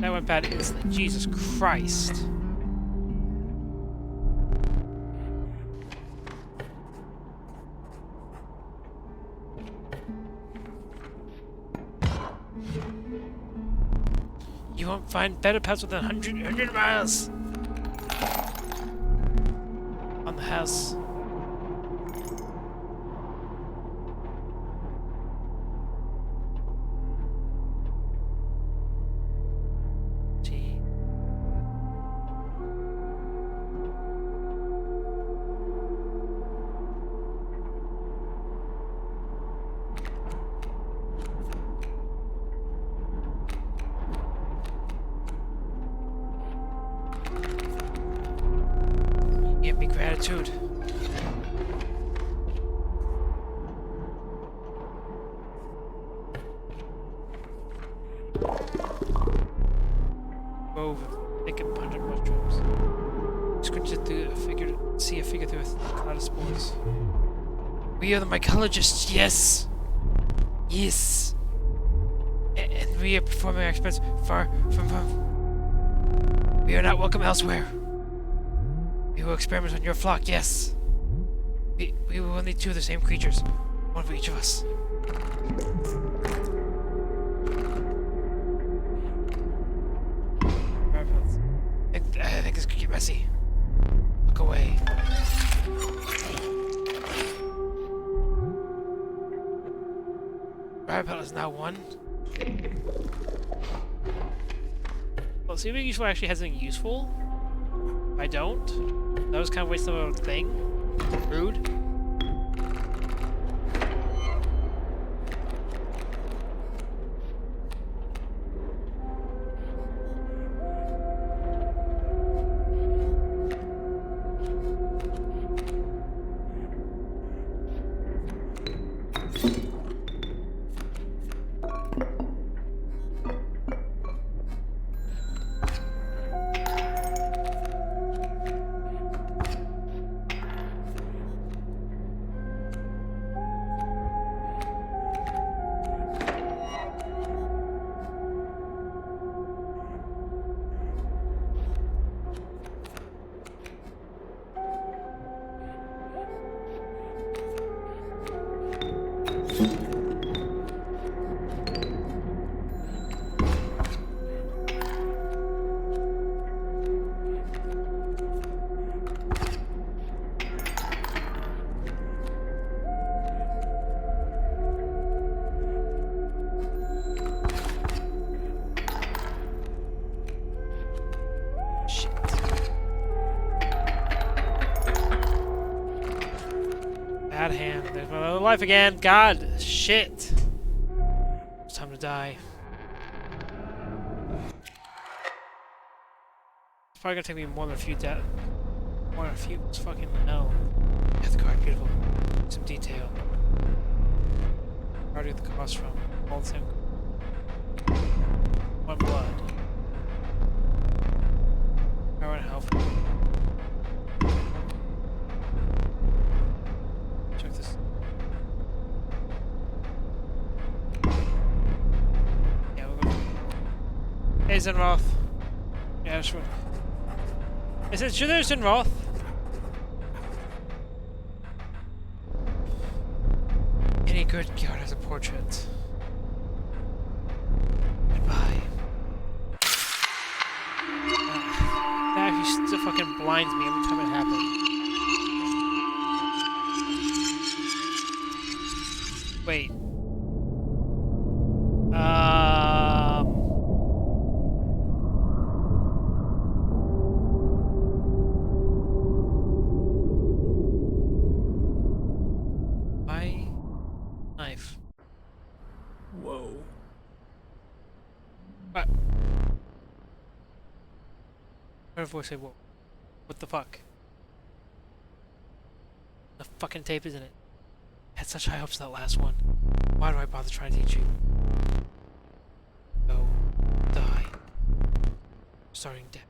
That went bad instantly. Jesus Christ. You won't find better paths within 100 miles. On the house. Give me gratitude. Grove of thick and pungent mushrooms. Scrunch it through a figure, see a figure through a cloud of spores. We are the mycologists, yes! Yes! And we are performing our experiments far from home. We are not welcome elsewhere. We will experiment on your flock, yes. We will need 2 of the same creatures. One for each of us. I think this could get messy. Look away. Rabbit is now 1. Well, see if it actually has something useful. I don't. That was kind of wasting a thing. Rude. Bad hand. There's my little life again. God, shit. It's time to die. probably gonna take me more than a few more than a few. It's fucking hell. Yeah, the card, beautiful. Some detail. Where do the cost from? All the same. One blood. Power and health. Check this. Yeah, we'll go. Hey, Zenroth. Yeah, sure. Is it sure there's Zenroth? Any good god has a portrait. Goodbye. That actually still fucking blinds me every time it happens. Wait. My knife. Whoa. What? Her voice say, whoa. What the fuck? The fucking tape, isn't it? I had such high hopes for that last one. Why do I bother trying to teach you? Go. Die. Starting deck.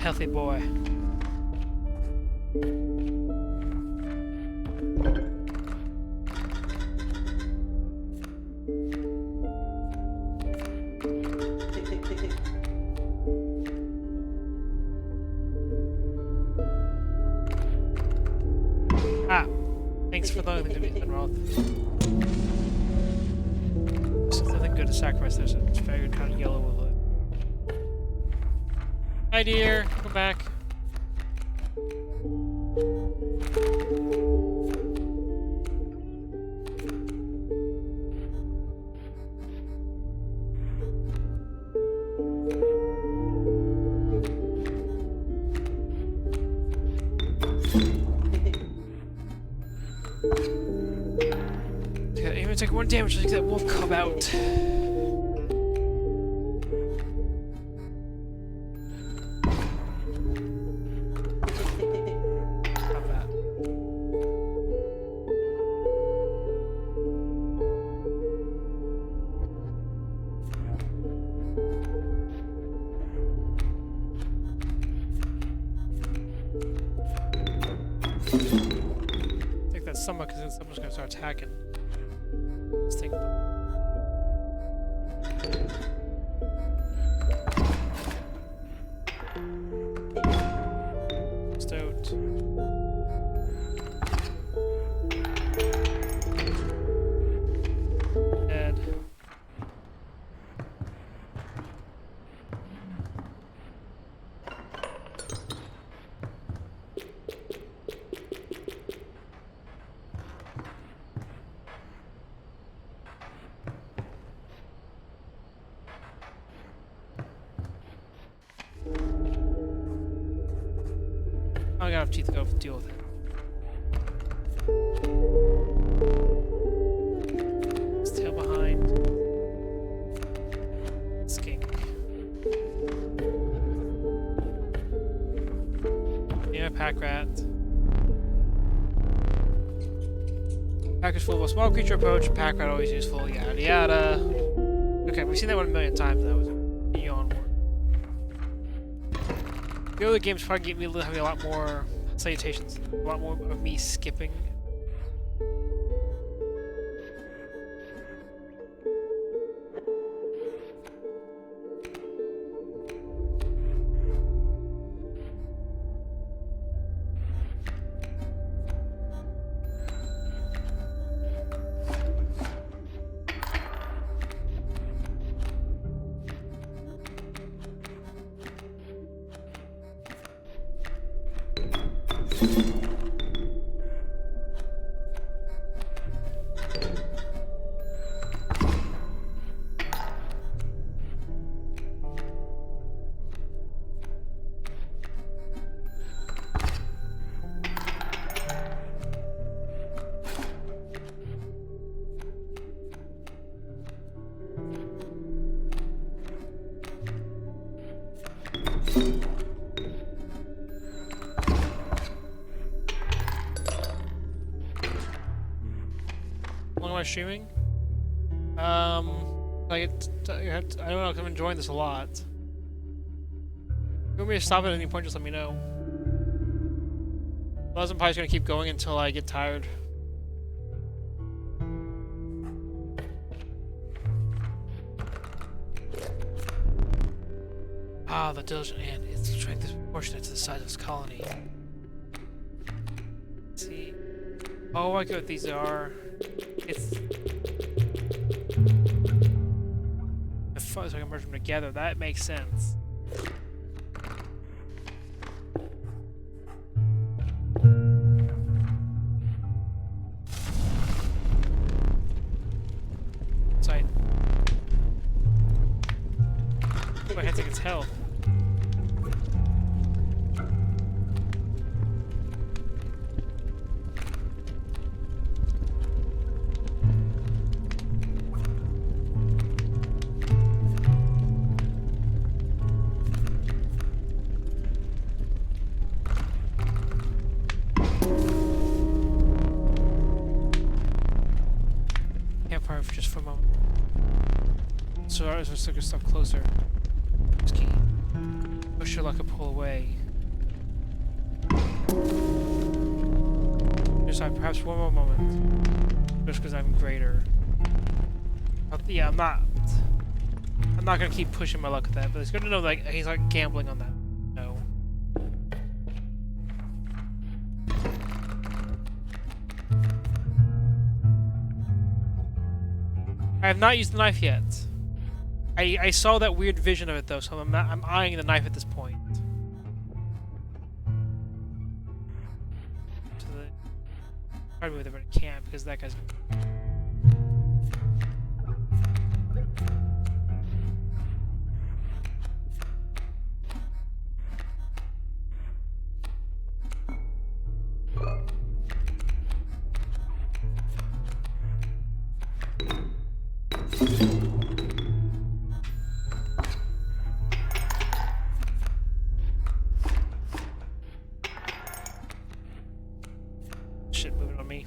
Healthy boy. Ah, thanks for loaning to me, Roth. There's nothing good to sacrifice. There's a faggot kind of yellow with it. Hi, dear. Come back. Okay, even take one damage, I think that will come out. Take that stomach because then someone's gonna start attacking this thing. Stoked. Dead. I got enough teeth to go deal with it. His tail behind. Skink. Yeah, pack rat. Pack is full of a small creature approach. Pack rat always useful. Yada yada. Okay, we've seen that one a million times. That was a yawn word. The other games probably get me having a lot more salutations, a lot more of me skipping. streaming. Like I don't know if I'm enjoying this a lot. If you want me to stop at any point, just let me know. Otherwise, I'm probably just gonna keep going until I get tired. Ah, the diligent ant. Its strength is proportionate to the size of its colony. Let's see. Oh, I get what these are. It's so I can merge them together. That makes sense. Side. Oh, I had to take its health. Campfire for just for a moment. So I was just took a step closer. Just key. Push your luck and pull away. Just perhaps one more moment. Just because I'm greater. Yeah, I'm not gonna keep pushing my luck with that, but it's good to know like he's like gambling on that. No. I have not used the knife yet. I saw that weird vision of it though, so I'm eyeing the knife at this point. So try to move it, but I can't because that guy's. Shit moving on me.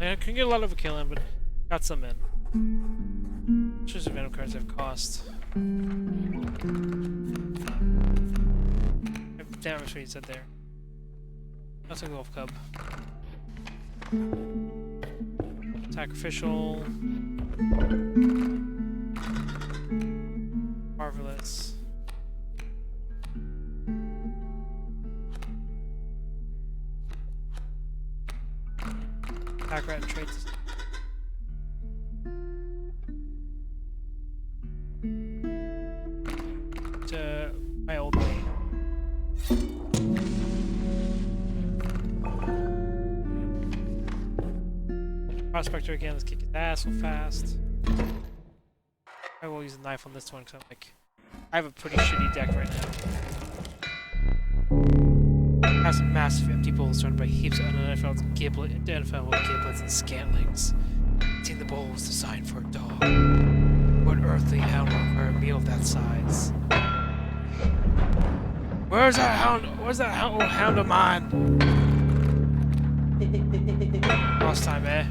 I couldn't get a lot of a kill in, but got some in. Just random cards have cost. Damn, that's what you said there. That's a wolf cub. Sacrificial. Marvelous. Attack rat and traits. To my old way. Prospector again, let's kick his ass real fast. I will use a knife on this one because I'm like, I have a pretty shitty deck right now. Has some massive empty bowls surrounded by heaps of unidentified giblets and scantlings. Eating the bowls designed for a dog. What earthly hound would require a meal of that size? Where's that hound? Where's that hound of mine? Last time, eh?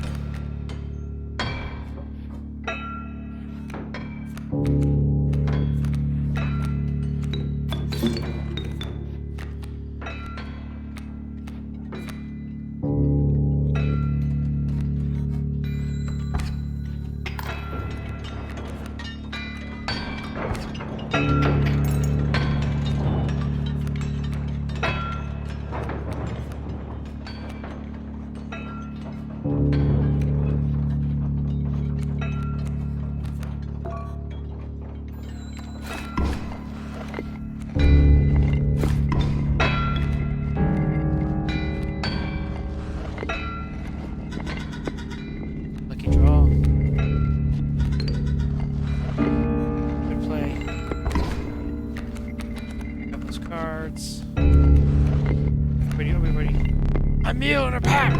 A mule and a pack!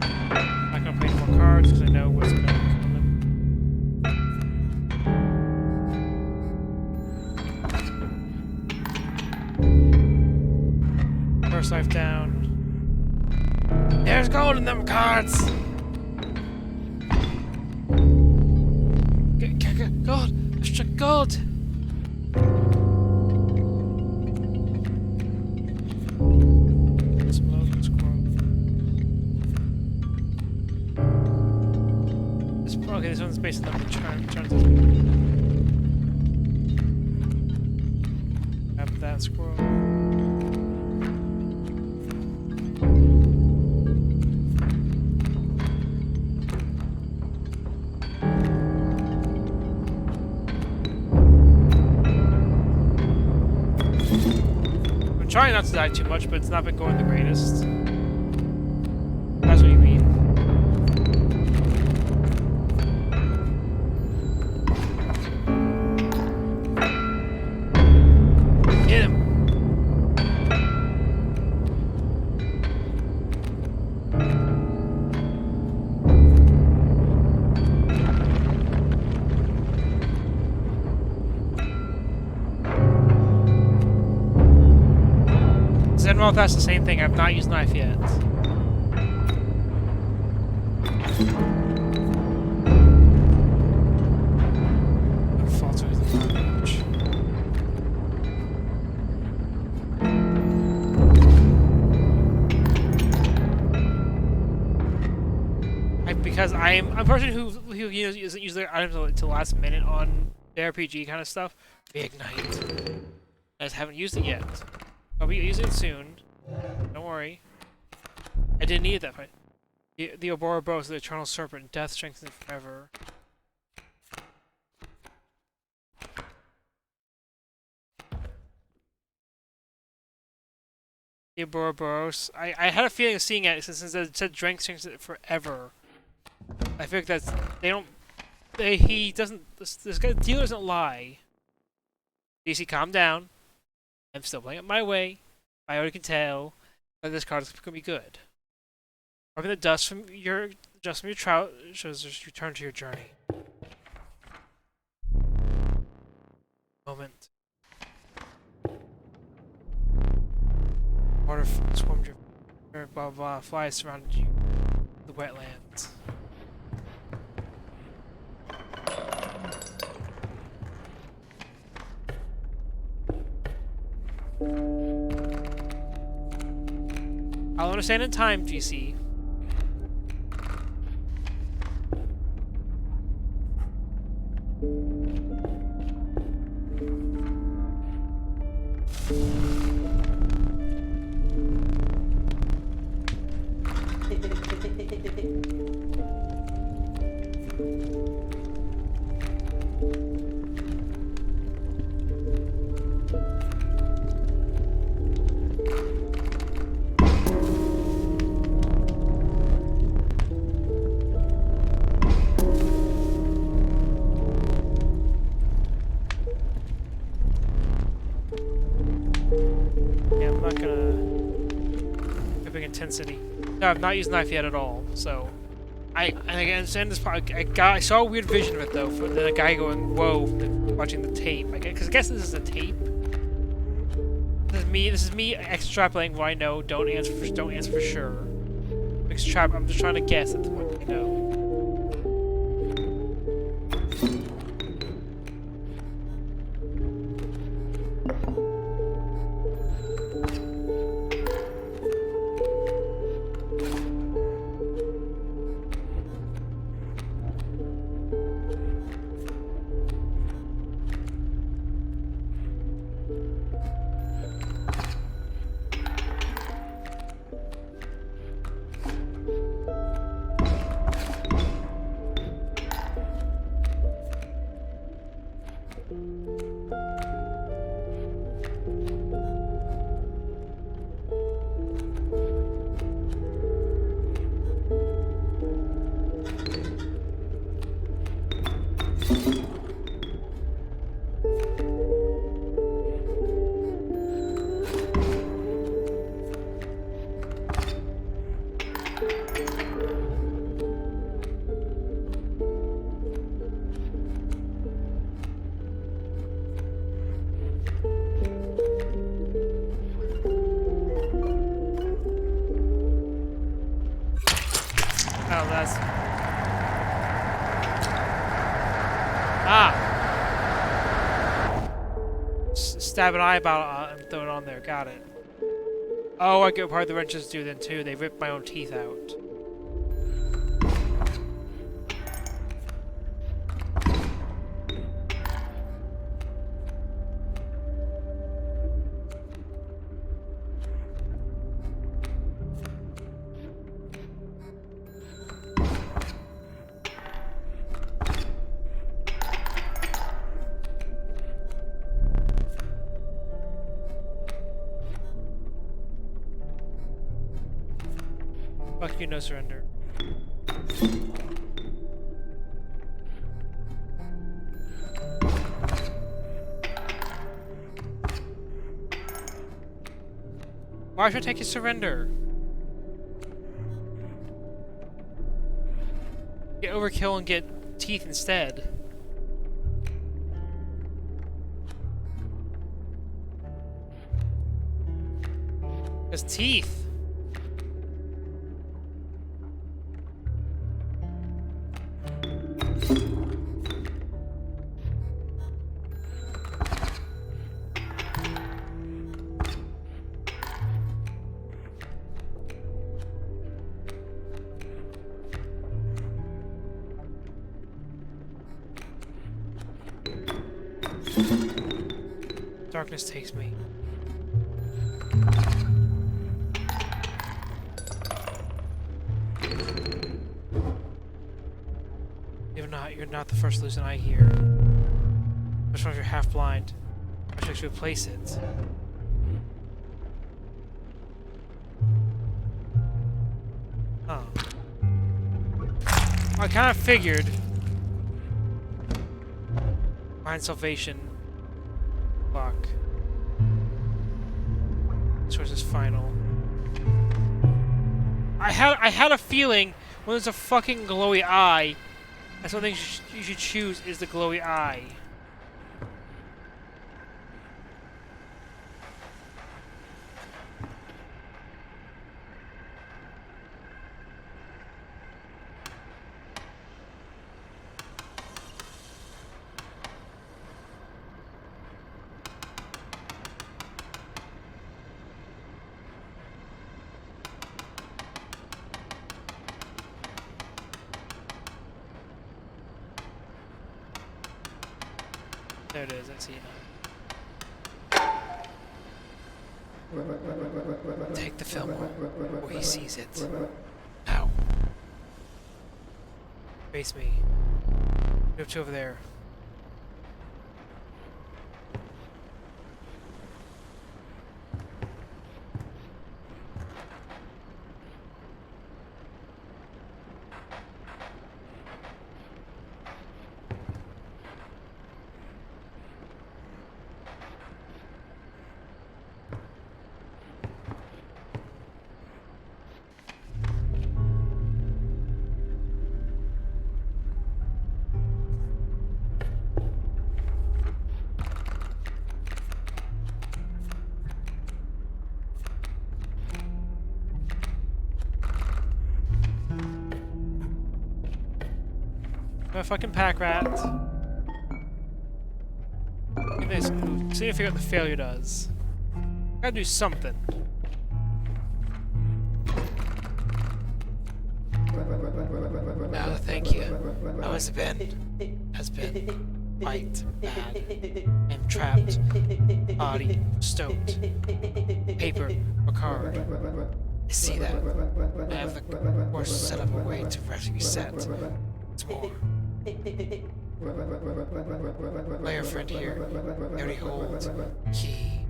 I'm not gonna play any more cards because I know what's gonna come in. First life down. There's gold in them cards! Gold! Extra gold! Okay, this one's based on the turns. Grab that squirrel. I'm trying not to die too much, but it's not been going the greatest. That's what you mean. Hit him! Does anyone know if that's the same thing? I've not used knife yet. Because I'm a person who doesn't use their items until the last minute on the RPG kind of stuff. Reignite. I just haven't used it yet. I'll be using it soon. Don't worry. I didn't need that fight. The Ouroboros, the Eternal Serpent, death strengthens forever. The Ouroboros. I had a feeling of seeing it since it said strength strengthens it forever. I feel like that's he doesn't. This guy dealer doesn't lie. DC, calm down. I'm still playing it my way. I already can tell that this card is gonna be good. Rubbing the dust from your trout shows you return to your journey. Moment. Water swarmed your blah blah flies surrounded you. The wetlands. I'll understand in time, GC. Intensity. No, I've not used knife yet at all, so I understand this part. I saw a weird vision of it though. Then a guy going, "Whoa!" watching the tape. Because I guess this is a tape. This is me extrapolating what I know. Don't answer for sure. I'm just trying to guess at what I know. Oh, that's... Ah! Stab an eyeball and throw it on there. Got it. Oh, I get part of the wrenches do then too. They rip my own teeth out. Fuck you, no surrender. Why should I take his surrender? Get overkill and get teeth instead. His teeth. Darkness takes me. You're not the first illusion I hear. Which one if you're half blind? I should actually replace it. Oh. I kind of figured. Mind salvation. Fuck. Source is final. I had a feeling when there's a fucking glowy eye, that's one thing you should choose is the glowy eye. There it is, I see it now. Take the film where he sees it. Now. Face me. Move to over there. A fucking pack rat. Nice. See if you figure out what the failure does. Gotta do something. No, thank you. I was been. Has been. Light. Bad. I am trapped. Body stoked. Paper or card. I see that. I have the course set up a way to reset. It's more. Player friend here. Already holds key.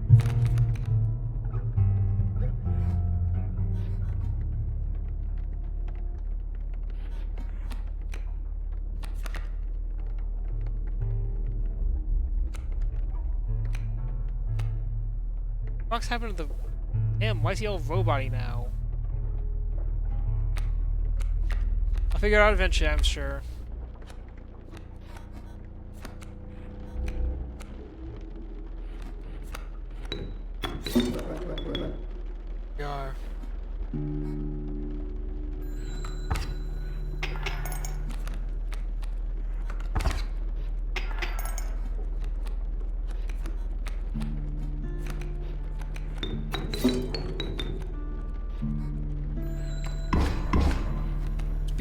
What's happened to the... Damn, why is he all robot-y now? I'll figure it out eventually, I'm sure. We are.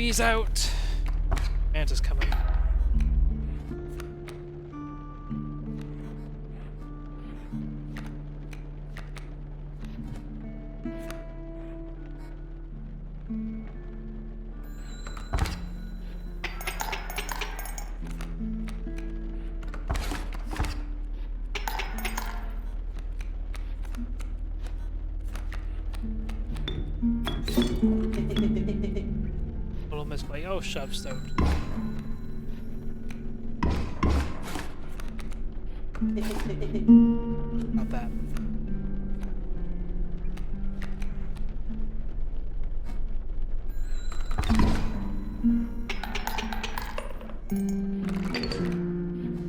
Bees out. Manta's coming. Little misplay. Oh, shove stone. Not that.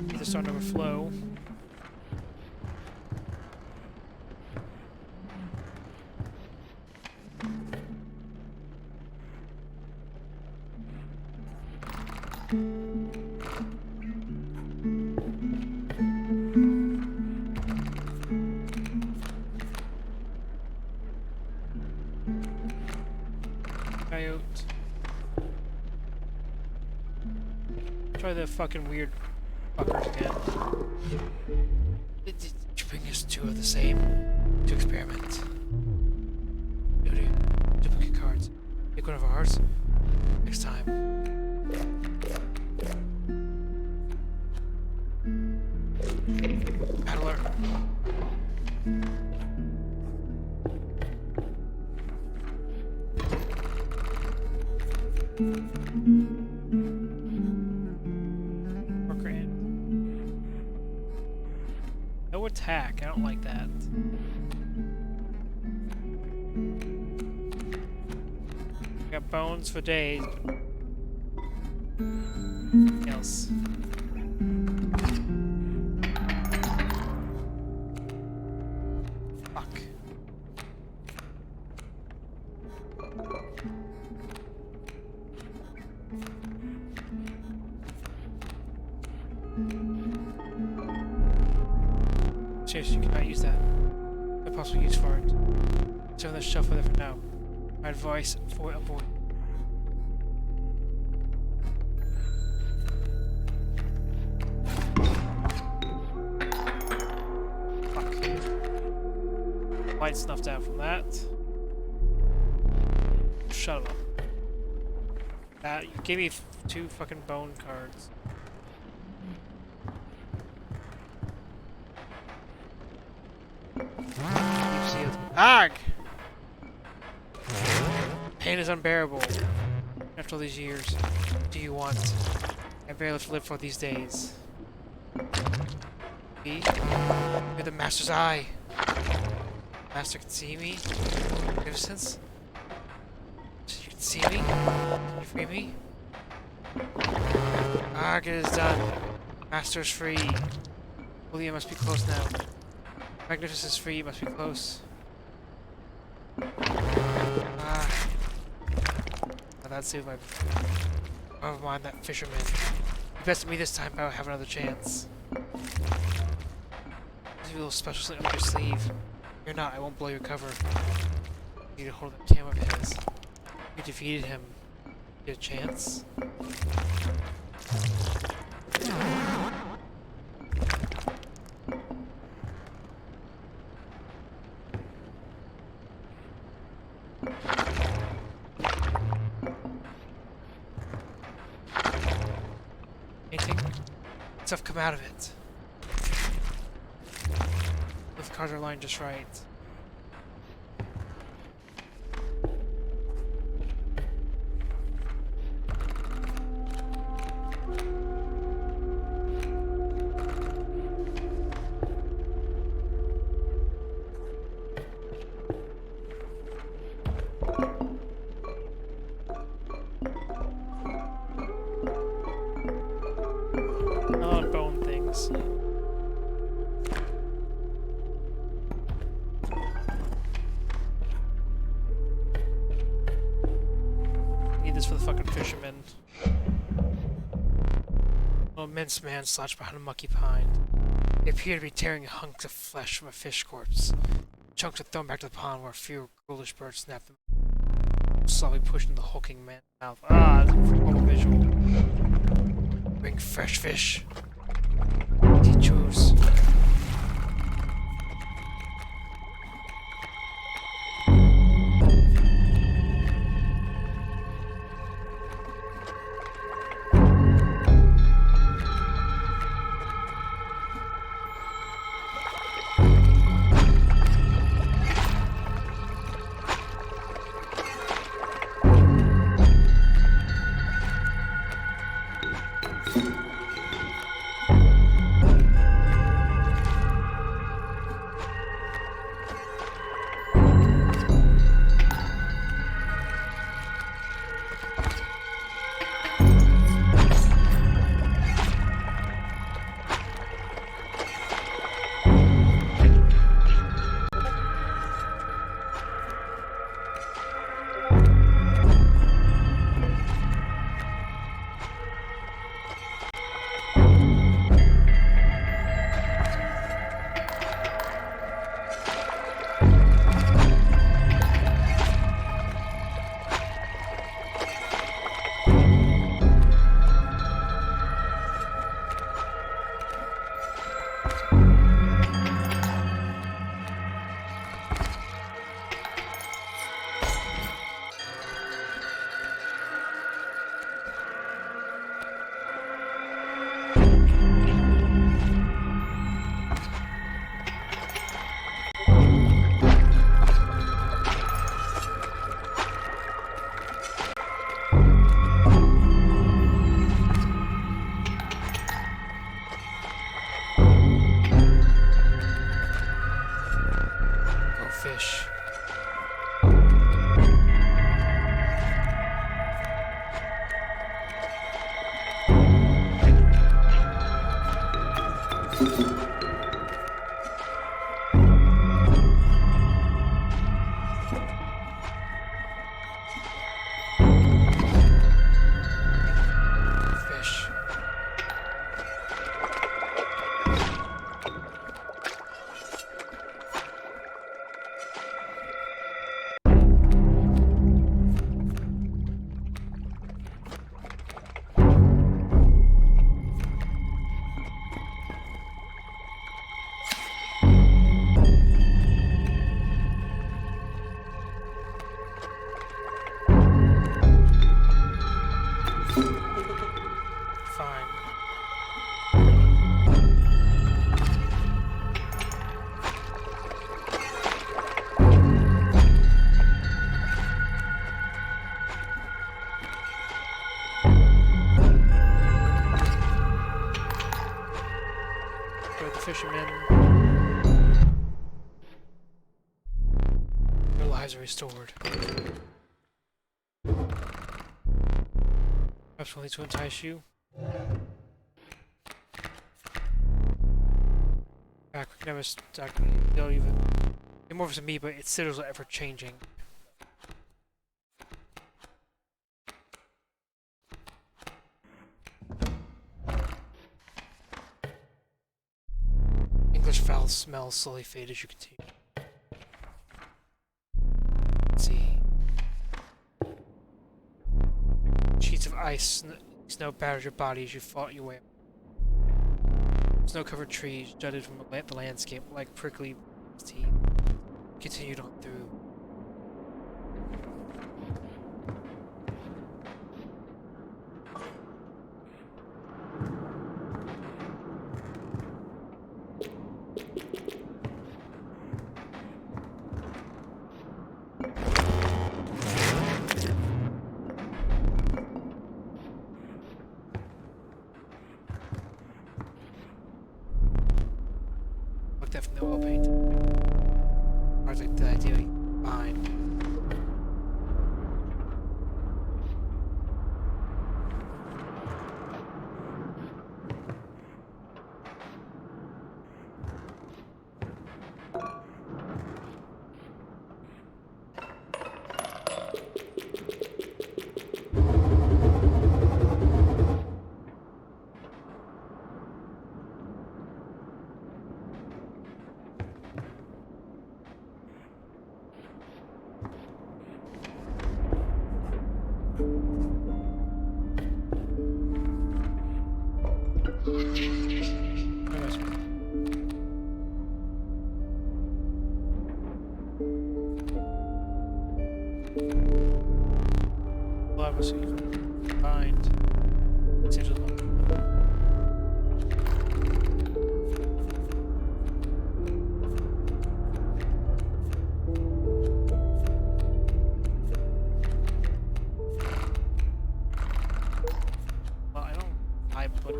They're starting to overflow. Coyote. Try the fucking weird fuckers again. Did you bring us two of the same to experiment? Duty. Duplicate cards. Take one of ours. Next time. Battler. Or grand. No attack. I don't like that. Got bones for days. Nothing else. Fuck. Seriously, you cannot use that. No possible use for it. So let's shuffle it for now. My advice for avoid. Fuck. Light snuffed out from that. Shut up. You gave me two fucking bone cards. Keep sealed. Ag! Pain is unbearable. After all these years, what do you want? I barely have to live for these days. Me? You're the Master's eye. Master can see me? Magnificence? So you can see me? Can you free me? Arg, it is done. Master is free. William must be close now. Magnificence is free, you must be close. Ah. Well, that saved my... Never mind that fisherman. You bested me this time, but I'll have another chance. There's a little special something up your sleeve. You're not, I won't blow your cover. You need to hold that cam of his. You defeated him. Get a chance? Anything? Stuff come out of it. If the cards are aligned just right. Bone things. Need this for the fucking fishermen. An immense man slouched behind a mucky pine. They appear to be tearing hunks of flesh from a fish corpse. Chunks are thrown back to the pond where a few ghoulish birds snap them. slowly pushing the hulking man's mouth. Ah, it's a horrible visual. Bring fresh fish. He chose. Fish. Fish. Fine. Go the fishermen. Their lives are restored. Perhaps only to entice you. Back, we can never stack. They'll even. They're more of me, but its citadels are ever changing. English foul smell slowly fade as you continue. Let's see. Sheets of ice, snow battered your body as you fought your way. Snow-covered trees jutted from the landscape like prickly teeth. Continued on through. Looked at from the oil paint. Hardly the idea behind. Well, obviously, you can find sigils. Well, I don't. I put.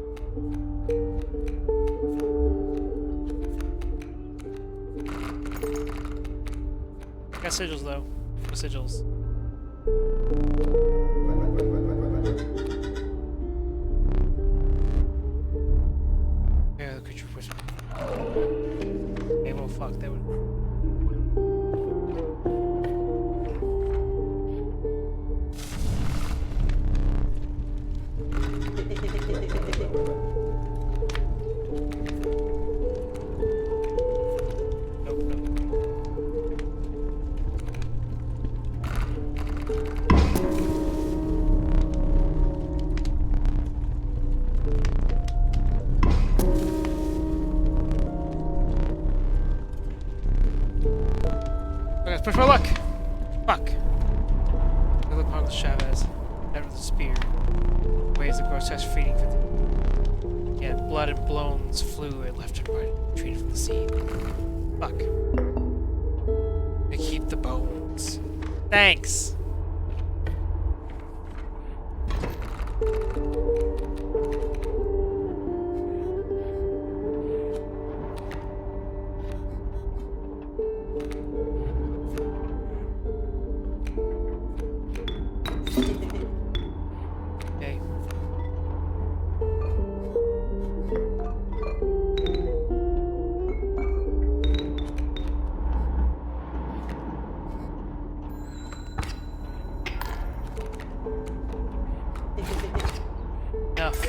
I got sigils though. No sigils. Yeah, the creature whisper. Okay, well, fuck. They would. Nope, nope. Okay, let's push for luck! Fuck. Another part of the Chavez. That with a spear. Waves the grotesque feeding for the. Yeah, blood and blows flew at left and right, retreating from the scene. Fuck. They keep the bones. Thanks! Okay. Enough.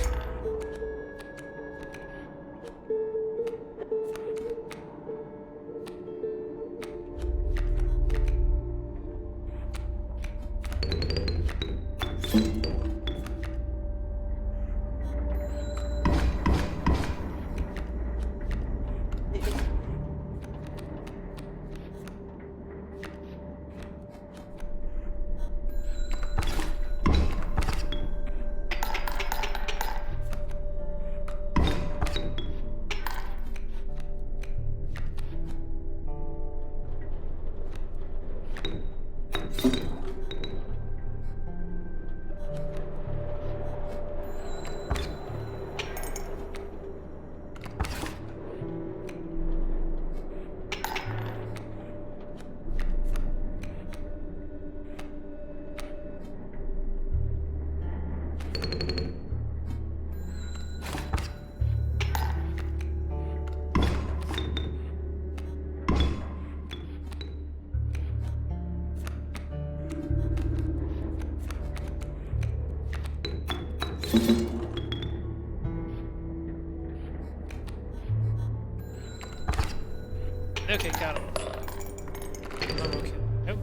Okay, got him. Oh, okay. Nope.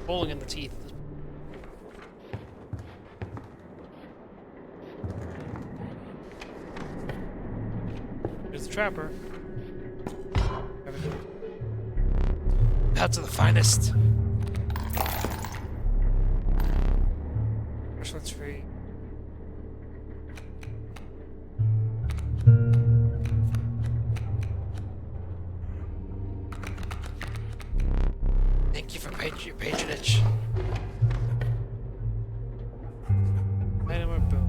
Bowling in the teeth. There's the trapper. Out to the finest. Bracelet's free. Thank you for your patronage. Item or boom.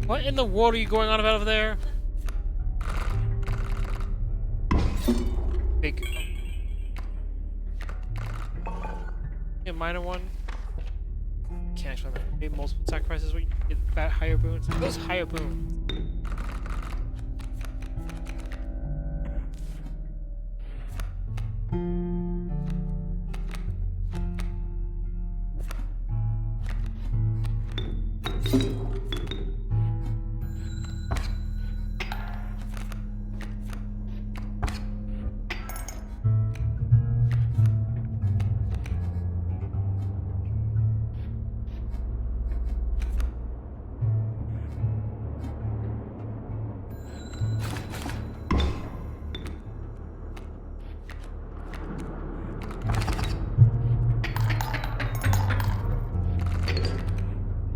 What in the world are you going on about over there? Big. A minor one. Can't actually remember. Maybe multiple sacrifices where you get that higher boons. Those higher boons.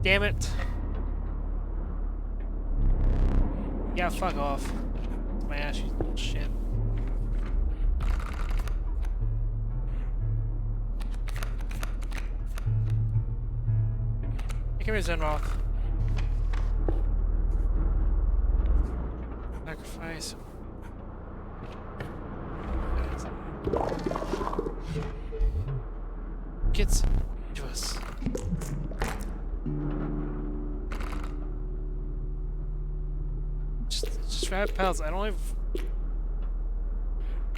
damn it. Yeah, fuck off. My ass, you shit. Come here, Zenroth. Sacrifice. Gets to us. Just rabbit pelts. I don't have.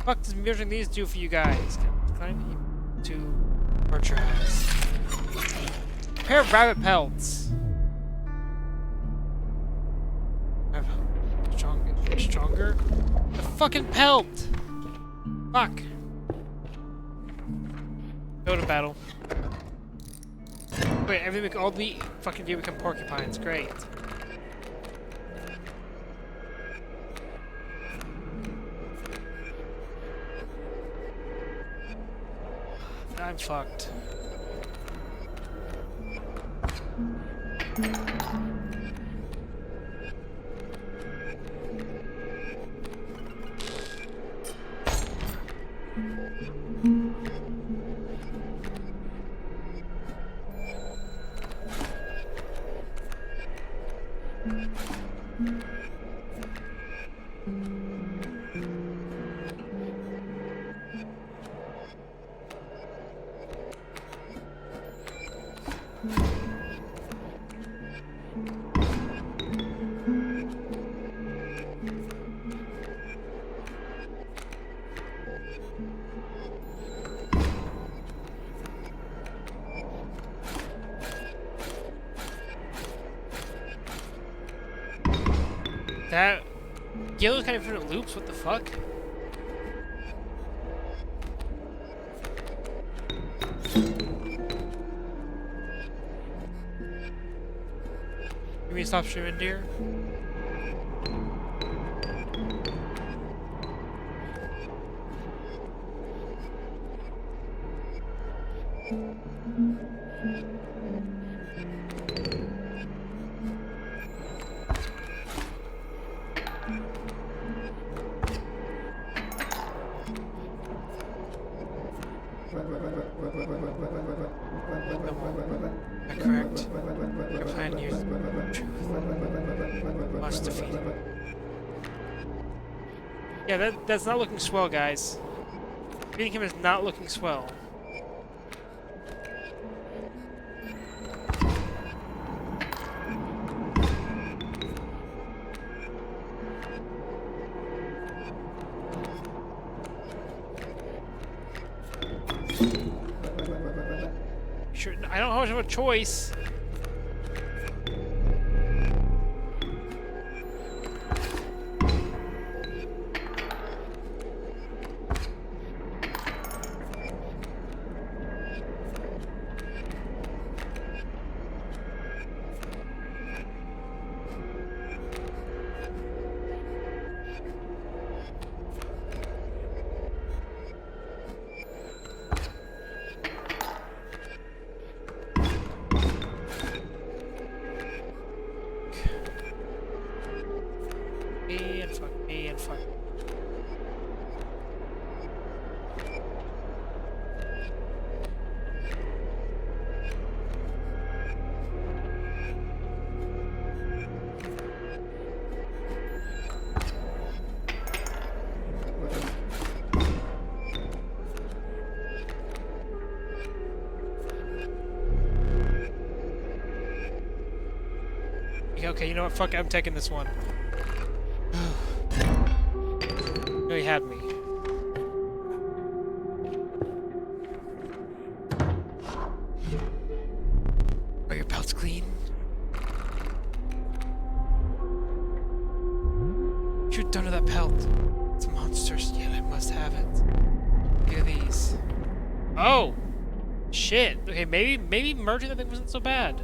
Fuck does measuring these do for you guys? Can I need to torture us? A pair of rabbit pelts. Stronger? The fucking pelt! Fuck. Go to battle. Wait, everything all the fucking deer become porcupines. Great. I'm fucked. That yellow kind of different loops. What the fuck? Can we stop streaming, dear? Correct. Your plan here is truth. Must defeat. Yeah, that's not looking swell, guys. Beating him is not looking swell. Sure, I don't have much of a choice. Me and fuck. Okay, you know what? Fuck, I'm taking this one. No, he had me. Are your pelts clean? Shoot down to that pelt. It's monsters. Yeah, I must have it. Look at these. Oh! Shit. Okay, maybe merging that thing wasn't so bad.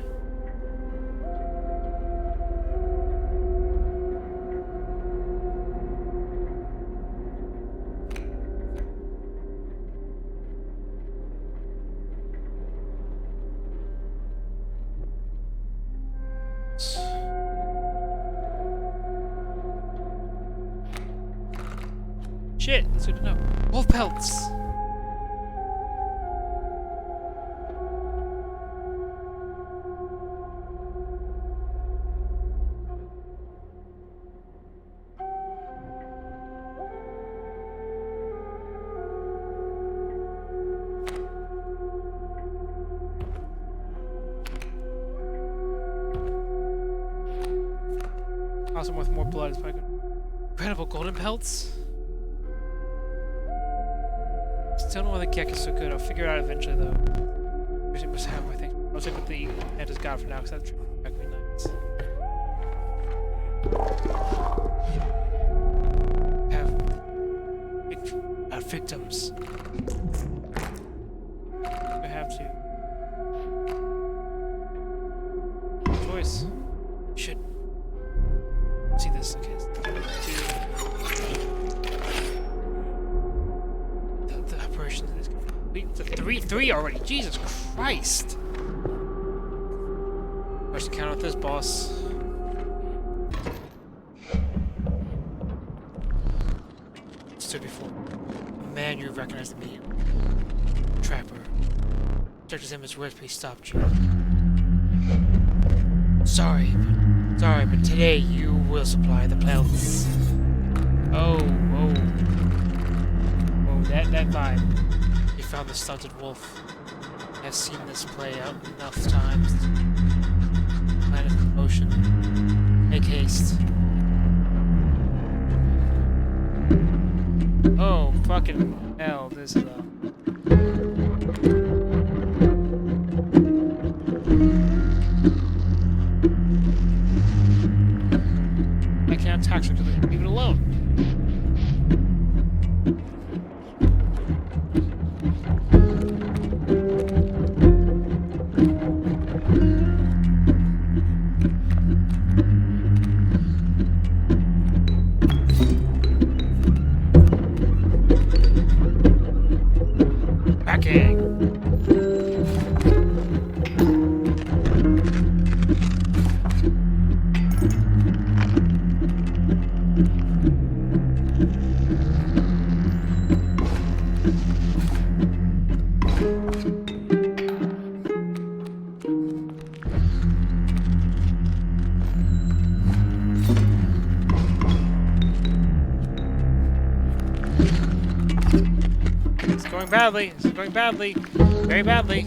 Shit, that's good to know. Wolf pelts! Awesome, with more blood is probably good. Incredible golden pelts? Still don't know why the Gek is so good. I'll figure it out eventually, though. Usually must have, I think. I'll take what the Panda's got for now, because that's gonna be nice. Have victims. I have to. Choice. Should see this. Okay. The operations in this. Three already. Jesus Christ. First encounter with this boss. Stood before. A man you recognized immediately. Trapper. Checked his image with me, stopped you. Sorry, but today you will supply the pelts. Oh, that vibe. You found the stunted wolf. I've seen this play out enough times. Plan of motion. Make haste. Oh, fucking hell, this is a... I can't attack her, leave it alone. Backing. It's going badly. It's going badly. Very badly.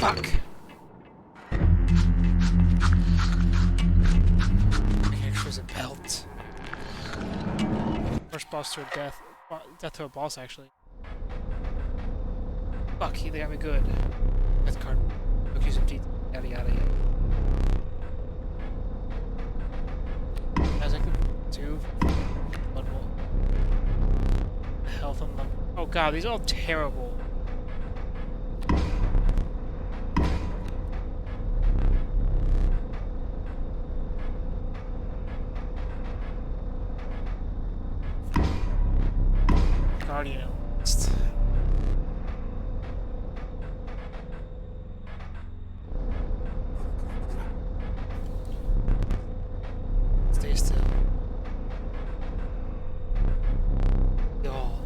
Fuck. There's a belt. First boss to a death. Death to a boss, actually. Fuck, they got me good. Death card. Look, use some teeth. Yada yada yada. As I could do. Blood bowl. Health on them. Oh god, these are all terrible. Guardian. Stay still. Y'all.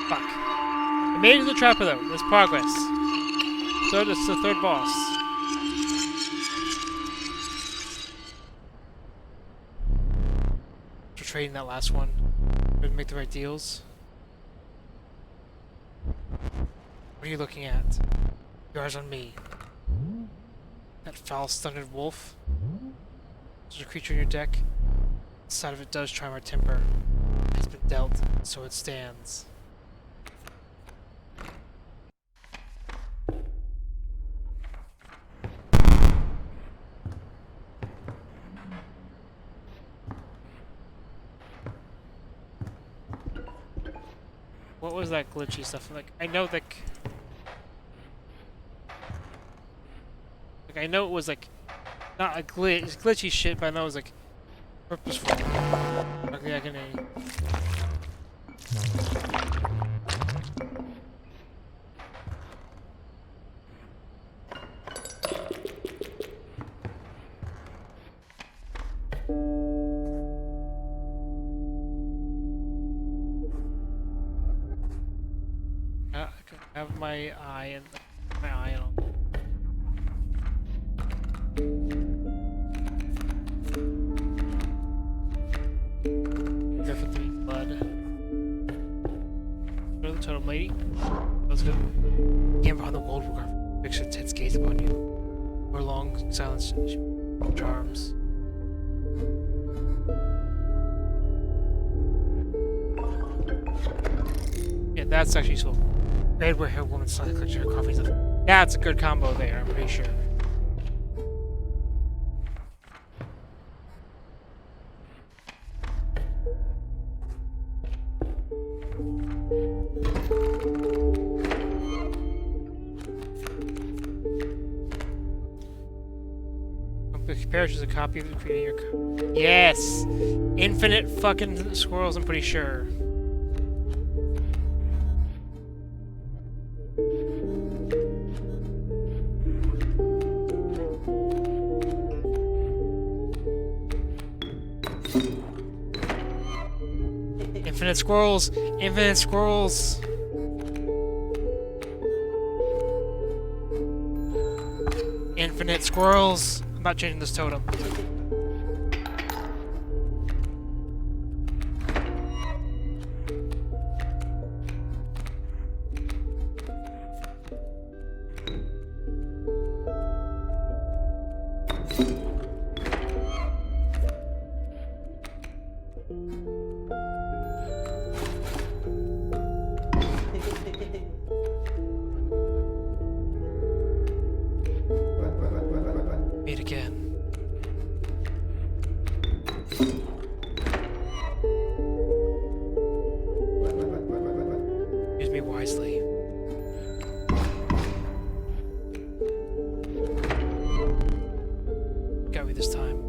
Fuck. I made it to the trapper though. There's progress. So it's the third boss. For trading that last one. Didn't make the right deals. What are you looking at? Your eyes on me. That foul-stunted wolf. There's a creature in your deck. The side of it does charm our temper. It has been dealt, so it stands. What was that glitchy stuff? Like, I know I know it was like not a glitchy shit, but I know it was like purposeful. Okay, I can. I have my eye on. Careful to eat blood. Go to the totem lady. Let's go. Camp behind the wall, regard fix its head's gaze upon you. Or long silence charms. Yeah, that's actually so. Red where hair woman slightly clutches her coffee stuff. That's a good combo there, I'm pretty sure. Perish is a copy of the creating your yes! Infinite fucking squirrels, I'm pretty sure. Infinite squirrels! Infinite squirrels! Infinite squirrels! I'm not changing this totem. Meet again. Use me wisely. Got me this time.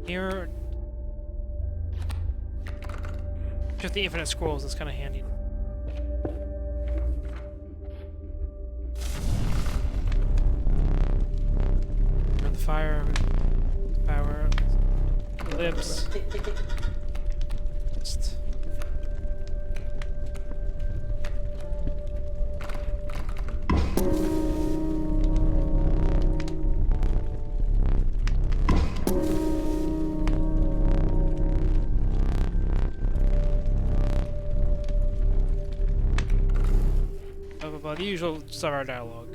Here, just the infinite scrolls is kind of handy. Burn the fire, power, lips. Just the usual stuff our dialogue.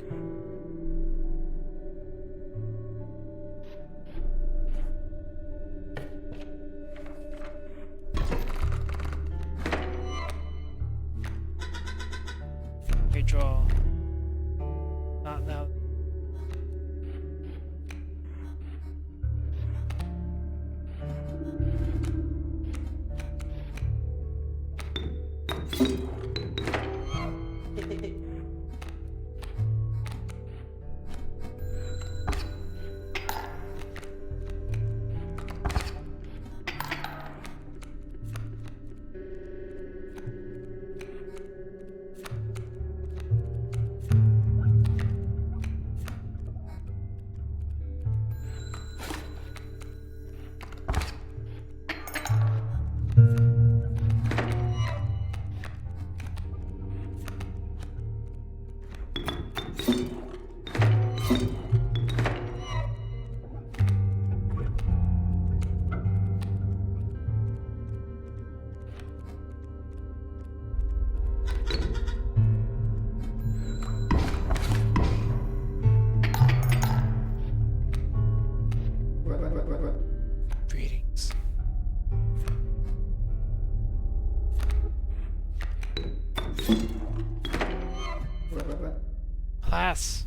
Draw. Not now. Alas.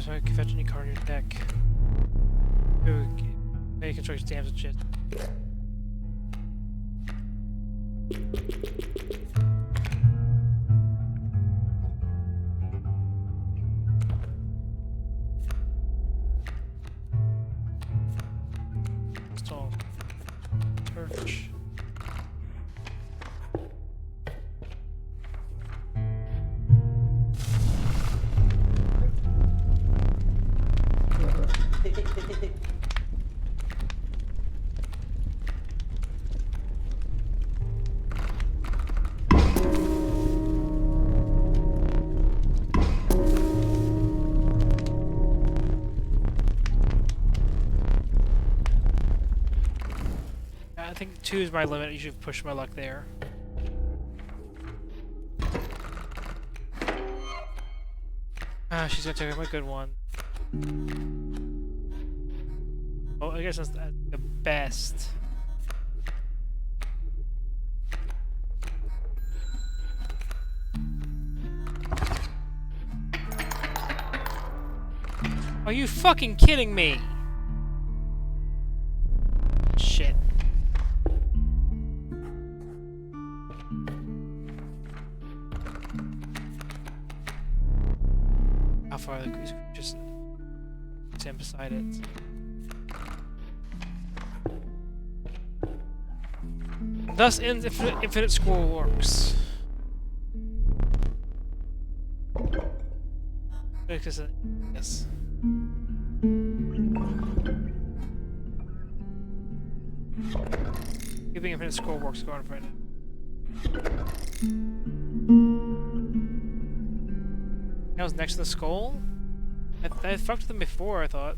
I can fetch any card in your deck. Maybe construct stamps and shit. Install search. I think 2 is my limit. You should push my luck there. Ah, she's gonna take my good one. Oh, I guess that's the best. Are you fucking kidding me? Shit. How far the creature just stand beside it. Thus ends infinite scroll works. Because yes. Keeping infinite scroll works. Go on for it. That was next to the skull? I fucked with them before, I thought.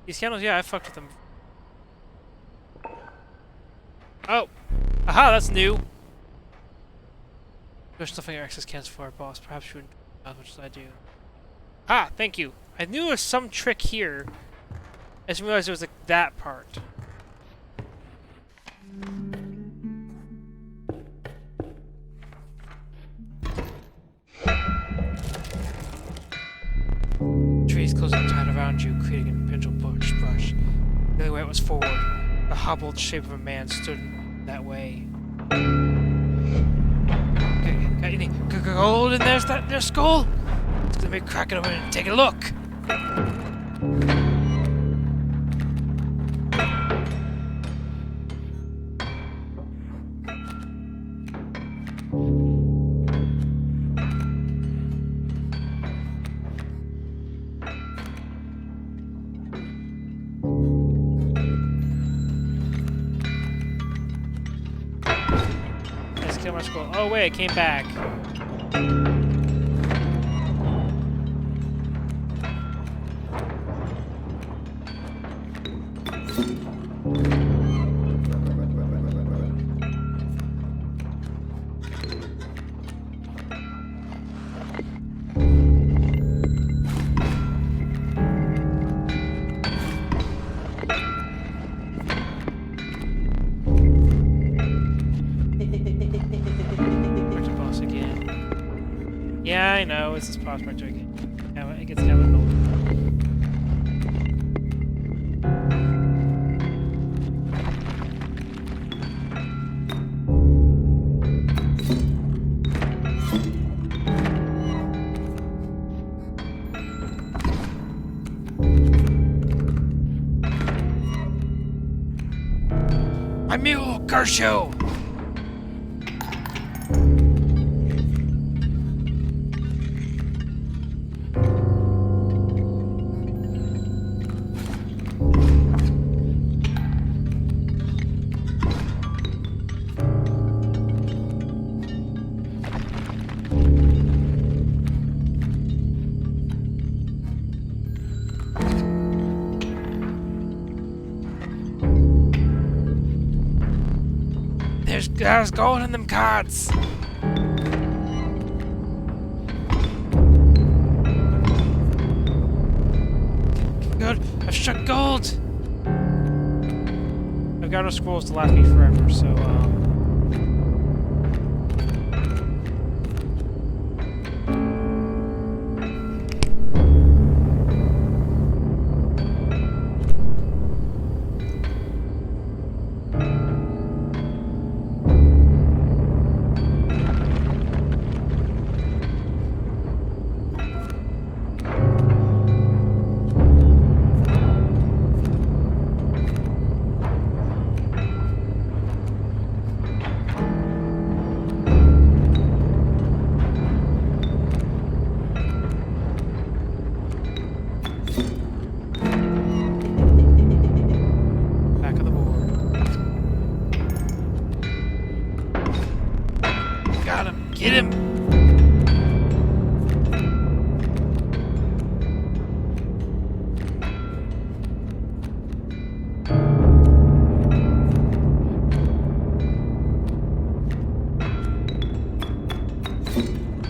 These candles, yeah, I fucked with them. Oh! Aha, that's new! There's nothing your access cans for, boss. Perhaps you wouldn't know as much as I do. Ah, thank you. I knew there was some trick here. I just realized it was like that part. Trees closing tight around you, creating an imperial brush. The only way it was forward. The hobbled shape of a man stood in that way. Got any gold in their skull? It's gonna be cracking open and take a look. Let's kill my skull. Oh wait, it came back. Yeah, I know, it's this prospect again. Yeah, it gets kind of annoying. My mule, curse you! There's gold in them cards. Good. I've struck gold. I've got no scrolls to last me forever, so back of the board. Got him. Get him.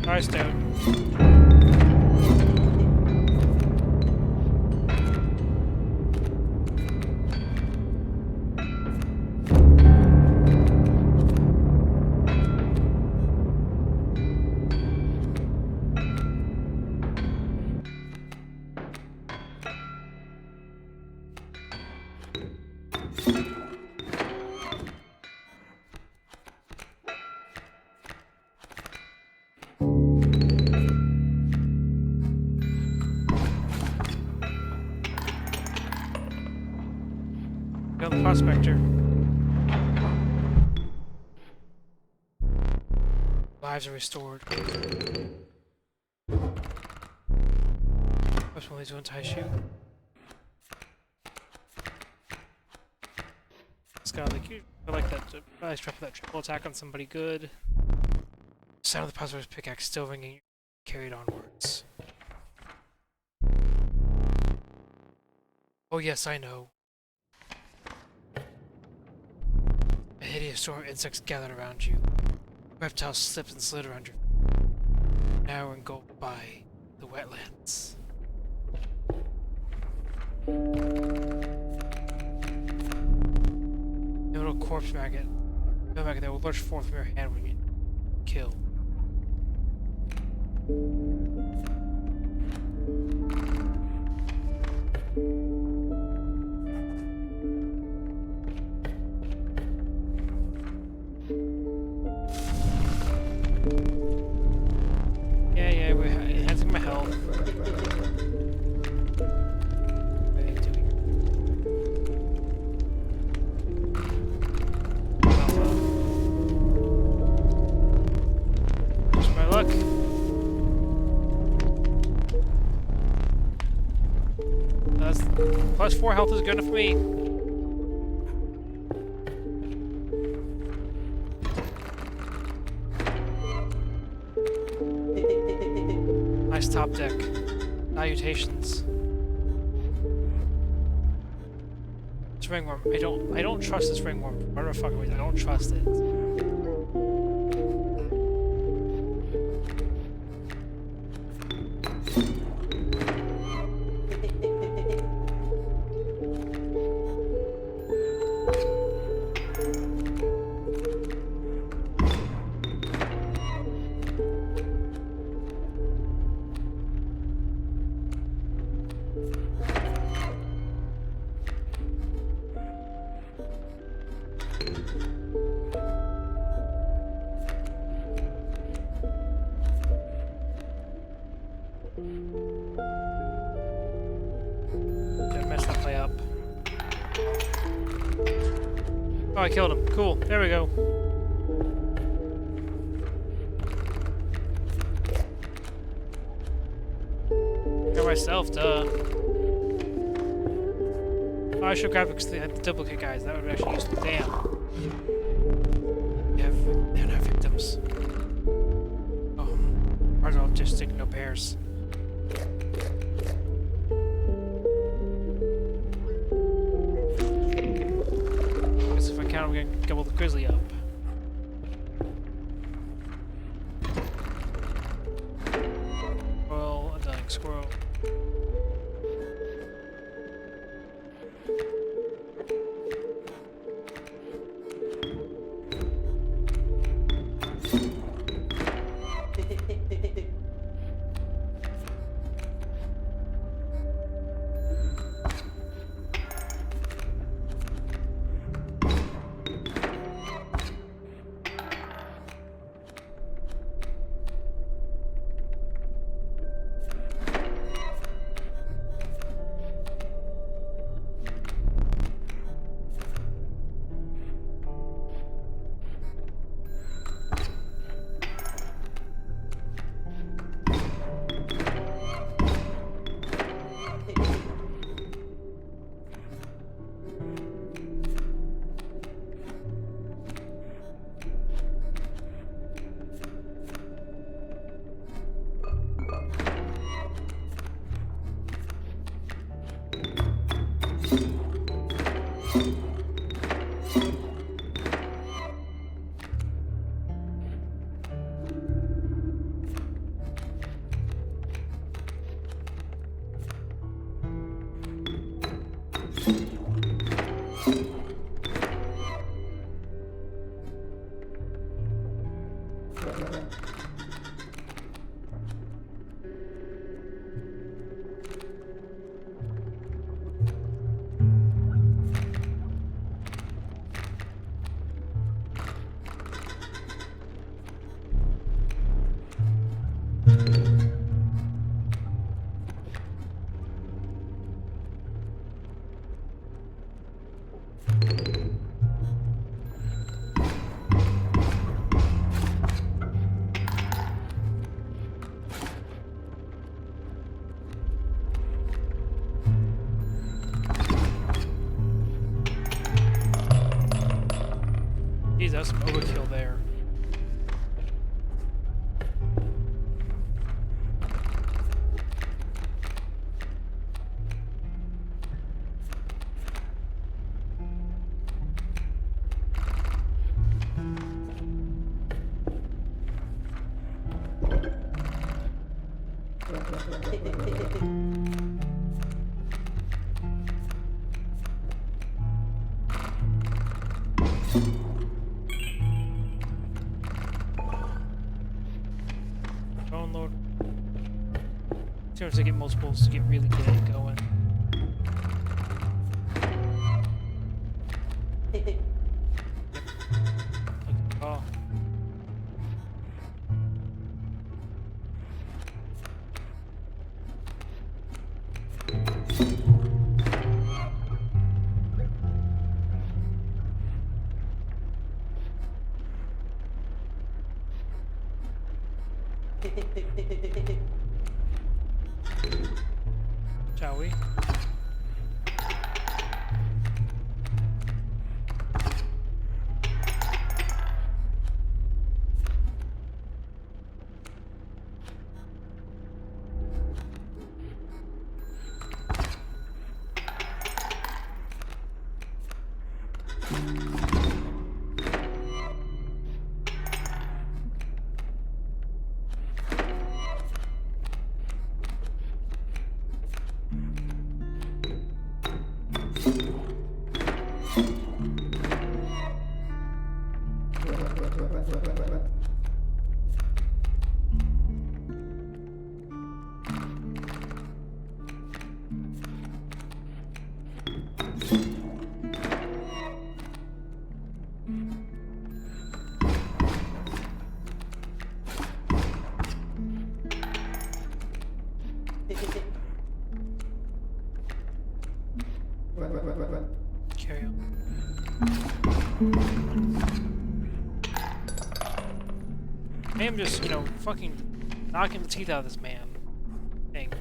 Nice, dude. Got the prospector. Lives are restored. First one leads to untie shoe. It's got like I like that. I strap that triple attack on somebody good. Sound of the prospector's pickaxe still ringing. Carried onwards. Oh yes, I know. A hideous swarm of insects gathered around you. Reptiles slipped and slid around you. Now engulfed by the wetlands. A little corpse maggot. No maggot that will lurch forth from your hand when you kill. Yeah, we're enhancing my health. Just my luck. That's +4 health is good enough for me. Nice top deck. Salutations. This ringworm. I don't trust this ringworm. Whatever fucking reason, I don't trust it. Didn't mess that play up. Oh, I killed him. Cool. There we go. Got myself, duh. Oh, I should grab the duplicate guys. That would be actually useful. Damn. They're not victims. Ours are autistic, no pairs. Guess if I count, I'm gonna gobble the grizzly up. Jeez, that was some overkill there. Download. As soon as I get multiples to get really good at it going. Yep. Oh. Shall we? Carry on. I am just, fucking knocking the teeth out of this man. I think.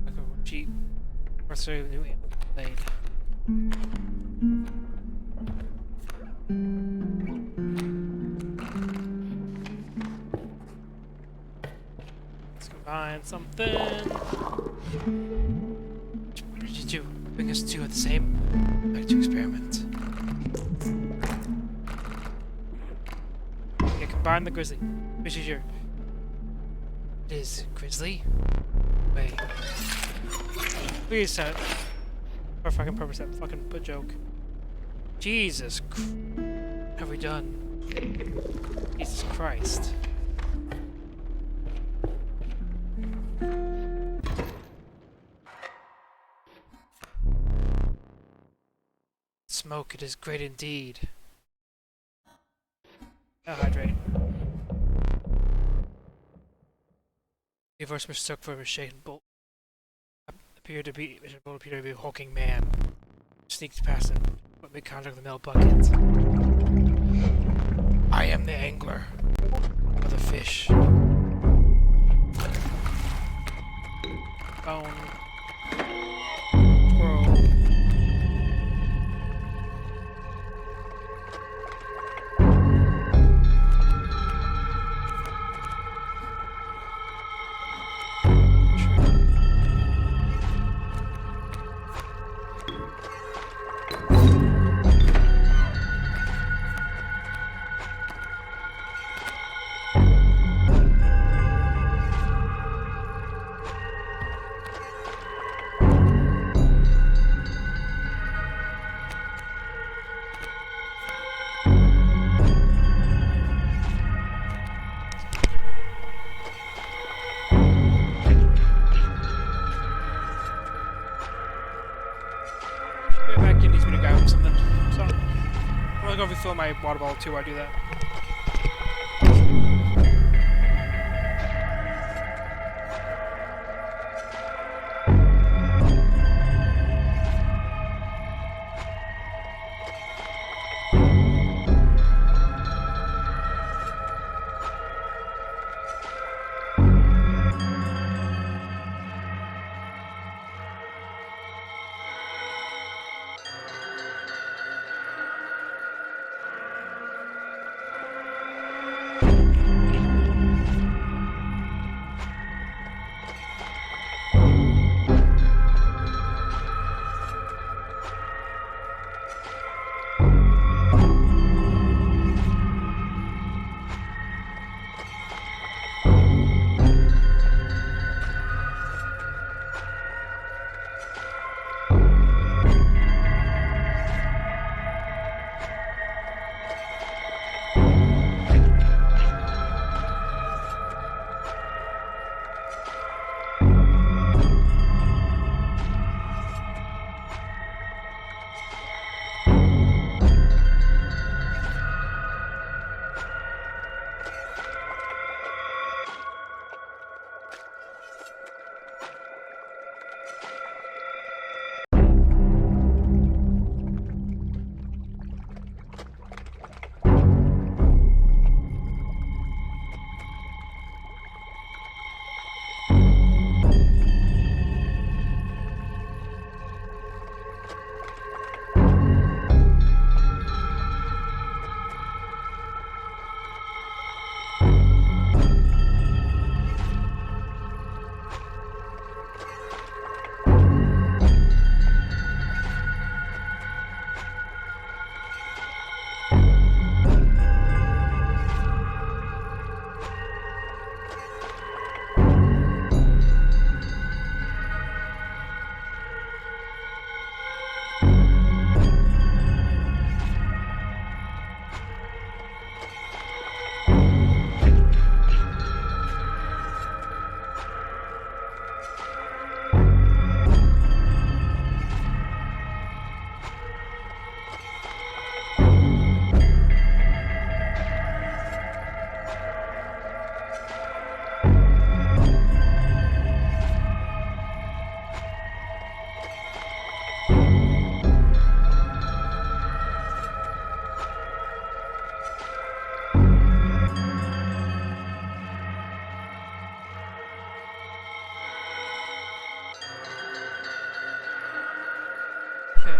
Like a cheap, necessarily new blade. Let's combine something. What did you do? Bring us two at the same? Like to experiment. Yeah, combine the grizzly. Which is your... It is grizzly? Wait. Please don't. For fucking purpose that fucking butt joke. Jesus Christ. What have we done? Jesus Christ. Smoke, it is great indeed. Now hydrate. The voice mistook for a shaken bolt. Appeared to be a hulking man. Sneaked past him, but made contact with the metal bucket. I am the angler. Or the fish. Bone. Squirrel. gonna go refill my water bottle too while I do that.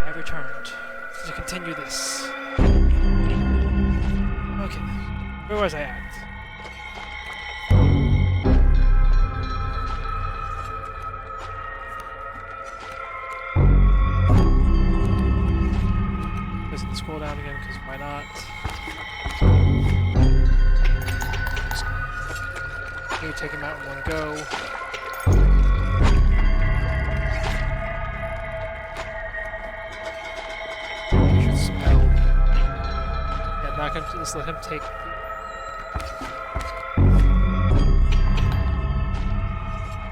I returned to continue this. Okay, where was I at? Let's scroll down again, because why not? Just maybe take him out in one go. Not gonna just let him take.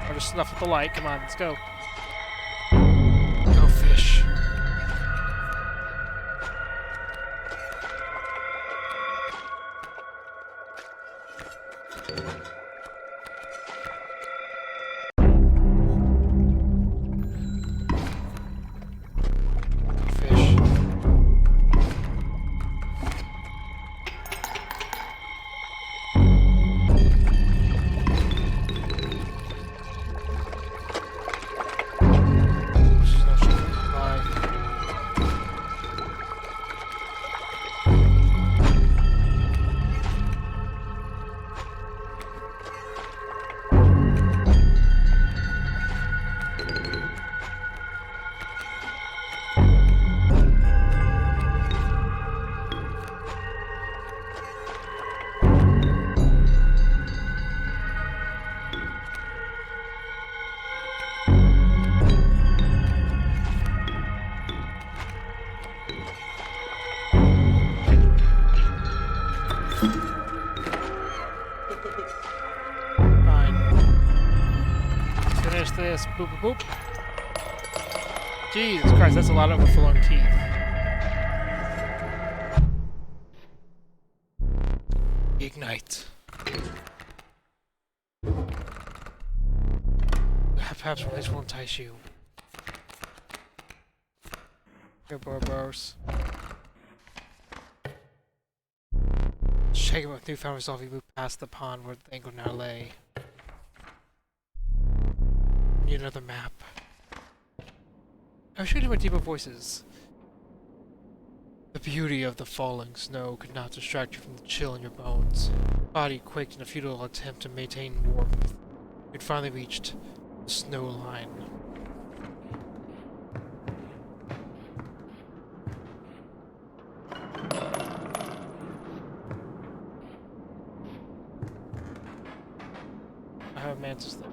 Or just snuff with the light. Come on, let's go. Go fish. This. Boop, boop, boop. Jesus Christ, that's a lot of overflowing teeth. Right. Perhaps this will entice you. Here, Boros. Shaken with newfound resolve, he moved past the pond where the angle now lay. Need another map. I was shooting my deeper voices. The beauty of the falling snow could not distract you from the chill in your bones. Your body quaked in a futile attempt to maintain warmth. You'd finally reached the snow line. I have a mantis there.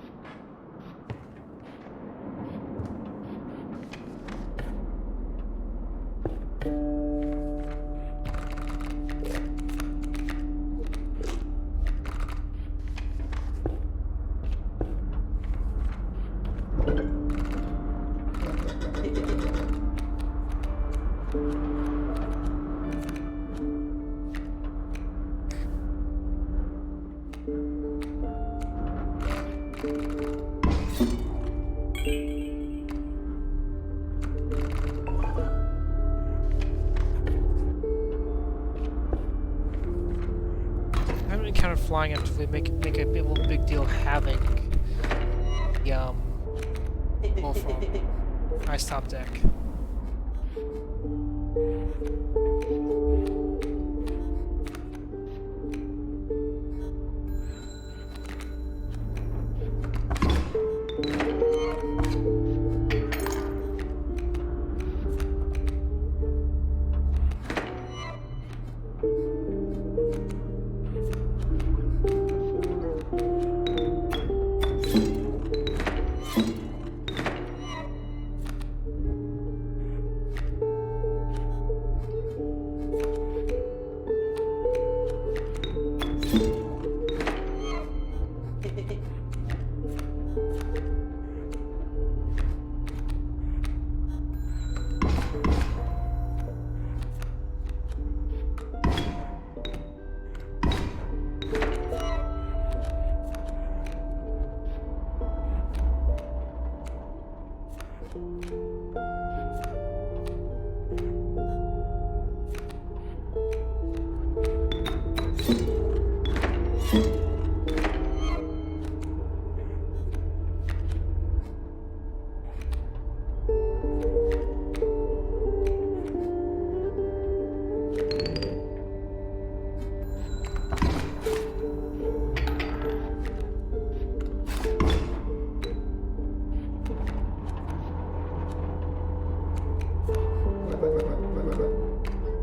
Flying actively make a little big deal having the wolf on ice top deck.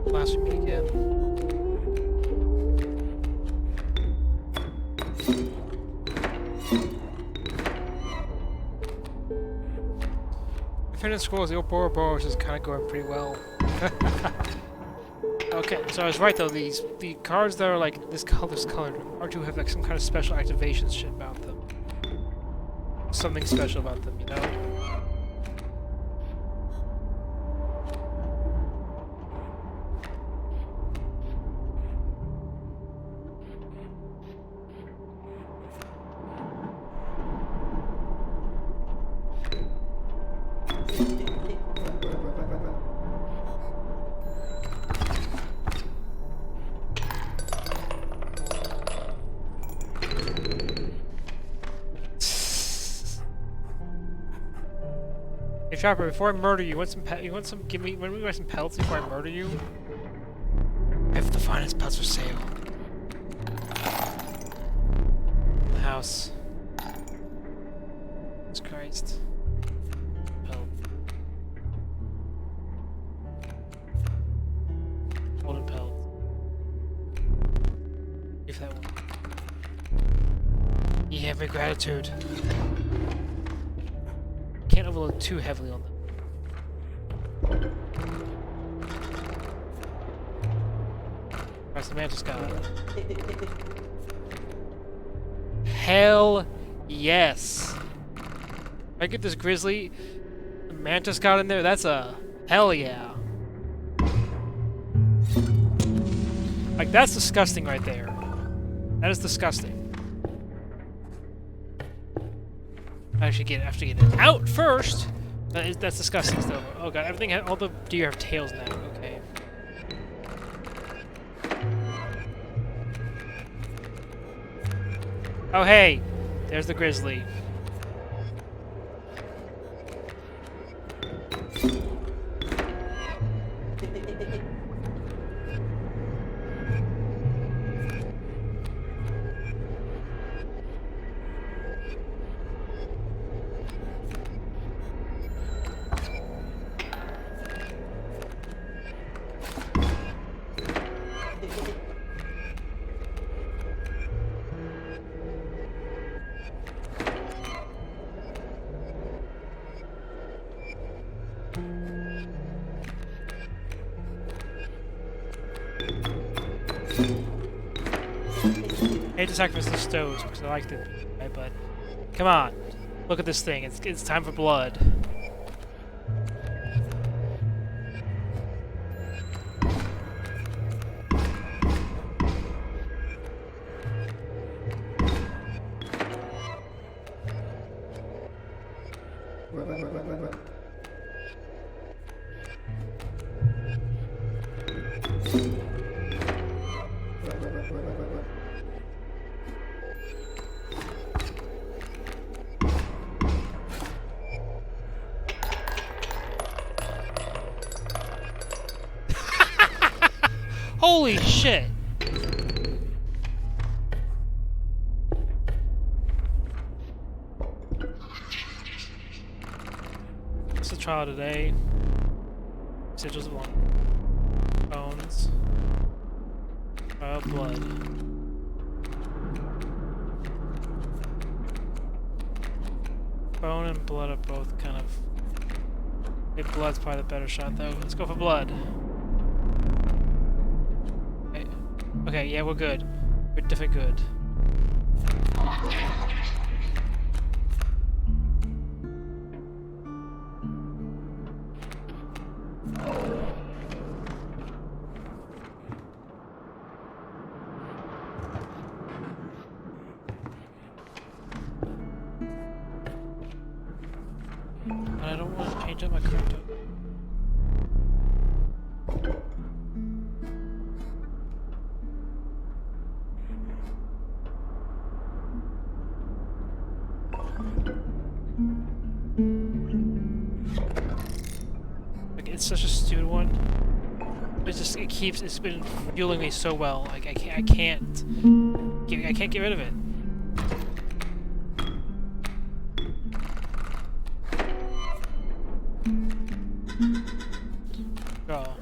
Last week again. Infinite Scrolls, the Ouroboros is kind of going pretty well. Okay, so I was right though. The cards that are like this colored are to have like some kind of special activation shit about them. Something special about them, you know. Hey Trapper, before I murder you, you want some give me some pelts before I murder you? I have the finest pelts for sale. The house. Jesus Christ. Pelt. Golden pelt. Give that one. You have my gratitude. Can't overload too heavily on them. Where's the mantis guy? Hell yes! If I get this grizzly, the mantis got in there, that's a hell yeah. Like, that's disgusting right there. That is disgusting. I have to get it out first. That's disgusting still. Oh god, all the deer have tails now. Okay. Oh hey, there's the grizzly. I hate to sacrifice the stoves because I like it, right? But come on, look at this thing. It's time for blood. Holy shit! What's the trial today? Sigils of one. Bones. Trial blood. Bone and blood are both kind of... Maybe blood's probably the better shot though. Let's go for blood. Okay, yeah, we're good. We're definitely good. But I don't want to change up my character. It's such a stupid one. It's been fueling me so well. Like I can't get rid of it. Oh.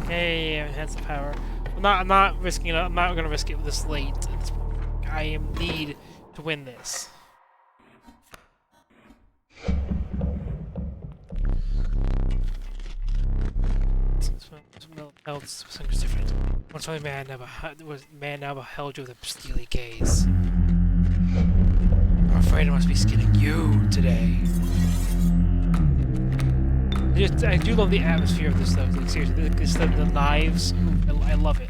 Hey, enhance the power. I'm not risking it. I'm not gonna risk it this late. I need to win this. Pelts, something's different. Once only man never held you with a steely gaze. I'm afraid I must be skinning you today. I do love the atmosphere of this though. Like, seriously, the knives. I love it.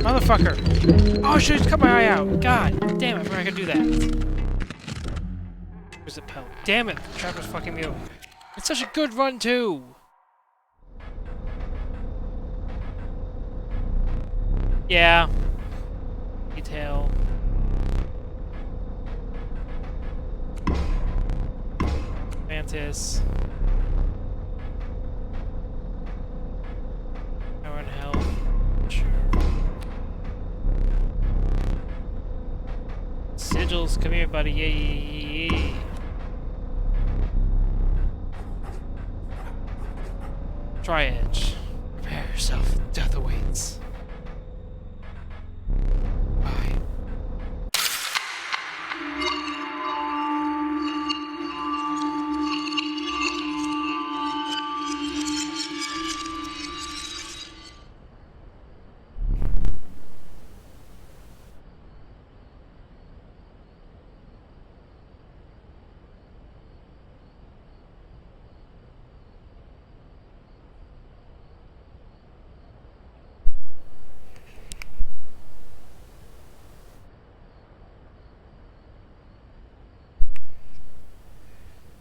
Motherfucker! Oh shit, just cut my eye out! God damn it, I forgot I could do that. Where's the pelt? Damn it, the trap was fucking me over. It's such a good run too! Yeah. Detail. Mantis. Power and health. Sure. Sigils, come here, buddy. Yay. Tri-edge. Prepare yourself. Death awaits. Bye.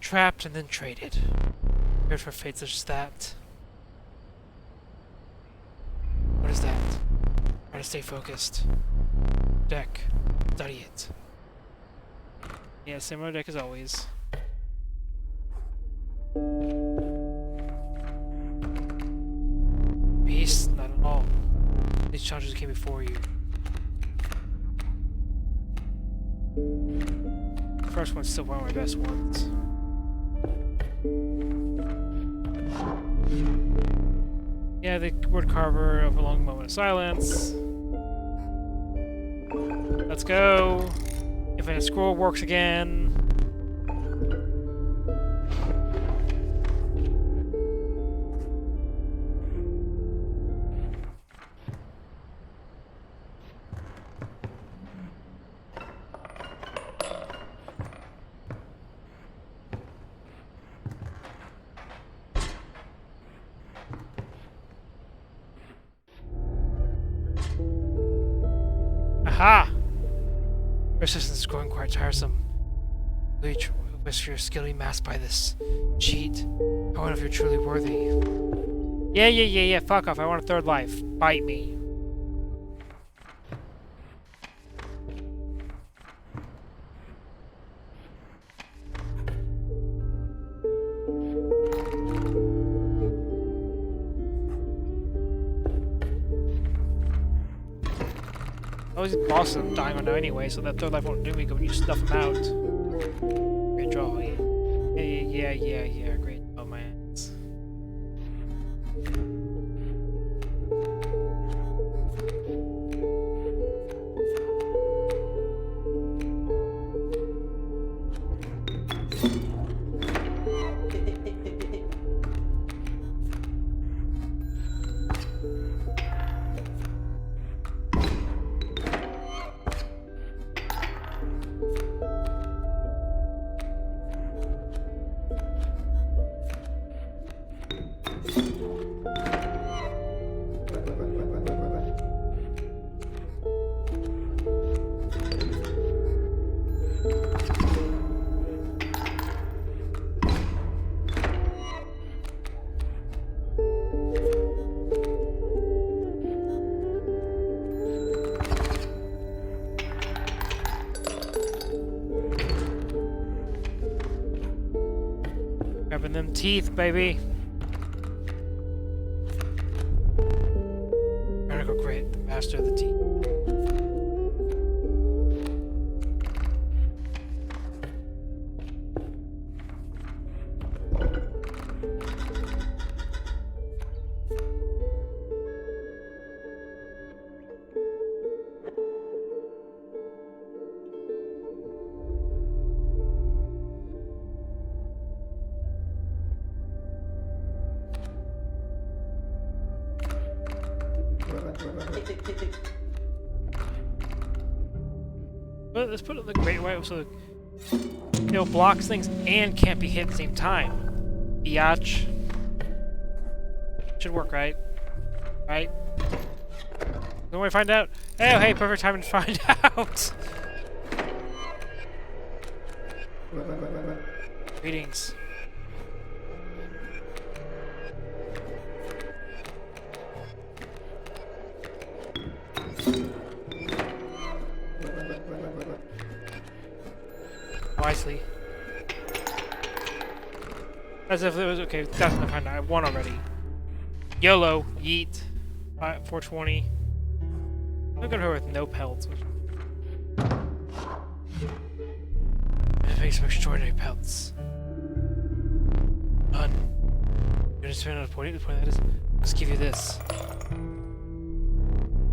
Trapped and then traded. Prepared for fate such as that. What is that? Try to stay focused. Deck. Study it. Yeah, similar deck as always. Peace? Not at all. These challenges came before you. The first one's still one of my best ones. Yeah, the word carver of a long moment of silence. Let's go. Infinite scroll works again. Aha! Persistence is growing quite tiresome. Bleach, wish your skill be masked by this cheat. I wonder if you're truly worthy. Yeah, fuck off. I want a third life. Bite me. Oh, these bosses I'm dying on now anyway, so that third life won't do me good when you stuff them out. Great draw, yeah. Yeah, great draw, my ass. Grabbing them teeth, baby. Radical Great, the master of the teeth. But let's put it in the Great White so it blocks things and can't be hit at the same time. Biatch. Should work, right? Right? Don't we find out? Oh, hey, perfect time to find out! Greetings. Wisely. As if it was okay, that's not fine. I won already. YOLO, yeet. 420. Look at her with no pelts. It makes some extraordinary pelts. None. You're gonna spend on a point. The point that is, let's give you this.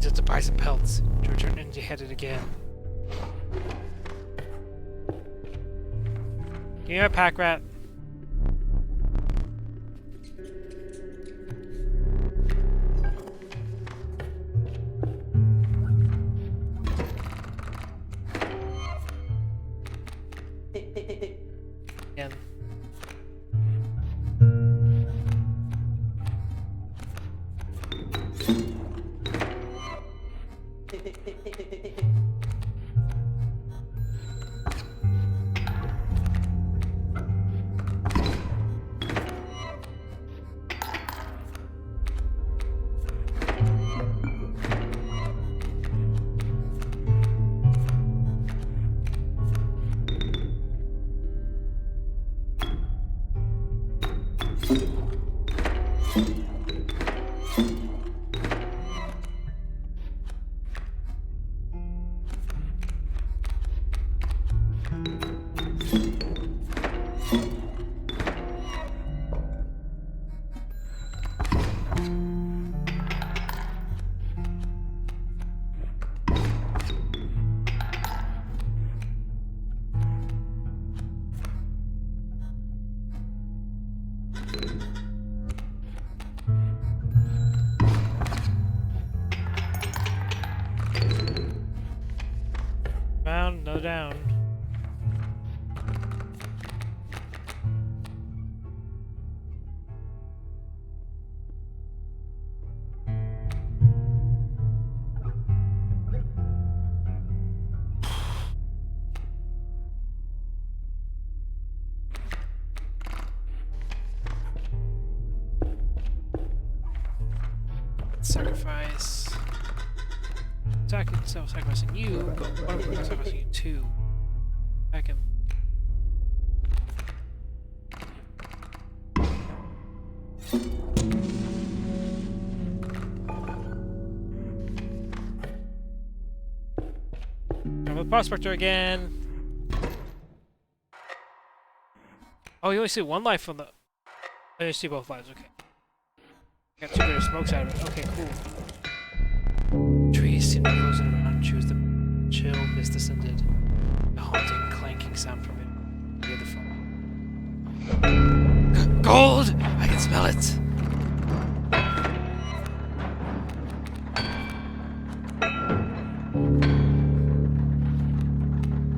Just to buy some pelts to return empty-headed again. Give me a pack rat. Again. Down, no down. Sacrifice. Sacrificing you, but what if we're sacrificing you too? I can. I'm a prospector again. Oh, you only see one life on the. Oh, you see both lives. Okay. Got 2 greater smokes out of it. Okay, cool. Trees seem to close it around. Choose the chill mist descended. A haunting, clanking sound from it. Near the phone. Gold! I can smell it!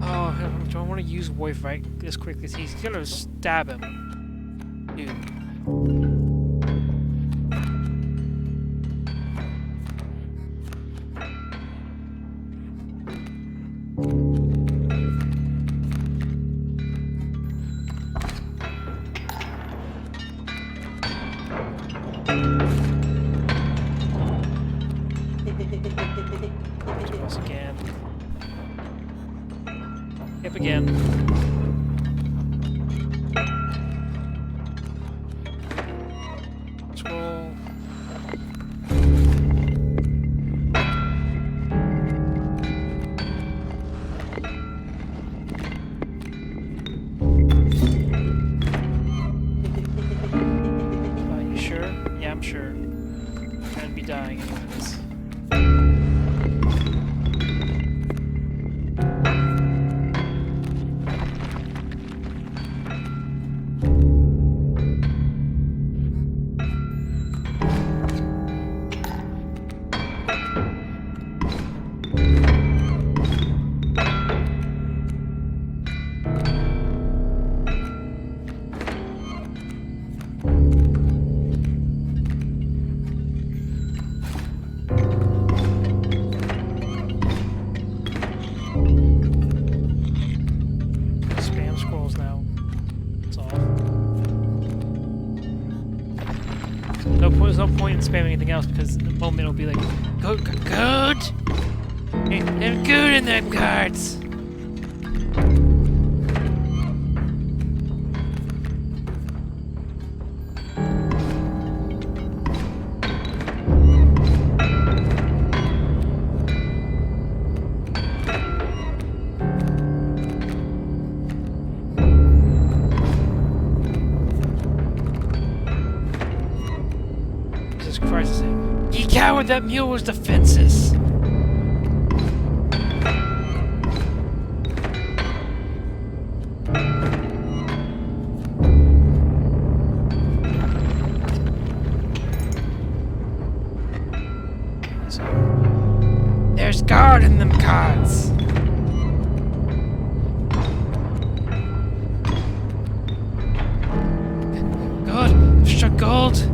Oh, do I want to use Wolf right as quickly as he's gonna stab him? Dude. Once again. Yep, again. Scroll. You sure? Yeah, I'm sure. I'm gonna be dying anyways. Spam scrolls now. That's all. There's no point in spamming anything else because the moment it'll be like, good! They're good in them cards! Jesus Christ, ye coward, that mule was defenses! There's guard in them cards! Good, I've struck gold!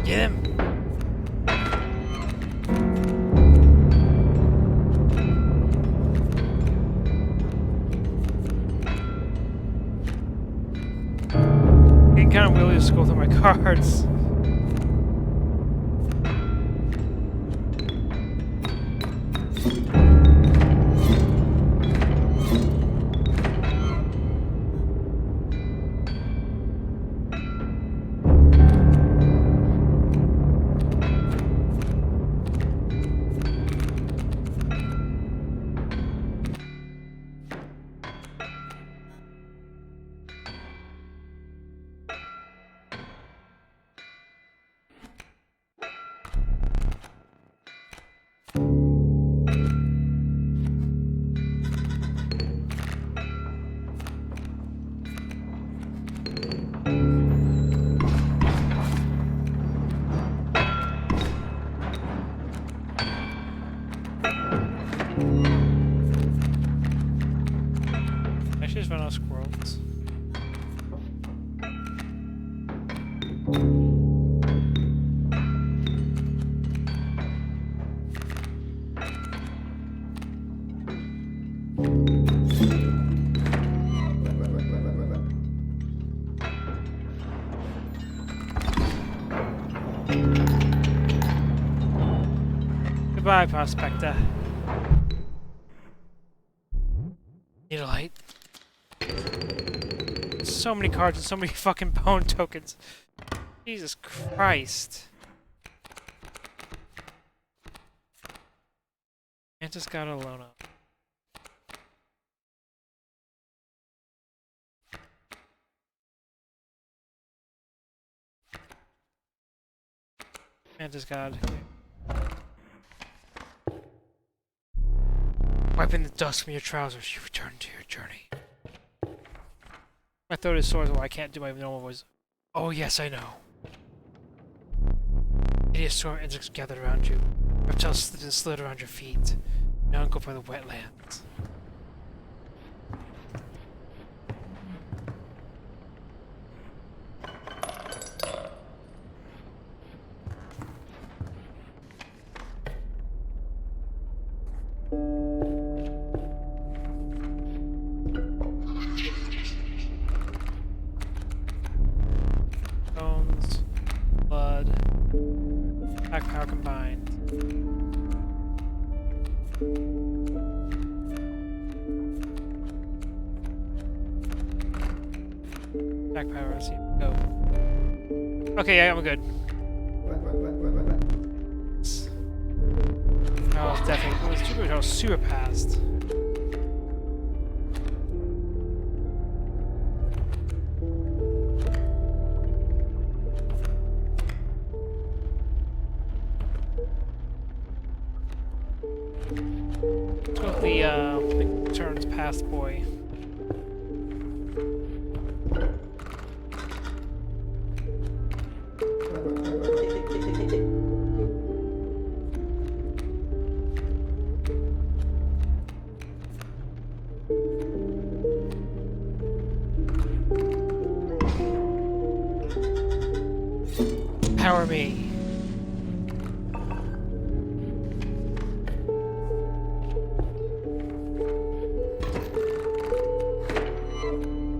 Get him! Getting kind of willy to scroll through my cards. Goodbye, Prospector. Need a light. So many cards and so many fucking bone tokens. Jesus Christ. I just got alone up. Mantis God. Wiping the dust from your trousers, you return to your journey. My throat is sore, so I can't do my normal voice. Oh yes, I know. Hideous storm insects gathered around you. Reptiles slid around your feet. Now go for the wetlands. Bones, blood, attack power combined. Attack power, let's see. Go. Okay, yeah, I'm good. I was definitely. I was super past. Let's go with the turns past boy. Power me.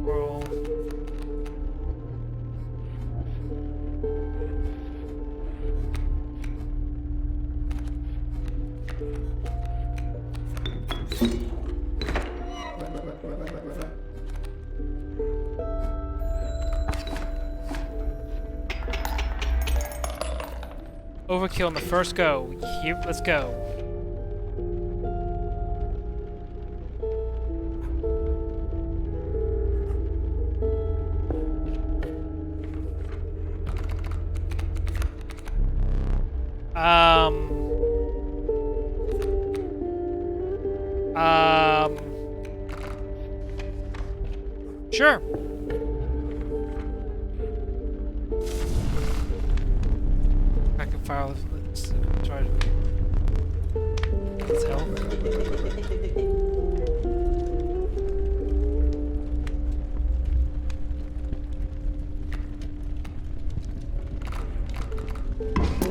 Roll. Overkill in the first go. Here, let's go. Sure. I can file. Let's try to. Let's help.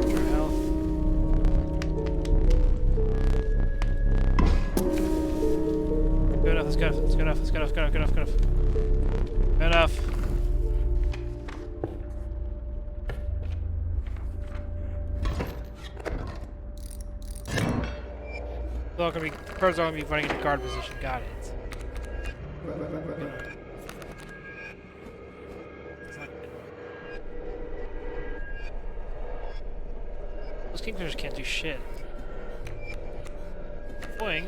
Your health. Good enough. That's good enough. That's good enough. That's good enough. Good enough. Good enough. Good enough. Good enough. Birds are gonna be running into guard position. Got it. Those kingfishers can't do shit. Boing.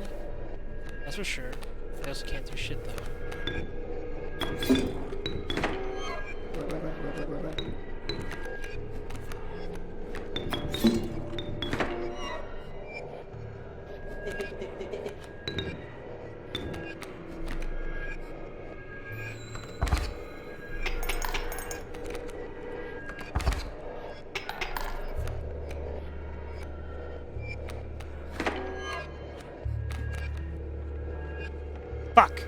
That's for sure. They also can't do shit though. Fuck!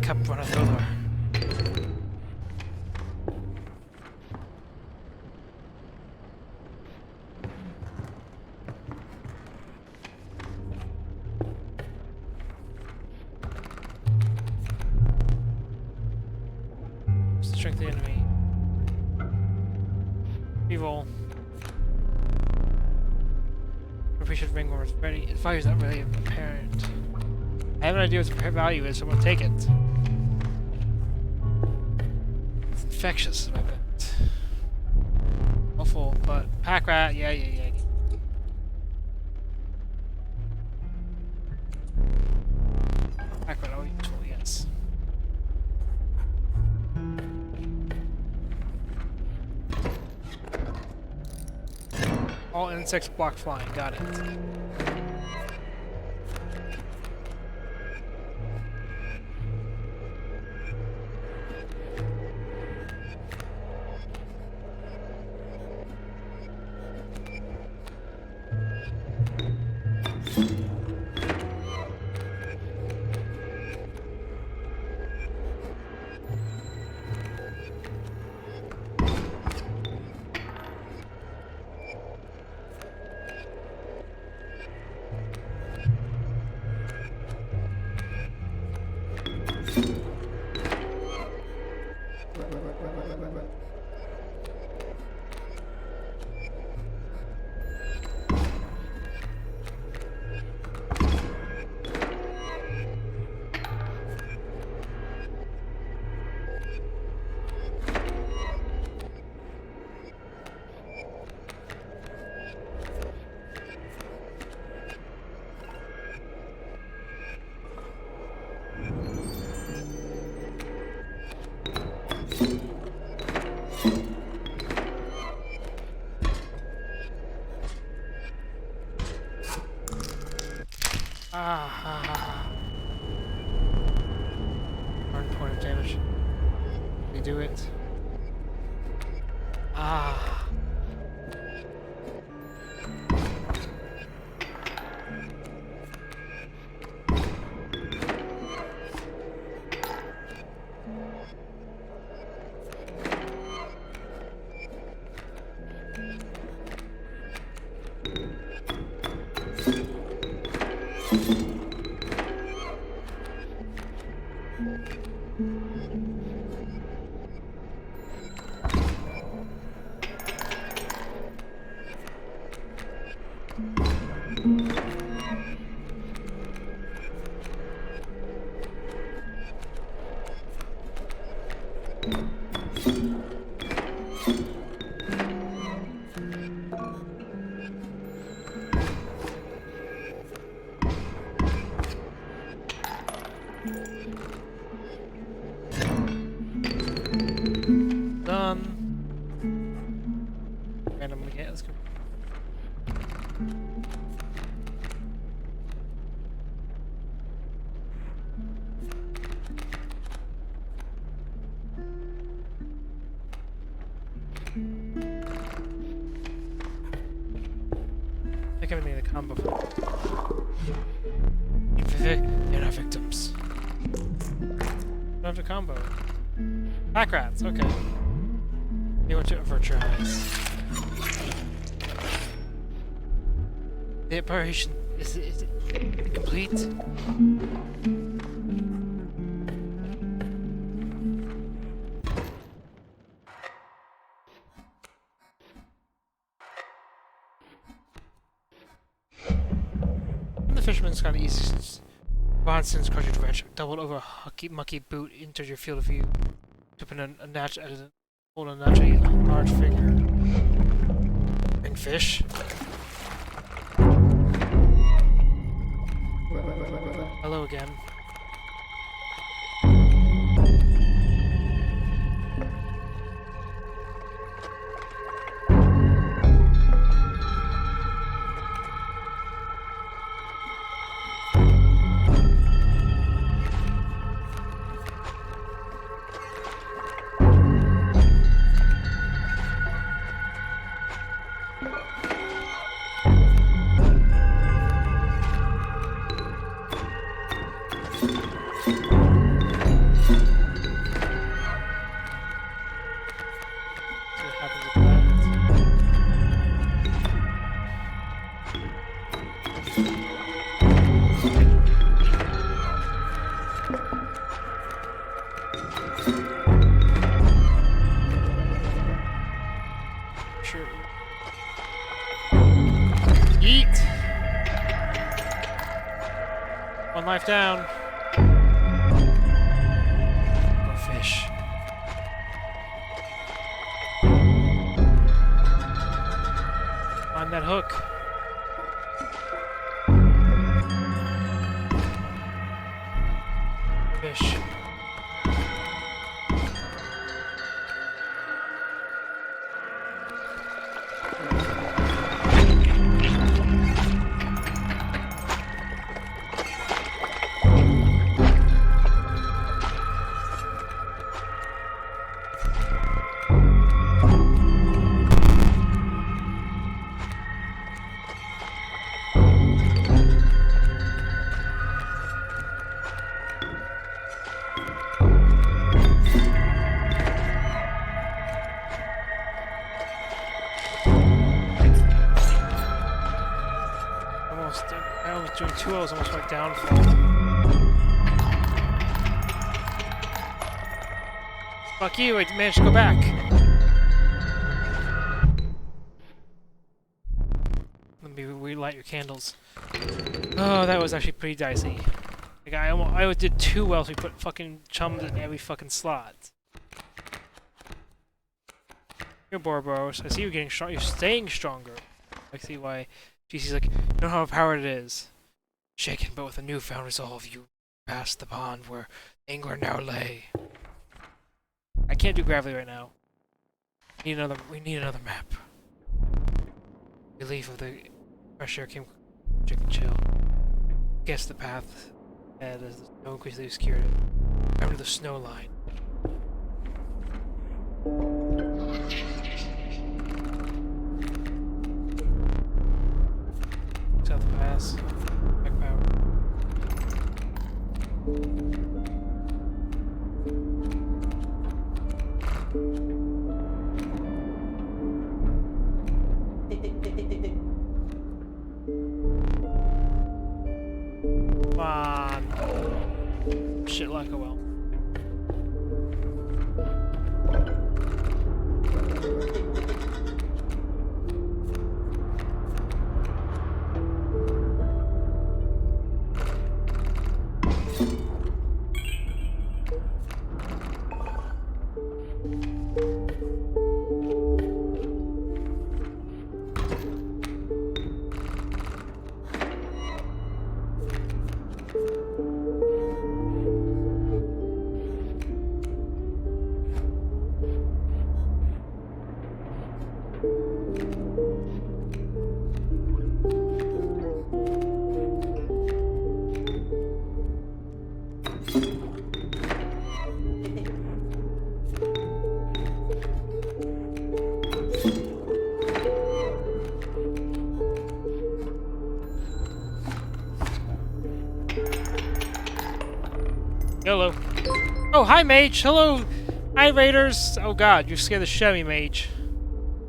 cup runneth over. Strength of the enemy. Evil. Appreciate ringworm is ready. Its value is not really apparent. I have an idea what the value is, so I'm gonna take it. It's infectious, I bet. Awful, but pack rat, yeah. Pack rat, always useful, yes. All insects block flying, got it. Hard point of damage. They do it. Randomly, yeah, let's go. I think I'm gonna need a combo. They're not victims. Don't have to combo. Pack rats, okay. You want to avert your eyes. The operation is it complete? The fisherman's kind of easy since Bonson's cartridge wrench doubled over a mucky boot entered your field of view. Open hold a naturally large figure. And fish. Hello again. One life down. Go fish. Find that hook. Fish. I was doing 2 L's, almost went downfall. Fuck you, I managed to go back. Let me relight your candles. Oh, that was actually pretty dicey. Like, I did 2 wells, we put fucking chums in every fucking slot. You're Boros. I see you're getting strong. You're staying stronger. I see why. GC's like, you know how powered it is. Shaken, but with a newfound resolve, you passed the pond where Angler now lay. I can't do gravity right now. We need another map. Relief of the fresh air came chill. Guess the path ahead as the snow increasingly obscured it. Remember the snow line. South pass. Back power. Come on. Shit like a well. Hello. Oh, hi, Mage. Hello. Hi, Raiders. Oh, God. You scared the shit out of me, Mage.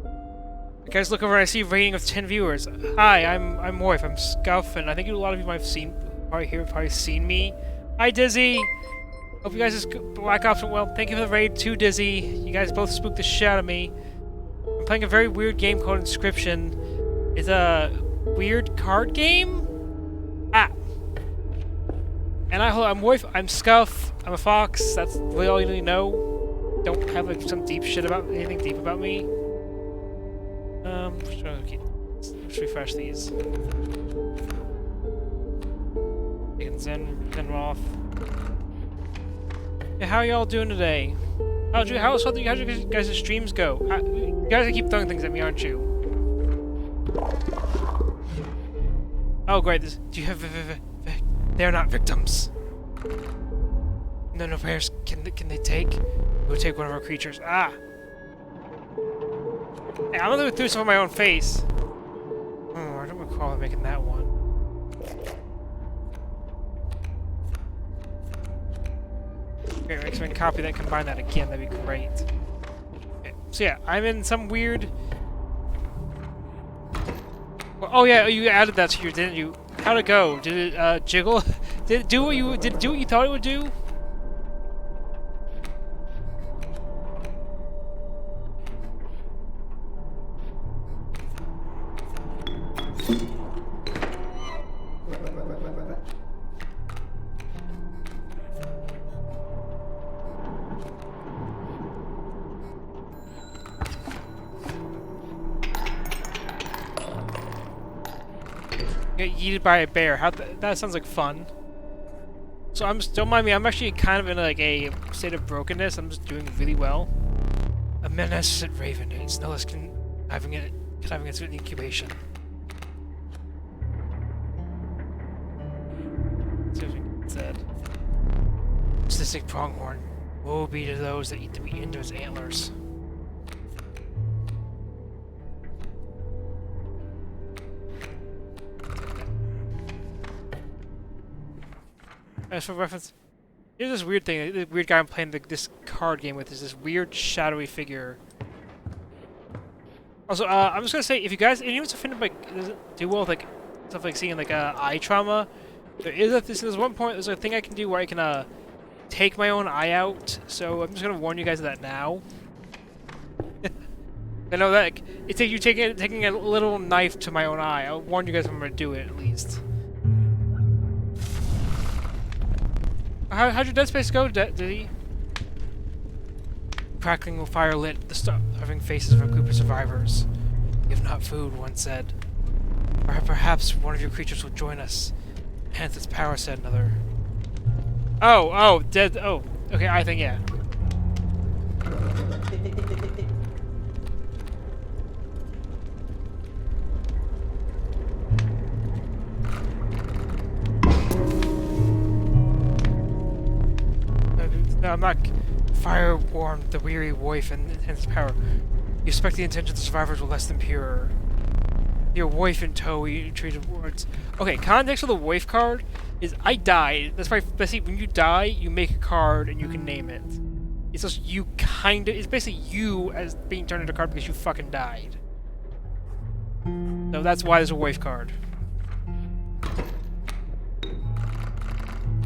You guys look over and I see a rating of 10 viewers. Hi, I'm Morph. I'm Scuff, and I think a lot of you might have probably seen me. Hi, Dizzy. Hope you guys just Black Ops went well. Thank you for the raid, too, Dizzy. You guys both spooked the shit out of me. I'm playing a very weird game called Inscryption. It's a weird card game? Ah. And I'm Wolf, I'm Scuff, I'm a fox, that's really all you need to know. Don't have like some deep shit about anything deep about me. Let's refresh these. Taking Zen Roth. Yeah, how y'all doing today? How'd you guys' streams go? You guys keep throwing things at me, aren't you? Oh great, do you have they're not victims. No players can they take? We'll take one of our creatures. Ah! Hey, I'm gonna do some on my own face. Oh, I don't recall making that one. Great, I can copy that, combine that again, that'd be great. Okay, so yeah, I'm in some weird... Oh yeah, you added that to your, didn't you? How'd it go? Did it jiggle? Did it do what you thought it would do? Get yeeted by a bear. That sounds like fun. So don't mind me. I'm actually kind of in like a state of brokenness. I'm just doing really well. A magnificent raven. It's no less conniving its incubation. Let's see what it said. Sadistic pronghorn. Woe be to those that eat the meat into its antlers. As for reference, here's this weird thing. The weird guy I'm playing this card game with is this weird shadowy figure. Also, I'm just gonna say, if you guys, anyone's offended by do well with like stuff like seeing like eye trauma, there's one point. There's a thing I can do where I can take my own eye out. So I'm just gonna warn you guys of that now. I know that it's like you taking a little knife to my own eye. I'll warn you guys if I'm gonna do it at least. How'd your Dead Space go, did he? Crackling fire lit the starving faces of a group of survivors. If not food, one said. Or perhaps one of your creatures will join us. Hence its power, said another. Oh, dead. Oh, okay, I think, yeah. No, I'm not. Fire warmed the weary wife and intense power. You suspect the intentions of the survivors were less than pure. Your wife in tow, you treated words. Okay, context of the wife card is I died. That's why, basically, when you die, you make a card and you can name it. It's just you it's basically you as being turned into a card because you fucking died. So that's why there's a wife card.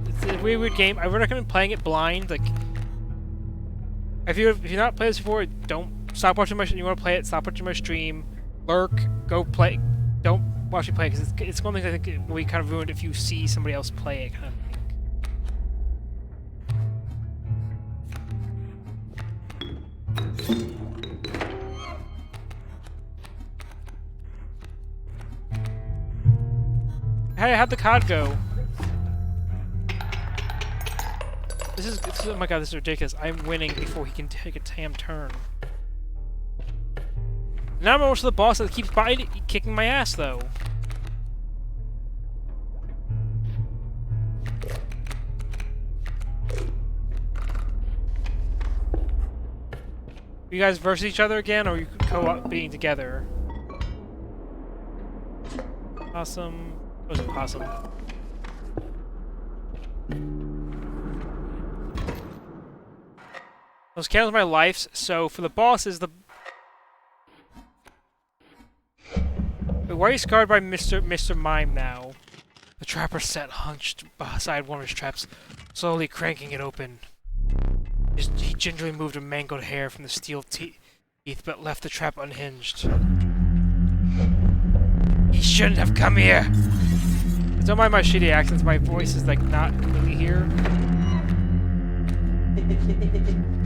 It's a weird game. I would recommend playing it blind. Like, if you've not played this before, don't stop watching my. You want to play it? Stop watching my stream. Lurk. Go play. Don't watch me play because it's one thing I think will be kind of ruined if you see somebody else play it, kind of thing. Hey, how'd the cod go? This is oh my god, this is ridiculous. I'm winning before he can take a damn turn. Now I'm almost to the boss that keeps kicking my ass, though. You guys versus each other again, or you co-op being together? Awesome. It was awesome. Those count as my lives, so for the bosses, the why are you scarred by Mr. Mime now? The trapper sat hunched beside one of his traps, slowly cranking it open. He gingerly moved a mangled hair from the steel teeth, but left the trap unhinged. He shouldn't have come here! Don't mind my shitty accents, my voice is like not really here.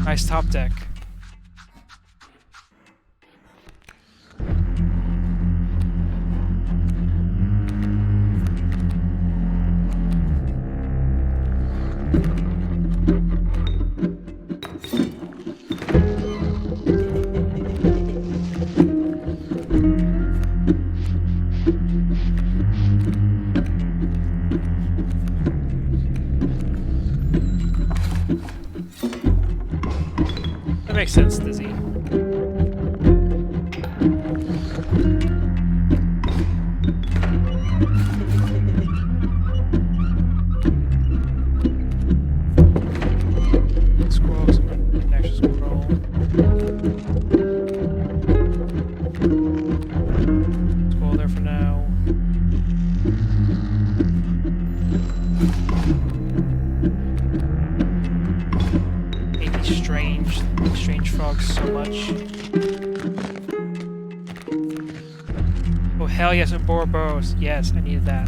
Nice top deck. That makes sense, Dizzy. Squirrel, some extra squirrel. Squirrel there for now. Strange frogs so much. Oh hell yes, and Boros. Yes, I needed that.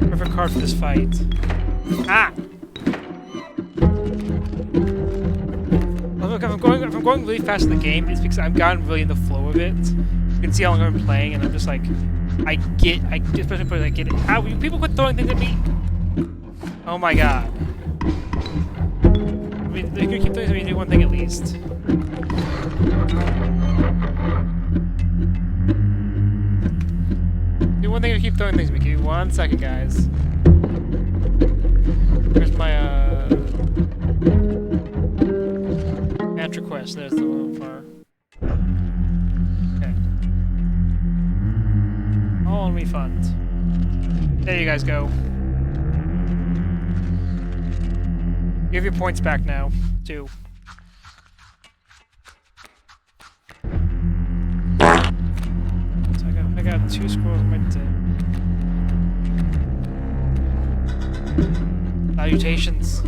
Perfect card for this fight. Ah! Look, I'm going if I'm going really fast in the game, it's because I've gotten really in the flow of it. You can see how long I've been playing, and I'm just like, especially when I get it. How you people quit throwing things at me? Oh my god. I mean, they're gonna keep throwing at me, do one thing at least. Do one thing and keep throwing things at me. Give me 1 second, guys. Where's my, match request? There's the one for. Okay. All on refund. There you guys go. You have your points back now, too. So I got 2 scrolls on my deck. Salutations.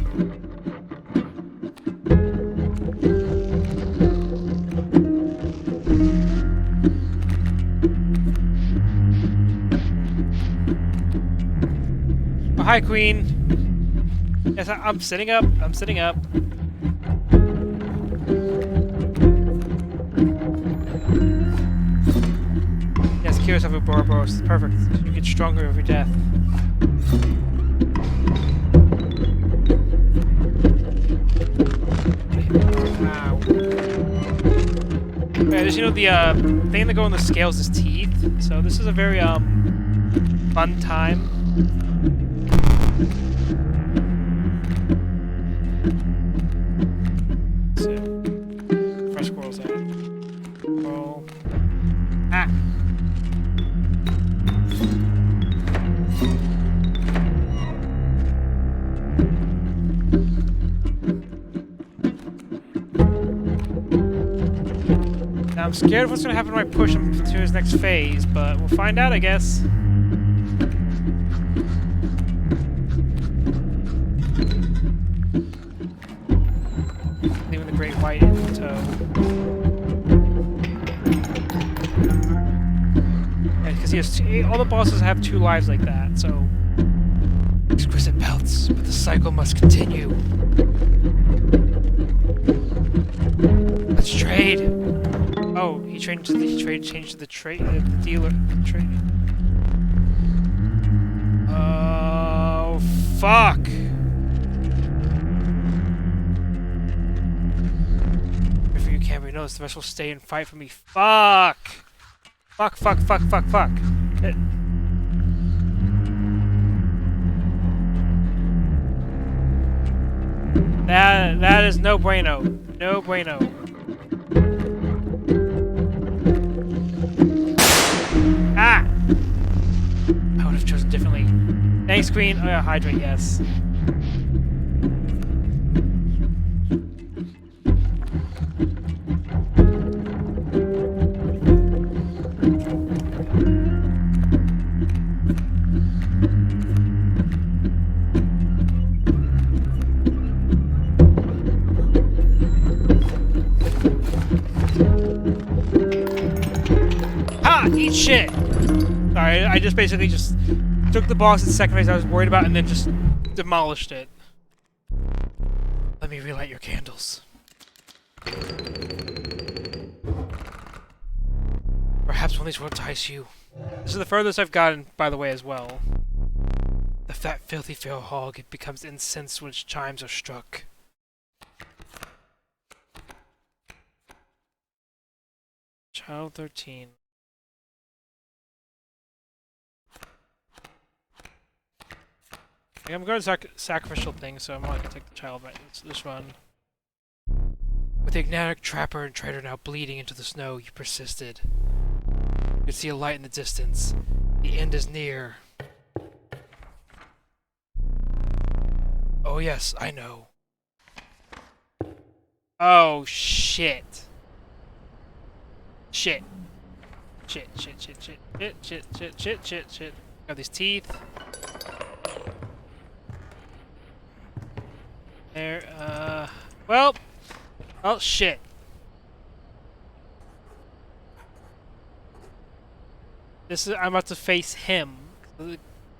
Oh, hi, Queen. Yes, I'm sitting up. I'm sitting up. Yes, cure yourself with Ouroboros. Perfect. You get stronger every death. Wow. Okay, just, you know, the thing that go on the scales is teeth. So this is a very fun time. I'm scared of what's gonna happen when I push him to his next phase, but we'll find out, I guess. Leaving the Great White in tow. Because he has all the bosses have 2 lives like that, so exquisite pelts, but the cycle must continue. Let's trade. Oh, he changed to the dealer trade. Oh, fuck. If you can't be noticed, the rest will stay and fight for me. Fuck. Fuck. That is no bueno. No bueno. Ah! I would have chosen differently. Thanks, Queen. Oh yeah, hydrate, yes. Ha! Eat shit! Sorry, I just basically just took the boss in second phase I was worried about and then just demolished it. Let me relight your candles. Perhaps one of these will entice you. This is the furthest I've gotten, by the way, as well. The fat, filthy feral hog, it becomes incensed when its chimes are struck. Child 13. I'm going to sacrificial thing, so I'm not going to take the child right this run. With the ignatic trapper and trader now bleeding into the snow, you persisted. You could see a light in the distance. The end is near. Oh yes, I know. Oh shit. Shit. Shit. Got these teeth. There, well, oh shit. This is, I'm about to face him.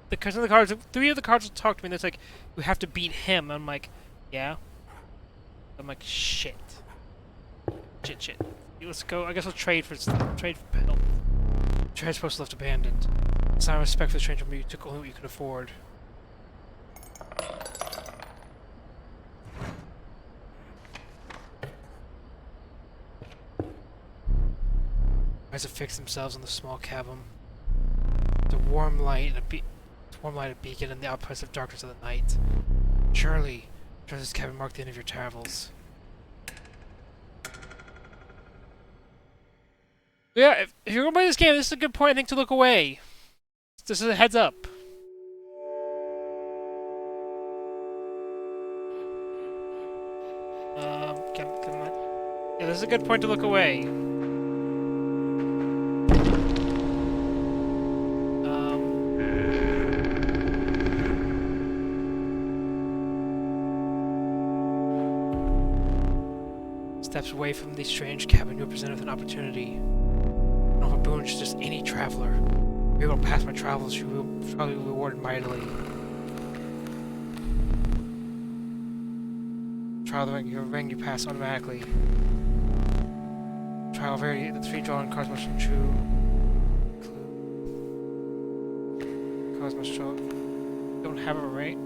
Because of the cards, 3 of the cards will talk to me and it's like, you have to beat him. I'm like, yeah. I'm like, shit. Shit. Let's go. I guess we'll trade for help. Transport's left abandoned. It's not respect for the stranger, but you took only what you could afford. Eyes have fixed themselves on the small cabin. The warm light and a beacon in the oppressive darkness of the night. Surely, does this cabin mark the end of your travels? Yeah, if you're going to play this game, this is a good point, I think, to look away. This is a heads up. Come on. Yeah, this is a good point to look away. Steps away from the strange cabin, you're presented with an opportunity. Not a boon, just any traveler. If you're able to pass my travels, you will probably be rewarded mightily. Trial the ring, your ring you pass automatically. Trial the 3 drawn cards must be true. Cards must show. Don't have it right.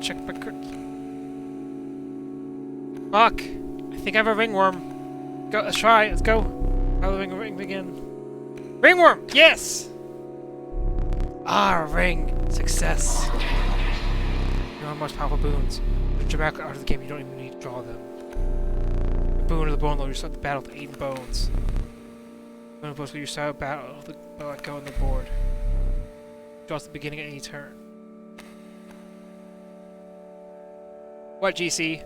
Check my cards. Fuck! I think I have a ringworm. Go, let's try. Let's go. How the ring begin? Ringworm! Yes! Ah, a ring. Success. Your most powerful boons. But you're back out of the game, you don't even need to draw them. The boon of the bone lord, you start the battle with 8 bones. Boon of bones, you start a battle of the let go on the board. Draws the beginning at any turn. What, GC?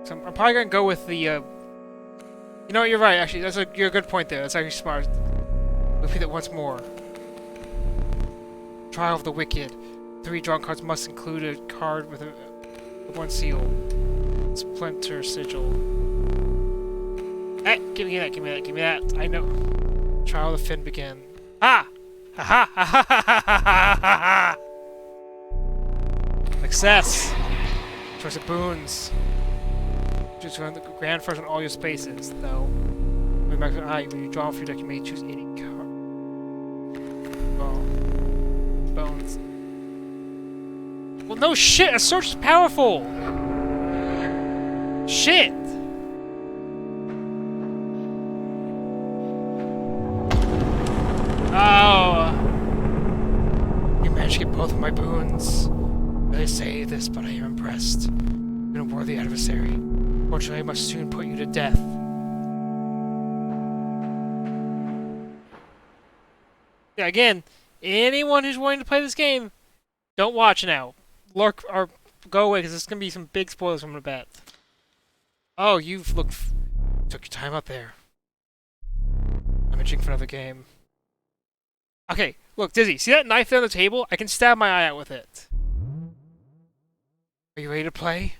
So I'm probably gonna go with the, You know what, you're right, actually. You're a good point there. That's actually smart. Repeat that once more. Trial of the Wicked. 3 drawn cards must include a card with one seal. Splinter Sigil. Hey, give me that. I know. Trial of the Fin begin. Ah! Ha ha ha ha ha ha ha ha! Success! Choice of boons. Choose the grand first on all your spaces, though. When you draw from your deck, you may choose any card. Oh. Bones. Well, no shit! A search is powerful! Shit! Oh! You managed to get both of my boons. I say this, but I am impressed. You're a worthy adversary. Fortunately, I must soon put you to death. Yeah, again, anyone who's wanting to play this game, don't watch now. Lurk or go away, because there's gonna be some big spoilers I'm gonna bet. Oh, you've took your time out there. I'm itching for another game. Okay, look, Dizzy, see that knife there on the table? I can stab my eye out with it. Are you ready to play?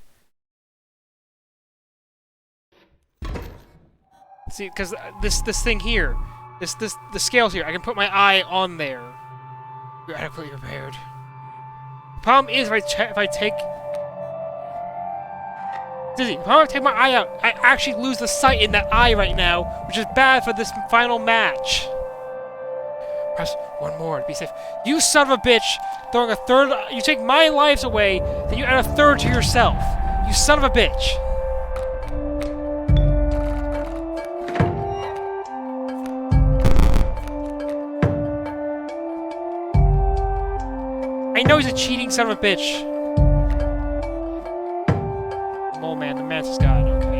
See, because this thing here, the scales here, I can put my eye on there. You're adequately prepared. The problem is if I take Dizzy, if I take my eye out, I actually lose the sight in that eye right now, which is bad for this final match. Press one more to be safe. You son of a bitch! Throwing a third. You take my lives away, then you add a third to yourself. You son of a bitch! I know he's a cheating son of a bitch. Oh man, the match is God. Okay.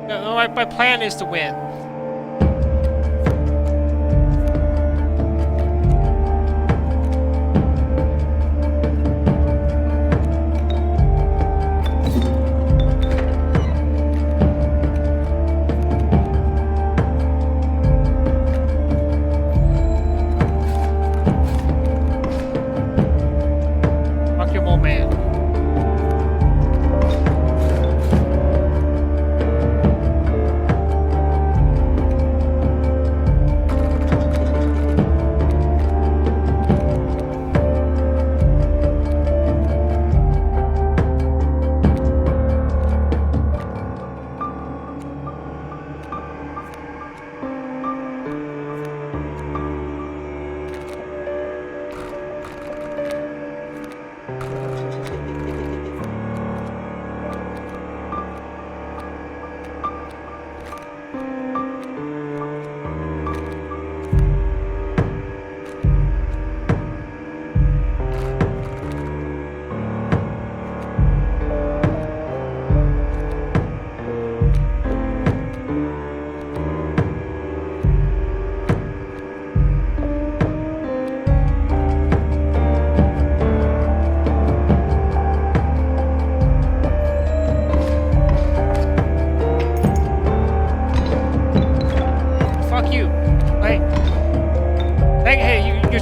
No, my plan is to win. Fuck your old man.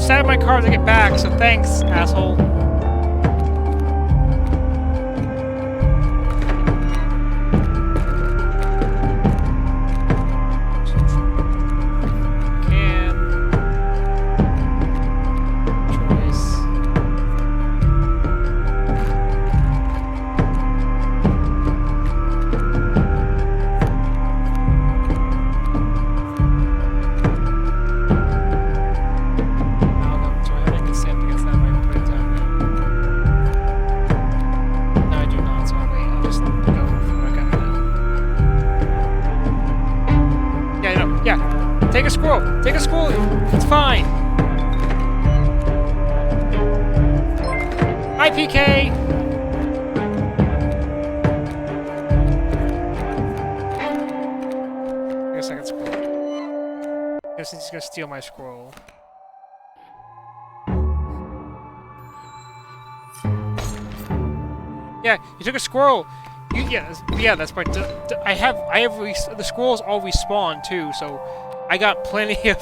Sat in my car to get back, so thanks, asshole. Take a scroll. Take a scroll. It's fine. Hi, PK. I guess I can scroll. I guess he's gonna steal my scroll. Yeah, you took a scroll. Yeah, that's my. I have the scrolls all respawn too, so I got plenty of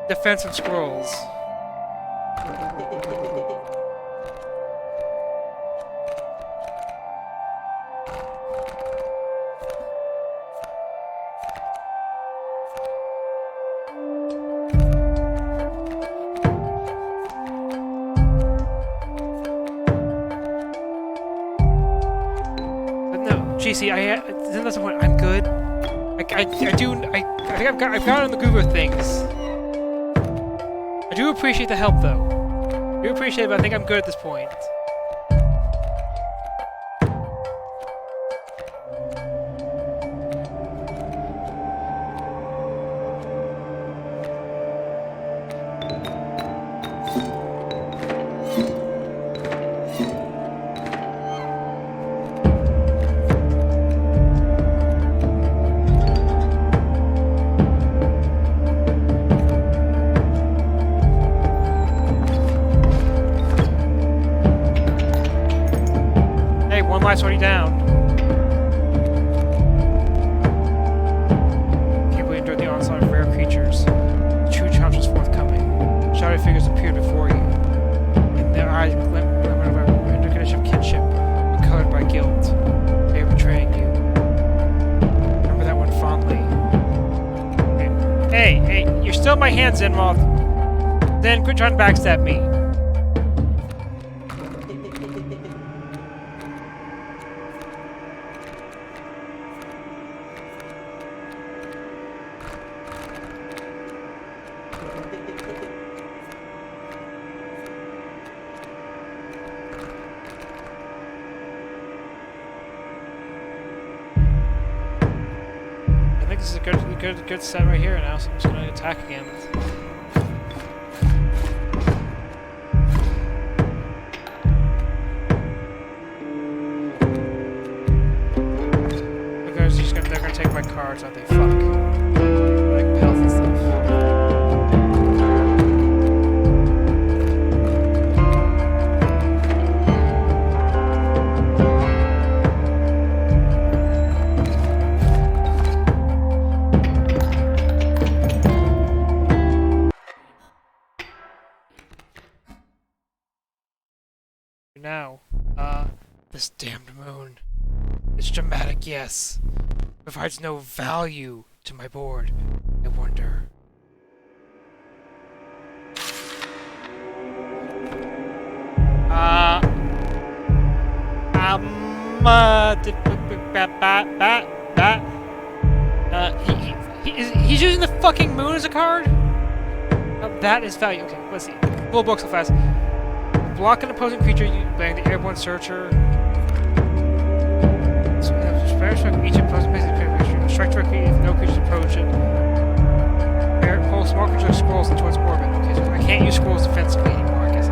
defensive scrolls. GC, that's the point. I'm good. I think I've got on the groove of things. I do appreciate the help, though. I do appreciate it, but I think I'm good at this point. Light's already down. Can't wait to endure the onslaught of rare creatures. The true challenge is forthcoming. Shadowy figures appeared before you. In their eyes glimmer of indication of kinship, but colored by guilt. They are betraying you. Remember that one fondly. Hey, you're still my hands in, Moth. Then quit trying to backstab me. This is a good set right here now, so I'm just gonna attack again. They're gonna take my cards, aren't they? Fuck. Like health and stuff. now? This damned moon. It's dramatic, yes. Provides no value to my board. I wonder. He's using the fucking moon as a card? That is value. Okay, let's see. Full book so fast. Block an opposing creature, you bang the airborne searcher. Each opposing places creature. Strike directly if no creatures approach it. Pull small creature like squirrels into its orbit. Okay, so I can't use squirrels defensively anymore, I guess.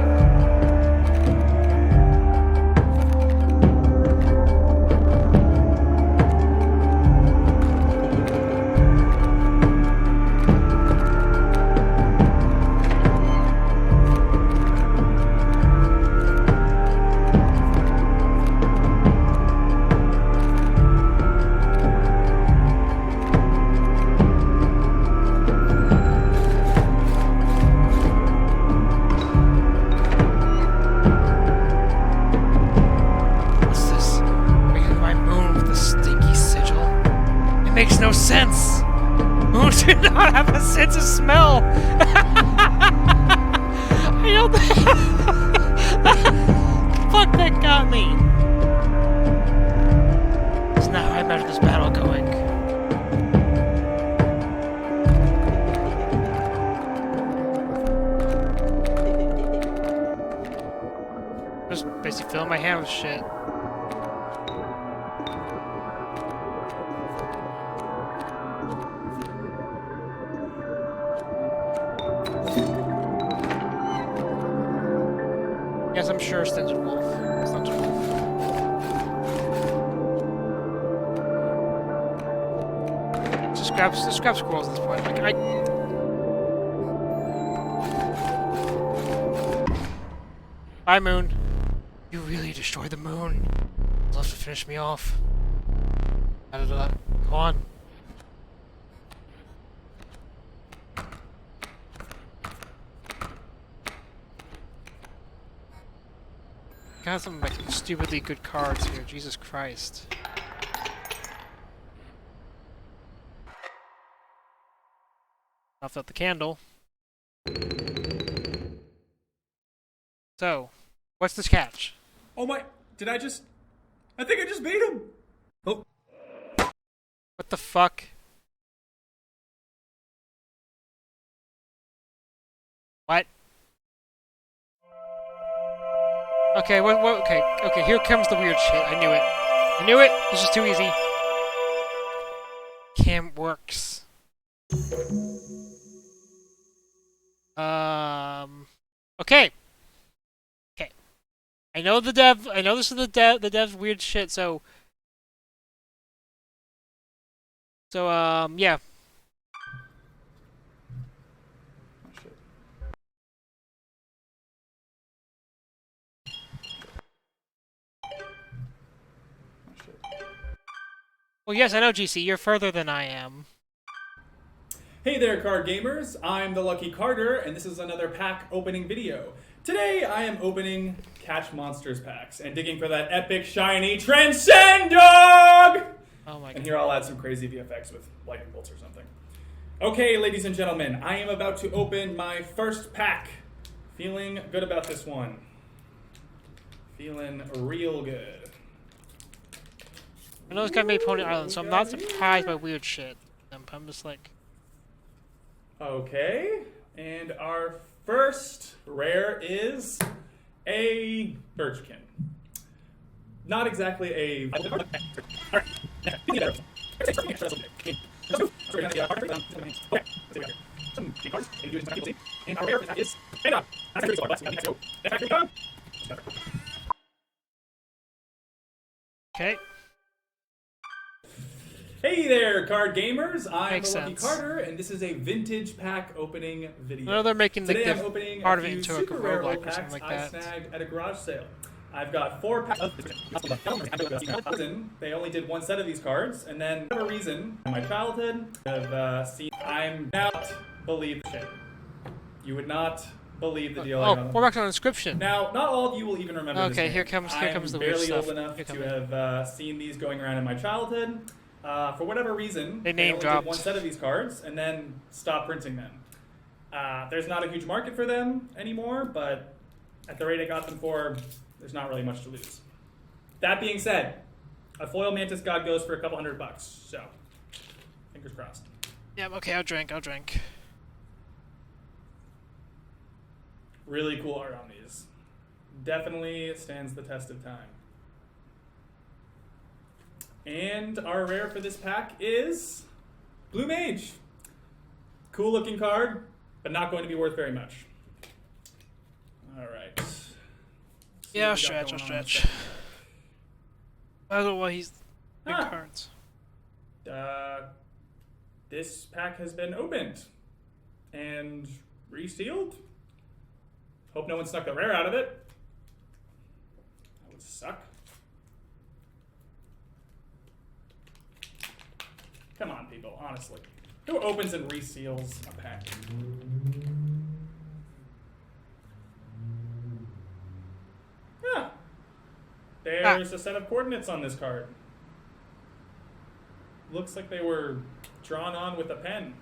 Makes no sense. Moons do not have a sense of smell. I don't think. Fuck, that got me. It's not how I imagine this battle going. Just basically filling my hand with shit. Yes, I'm sure Stingy Wolf. It's not true. Just grab squirrels at this point. Like, Bye, Moon. You really destroyed the moon. You'll have to finish me off. Go on. Got some like stupidly good cards here. Jesus Christ. Off out the candle. So, what's this catch? Oh my, did I just... I think I just beat him! Oh. What the fuck? What? Okay, okay, here comes the weird shit. I knew it. I knew it! This is too easy. Cam works. Okay. Okay. I know the dev, I know this is the dev's weird shit, so... So, yeah. Well, yes, I know, GC. You're further than I am. Hey there, card gamers. I'm the Lucky Carter, and this is another pack opening video. Today, I am opening Catch Monsters packs and digging for that epic, shiny Transcend Dog! Oh my god. And here I'll add some crazy VFX with lightning bolts or something. Okay, ladies and gentlemen, I am about to open my first pack. Feeling good about this one. Feeling real good. I know this guy made Pony Island, so I'm not surprised by weird shit. I'm just like... Okay, and our first rare is a Urchin. Not exactly a... Okay. Hey there, card gamers! I'm Makes the Lucky sense. Carter, and this is a vintage pack opening video. I know they're making the Today I'm opening part a of it few into a super rare roguelike old or something packs like I that. snagged at a garage sale. I've got 4 packs. They only did one set of these cards, and then for whatever reason, in my childhood, I've seen. I'm not believe shit. You would not believe the deal. I Oh, got. we're back on Inscryption. Now, not all of you will even remember this Okay, game. here comes the I'm weird barely stuff. old enough Here to come have seen these going around in my childhood. For whatever reason, They name only dropped. did one set of these cards and then stopped printing them. There's not a huge market for them anymore, but at the rate I got them for, there's not really much to lose. That being said, a foil Mantis God goes for a couple $100, so fingers crossed. Yep, okay, I'll drink. Really cool art on these. Definitely stands the test of time. And our rare for this pack is Blue Mage. Cool looking card, but not going to be worth very much. Alright. Yeah, I'll stretch. I don't know why he's big cards. This pack has been opened and resealed. Hope no one snuck the rare out of it. That would suck. Come on, people, honestly. Who opens and reseals a pack? Yeah. There's a set of coordinates on this card. Looks like they were drawn on with a pen.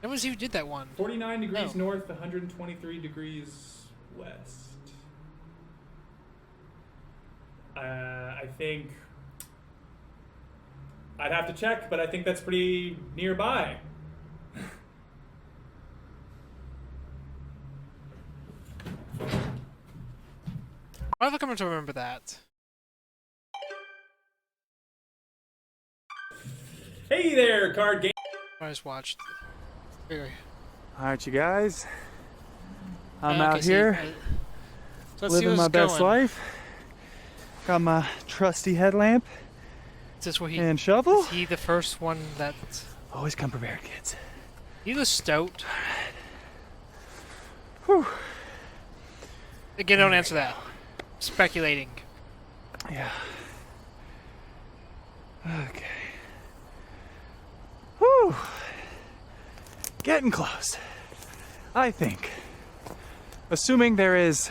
That was who did that one. 49 degrees north, 123 degrees west. I think I'd have to check, but I think that's pretty nearby. Why have I come to remember that? Hey there, card game. I just watched. Here. Alright, you guys. I'm Okay, out so here so let's see living what's my best going. life. Got my trusty headlamp Is this where he? and shovel. Is he the first one that? Always come prepared, kids. He was stout. Whew. Again, don't answer that. Speculating. Yeah. Okay. Whew. Getting close. I think. Assuming there is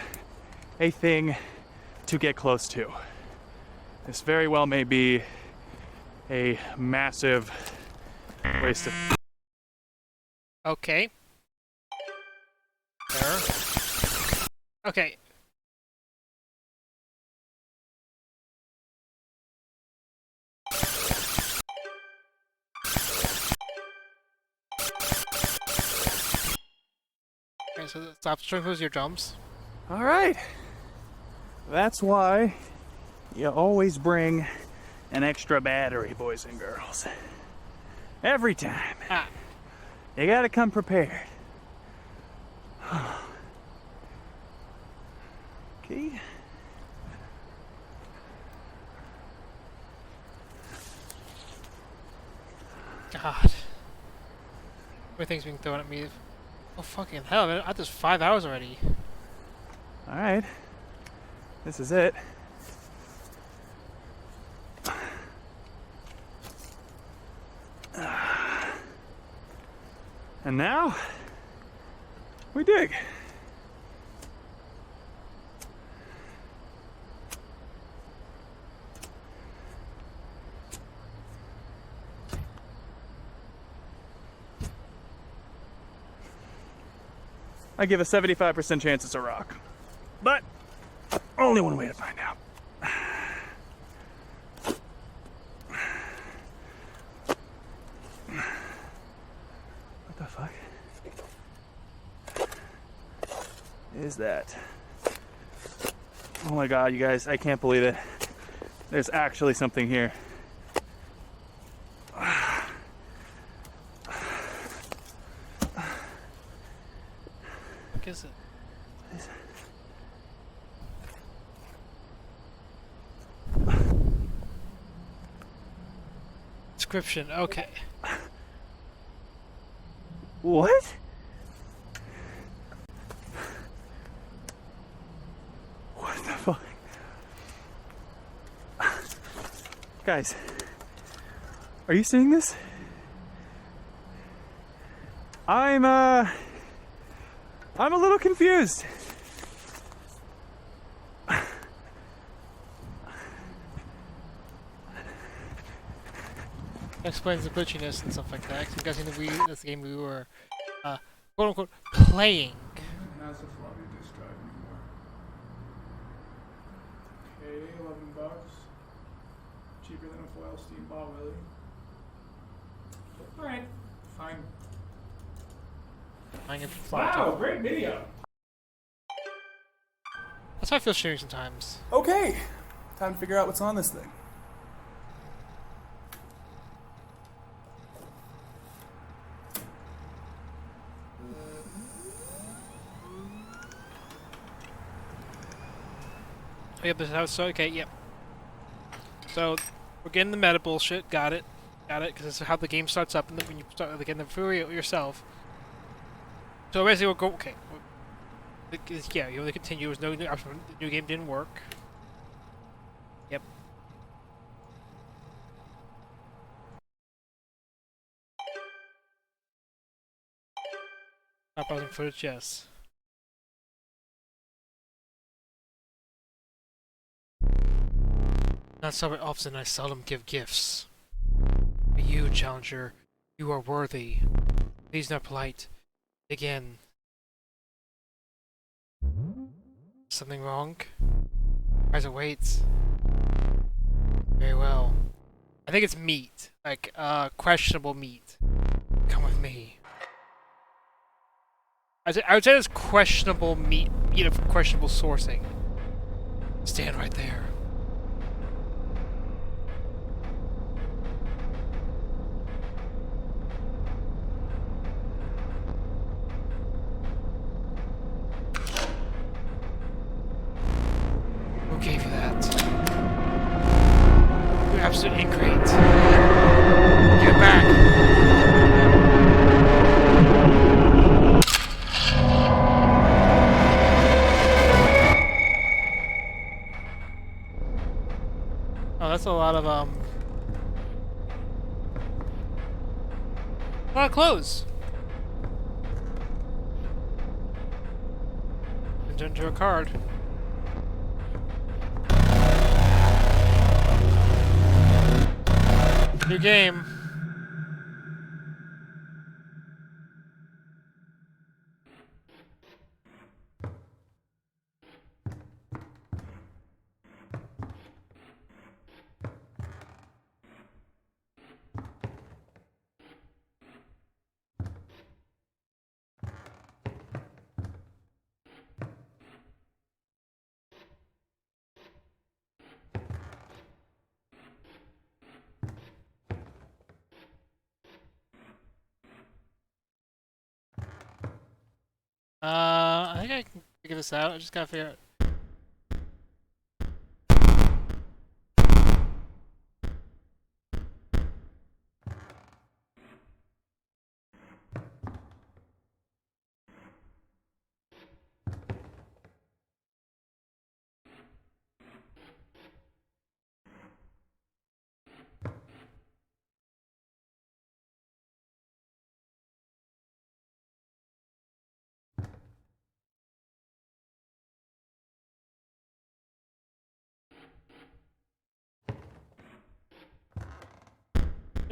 a thing to get close to. This very well may be a massive waste of... Okay. There. Okay. Okay, so stop sprinkles your drums. All right. That's why you always bring an extra battery, boys and girls. Every time. Ah. You gotta come prepared. Okay. God. Everything's being thrown at me. Oh fucking hell, man. I just 5 hours already. All right. This is it. And now, we dig. I give a 75% chance it's a rock. But only one way to find out. What the fuck is that? Oh my god, you guys, I can't believe it. There's actually something here. What is it? Inscryption, okay. What? What the fuck? Guys, are you seeing this? I'm I'm a little confused. Explains the glitchiness and stuff like that. 'Cause I'm guessing that that's the game we were, quote unquote, playing. Not so floppy disk drive anymore. Okay, $11. Cheaper than a foil Steam ball, really. Alright, fine. Wow, great video. That's how I feel shooting sometimes. Okay, time to figure out what's on this thing. Oh, yep, this is how it's okay, yep. So, we're getting the meta bullshit, got it, because this is how the game starts up, and then when you start getting the fury yourself. So basically we'll go, okay. Yeah, you only continue, there was no option, the new game didn't work. Yep. Not browsing footage, yes. Not so often I seldom give gifts. But you, challenger, you are worthy. Please not polite. Again. Something wrong? Price awaits. Very well. I think it's meat. Like, questionable meat. Come with me. I would say it's questionable meat of questionable sourcing. Stand right there. Who gave you that? You're absolutely ingrate. Give it back. Oh, that's a lot of clothes. And turn to a card. New game. I think I can figure this out. I just gotta figure out.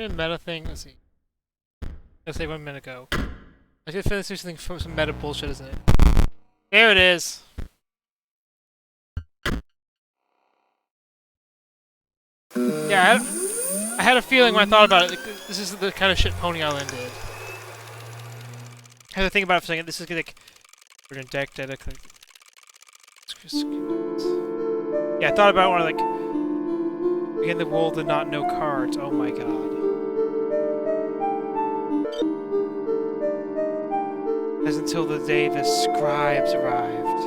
Meta thing. Let's see. Let's say 1 minute ago. I should finish something from some meta bullshit, isn't it? There it is. Yeah, I had a feeling when I thought about it. Like, this is the kind of shit Pony Island did. I had to think about it for a second. This is like we're gonna deck data. Yeah, I thought about it when I like. Again, the world did not know cards. Oh my god. As until the day the scribes arrived.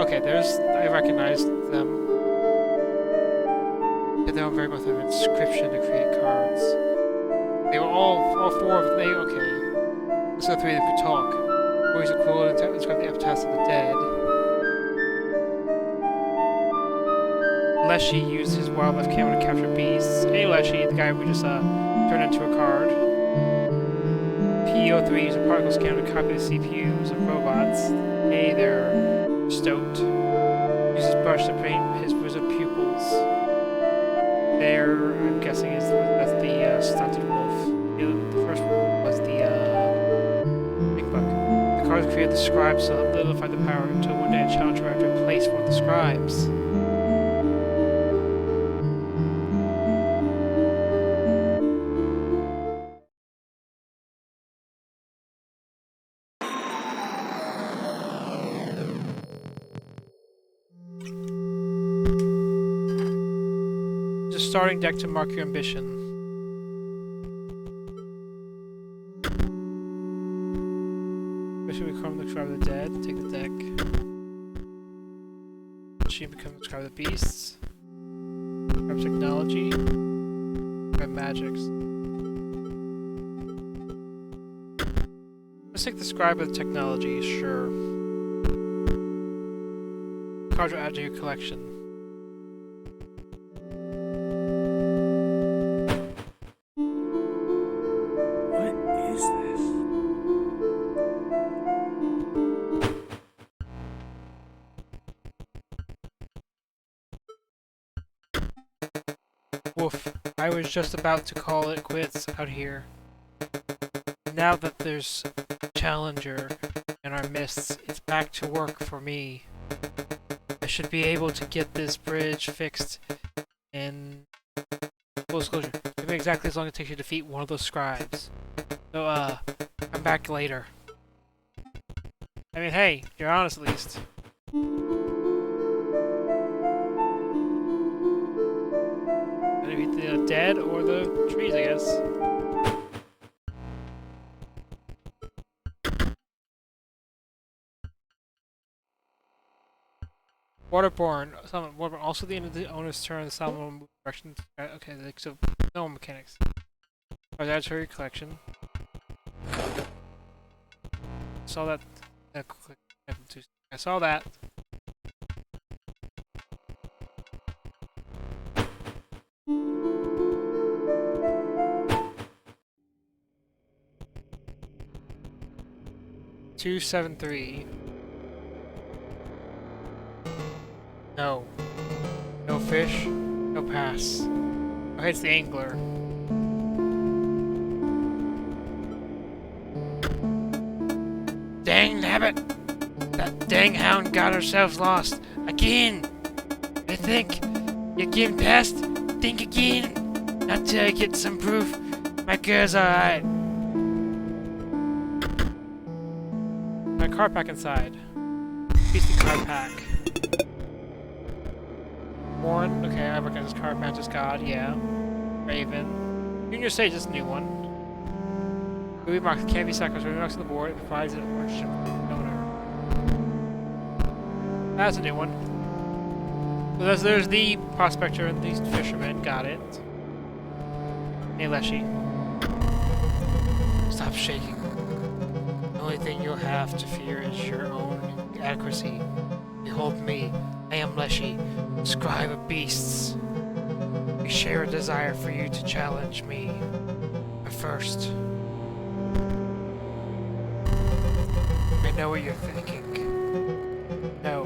Okay, I recognized them. They were very much of inscription to create cards. They were all four of them. Okay. So the three of them could talk. Boys are cool and describe the epitaphs of the dead. Leshy used his wildlife camera to capture beasts. Hey Leshy, the guy we just turned into a card. VO3 uses a particle scanner to copy the CPUs of robots. A, they're stoked. Uses brush to paint his wizard pupils. There, I'm guessing, that's the stunted wolf. The first one was the big buck. The cards created the scribes to solidify the power until one day a child tried to replace one of the scribes. Starting deck to mark your ambition. Mission become the scribe of the dead. Take the deck. Machine become the scribe of the beasts. Grab technology. Grab magics. Let's take the scribe of the technology, sure. Cards will add to your collection. Woof, I was just about to call it quits out here. Now that there's Challenger in our midst, it's back to work for me. I should be able to get this bridge fixed in full disclosure. Give me exactly as long as it takes you to defeat one of those scribes. So, come back later. I mean, hey, you're honest at least. The dead or the trees, I guess. Waterborne. Waterborne. Also, the end of the owner's turn. The salmon will move direction. Okay, so no mechanics. Alright, that's her collection. Saw that. I saw that. Two, 7, 3. No. No fish. No pass. Okay, it's the angler. Dang nabbit! That dang hound got ourselves lost. Again! I think. You getting past? Think again. Not till I get some proof. My girl's alright. My card pack inside. Beastie card pack. Warren. Okay, I recognize this card. Mantis God. Yeah. Raven. Junior Sage is a new one. Ruby marks can't be sacrificed. Ruby marks on the board. It provides an orange donor. That's a new one. So there's the prospector and these fishermen. Got it. Hey, Leshy. Stop shaking. The only thing you'll have to fear is your own inadequacy. Behold me. I am Leshy, scribe of beasts. We share a desire for you to challenge me. But first, I know what you're thinking. No,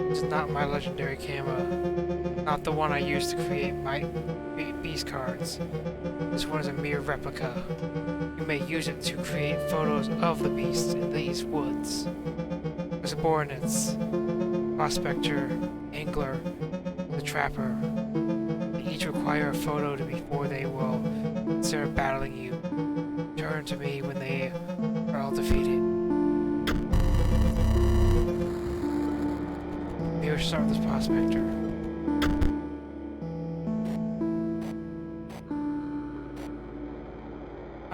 it's not my legendary camera. Not the one I used to create my beast cards. This one is a mere replica. You may use it to create photos of the beasts in these woods. The subordinates, prospector, angler, the trapper. They each require a photo before they will consider battling you. Turn to me when they are all defeated. Maybe we should start with this prospector.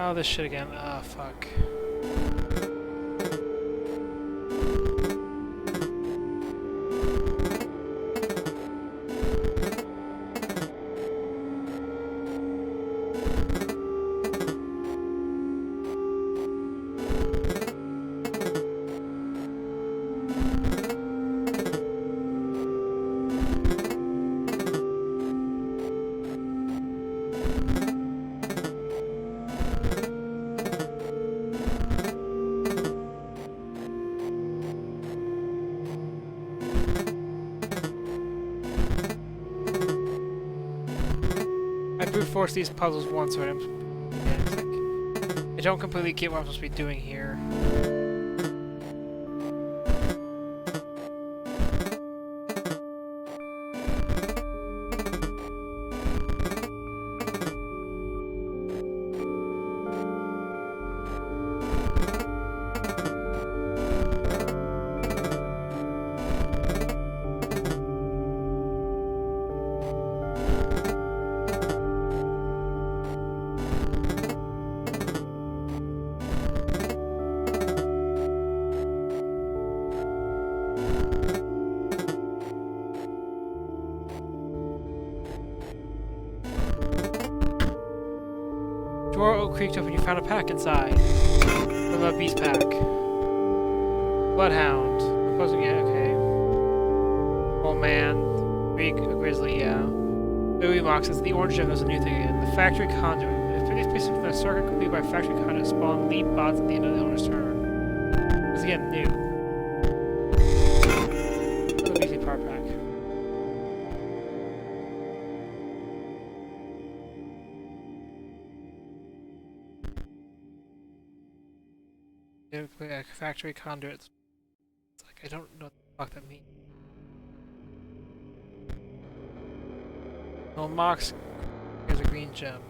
Oh, this shit again. Ah, fuck. force these puzzles once, so I don't completely get what I'm supposed to be doing here. Drawer creaked open. You found a pack inside. From a beast pack. Bloodhound. Opposing it. Okay. Oh man. Big grizzly. Yeah. Louis Mox says the orange gem is a new thing again. The factory conduit. If these pieces from the circuit completed by factory conduit spawn lead bots at the end of the owner's turn. It's again new. The beastly power pack. Factory conduits. It's like I don't know what the fuck that means. Well, Mox has a green gem.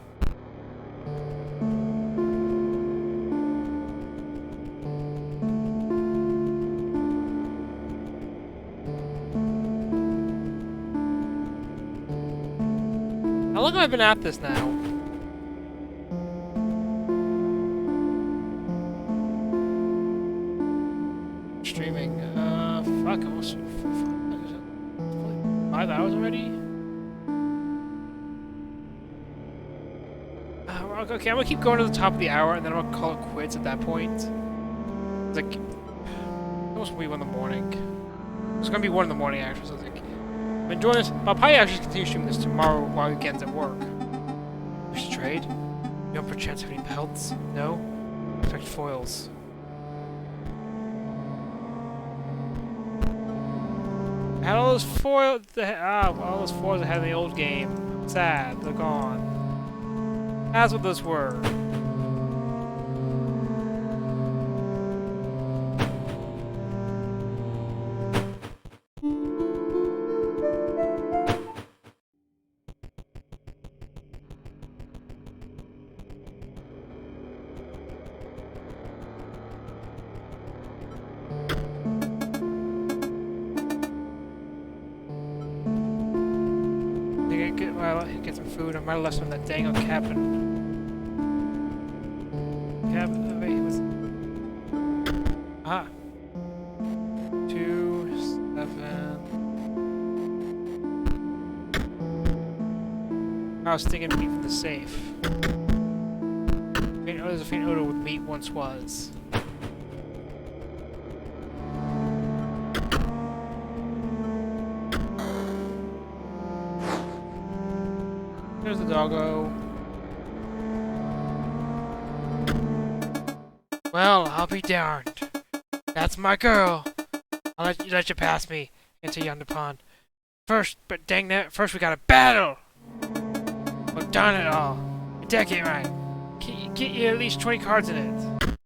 How long have I been at this now? Streaming, fuck, almost 5 hours already? Okay, I'm gonna keep going to the top of the hour and then I'm gonna call it quits at that point. It's like, almost be 1 in the morning. It's gonna be 1 in the morning actually, so I think. I'm enjoying this. I'll probably actually continue streaming this tomorrow while weekend's at work. We should trade? You don't perchance have any pelts? No? Expect foils. I had all those foils. All those foils I had in the old game. Sad, they're gone. That's what those were. Get some food. I might have left some of that dang old cabin. Wait, what's... Ah. 2, 7. I was thinking meat from the safe. There's a faint odor with meat once was. There's the doggo. Well, I'll be darned. That's my girl. I'll let you pass me into yonder pond. First, but dang that, first we gotta battle! Well, darn it all. Your deck ain't right. Get you at least 20 cards in it.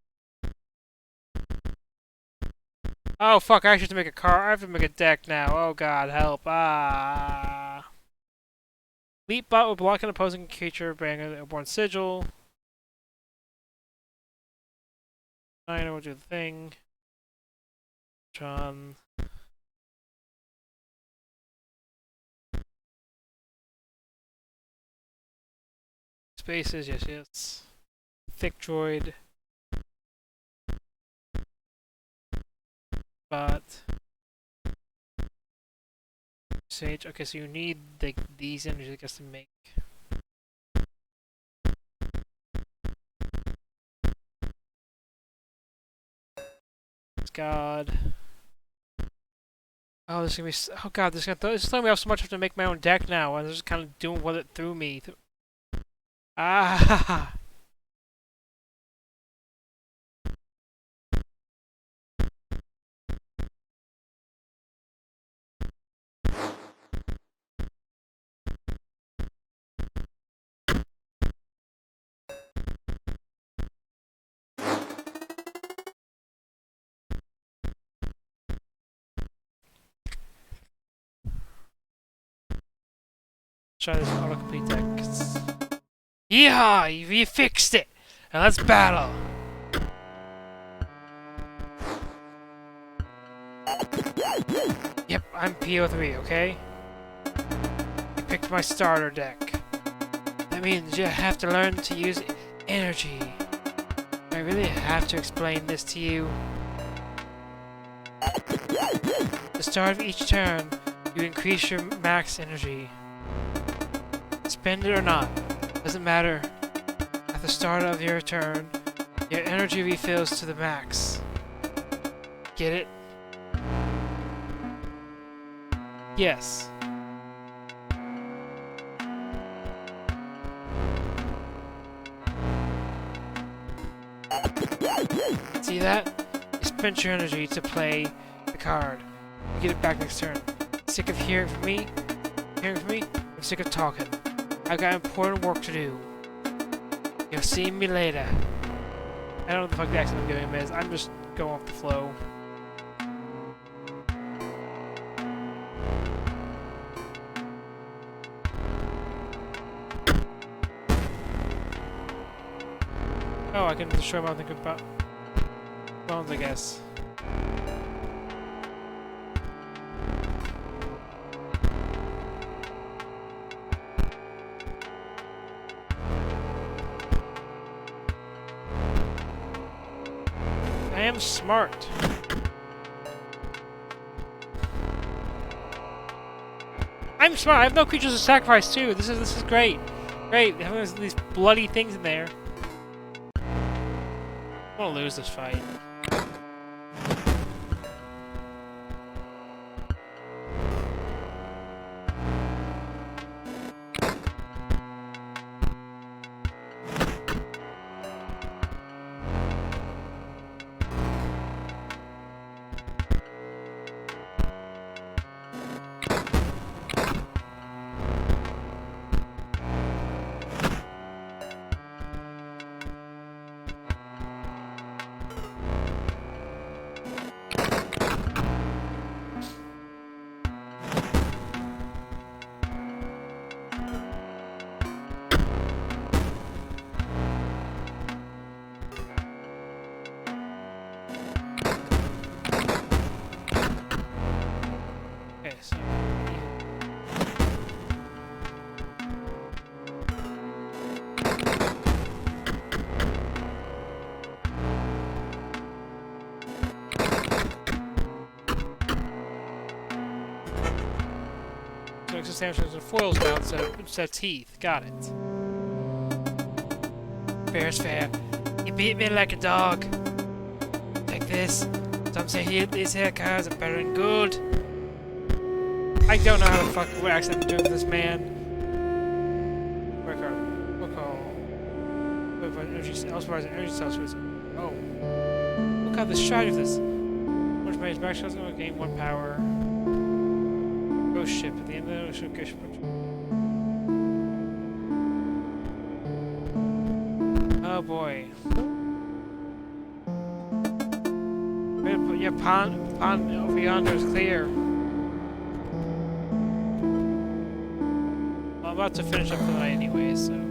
Oh fuck, I actually have to make a card. I have to make a deck now. Oh god, help. Ah. Leap bot will block an opposing creature, bring an airborne sigil. I know what to do the thing. John. Spaces, yes, yes. Thick droid. Bot. Sage. Okay, so you need these energies, I guess, to make. God. Oh, this is gonna be. Oh God, this is throwing me off so much. I have to make my own deck now. I'm just kind of doing what it threw me. Ah. try this autocomplete deck. Yeehaw! You fixed it! Now let's battle! Yep, I'm PO3, okay? You picked my starter deck. That means you have to learn to use energy. I really have to explain this to you. At the start of each turn, you increase your max energy. Spend it or not, doesn't matter. At the start of your turn, your energy refills to the max. Get it? Yes. See that? You spent your energy to play the card. You get it back next turn. Sick of hearing from me? I'm sick of talking. I've got important work to do. You'll see me later. I don't know what the fuck the accent I'm giving him is. I'm just going off the flow. Oh, I can destroy my other bones, I guess. I am smart. I'm smart. I have no creatures to sacrifice too. This is great. Great. Having these bloody things in there. I'm gonna lose this fight. Okay, so extra damage with foils now instead of teeth. Got it. Fair's fair. You beat me like a dog. Like this. Some say these hair cards are better than good. I don't know how the fuck what accent I'm doing with this man. Work hard. Work hard. Wait for energy. Elsewhere, energy cells. Oh. Look how the stride of this. Which makes back shots will gain 1 power. Ghost ship at the end of the ocean. Ghost ship. Oh boy. Your pond over yonder is clear. Well, I'm about to finish up for the night anyway, so.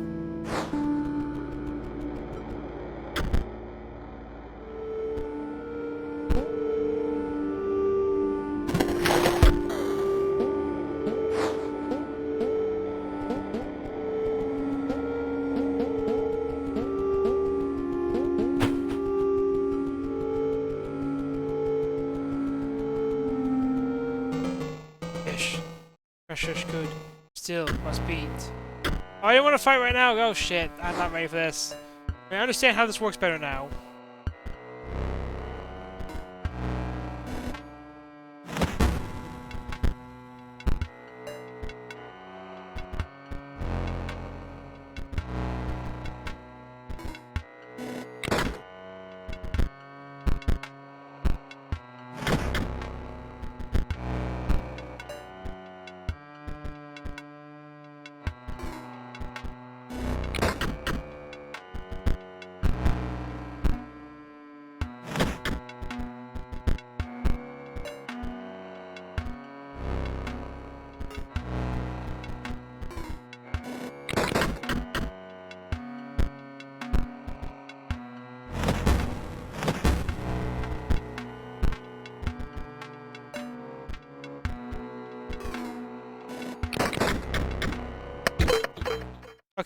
Precious good. Still must beat. Oh, I didn't want to fight right now. Oh shit, I'm not ready for this. I understand how this works better now.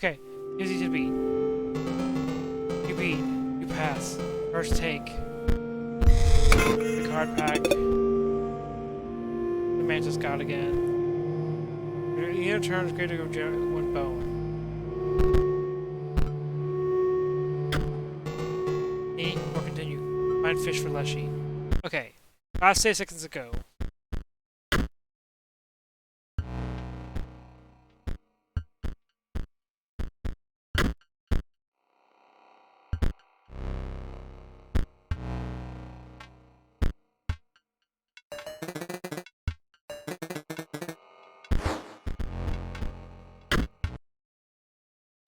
Okay, easy to beat. You beat. You pass. First take. The card pack. The Mantis God again. Your turn is greater than 1 bone. Eat or continue. Find fish for Leshy. Okay. Last 6 seconds ago.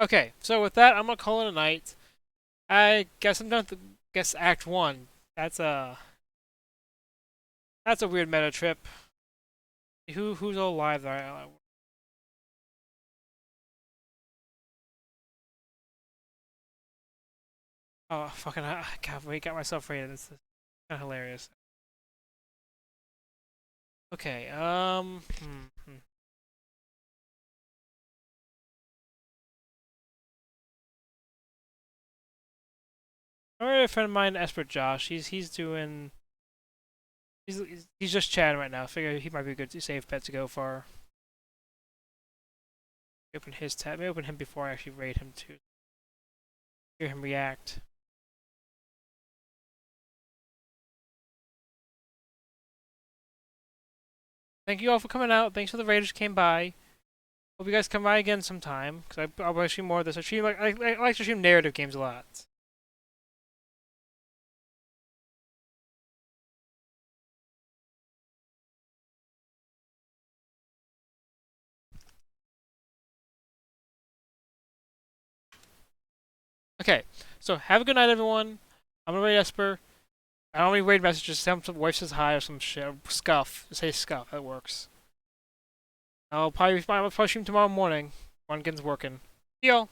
Okay, so with that, I'm gonna call it a night. I guess I'm done with guess Act 1. That's a weird meta trip. Who's all alive there? Oh, fucking, God, wait, got myself rated. This is kind of hilarious. Okay, Alright, a friend of mine, Esper Josh, he's doing... He's just chatting right now. Figure he might be a good safe bet to go for. Open his tab. Maybe open him before I actually raid him to hear him react. Thank you all for coming out. Thanks for the raiders who came by. Hope you guys come by again sometime, because I'll probably stream more of this. I like to stream narrative games a lot. Okay, so have a good night, everyone. I'm gonna raid Esper. I don't need raid messages. Some wife says hi or some shit. Or scuff. Say scuff. That works. I'll probably stream tomorrow morning. One gets working. See y'all.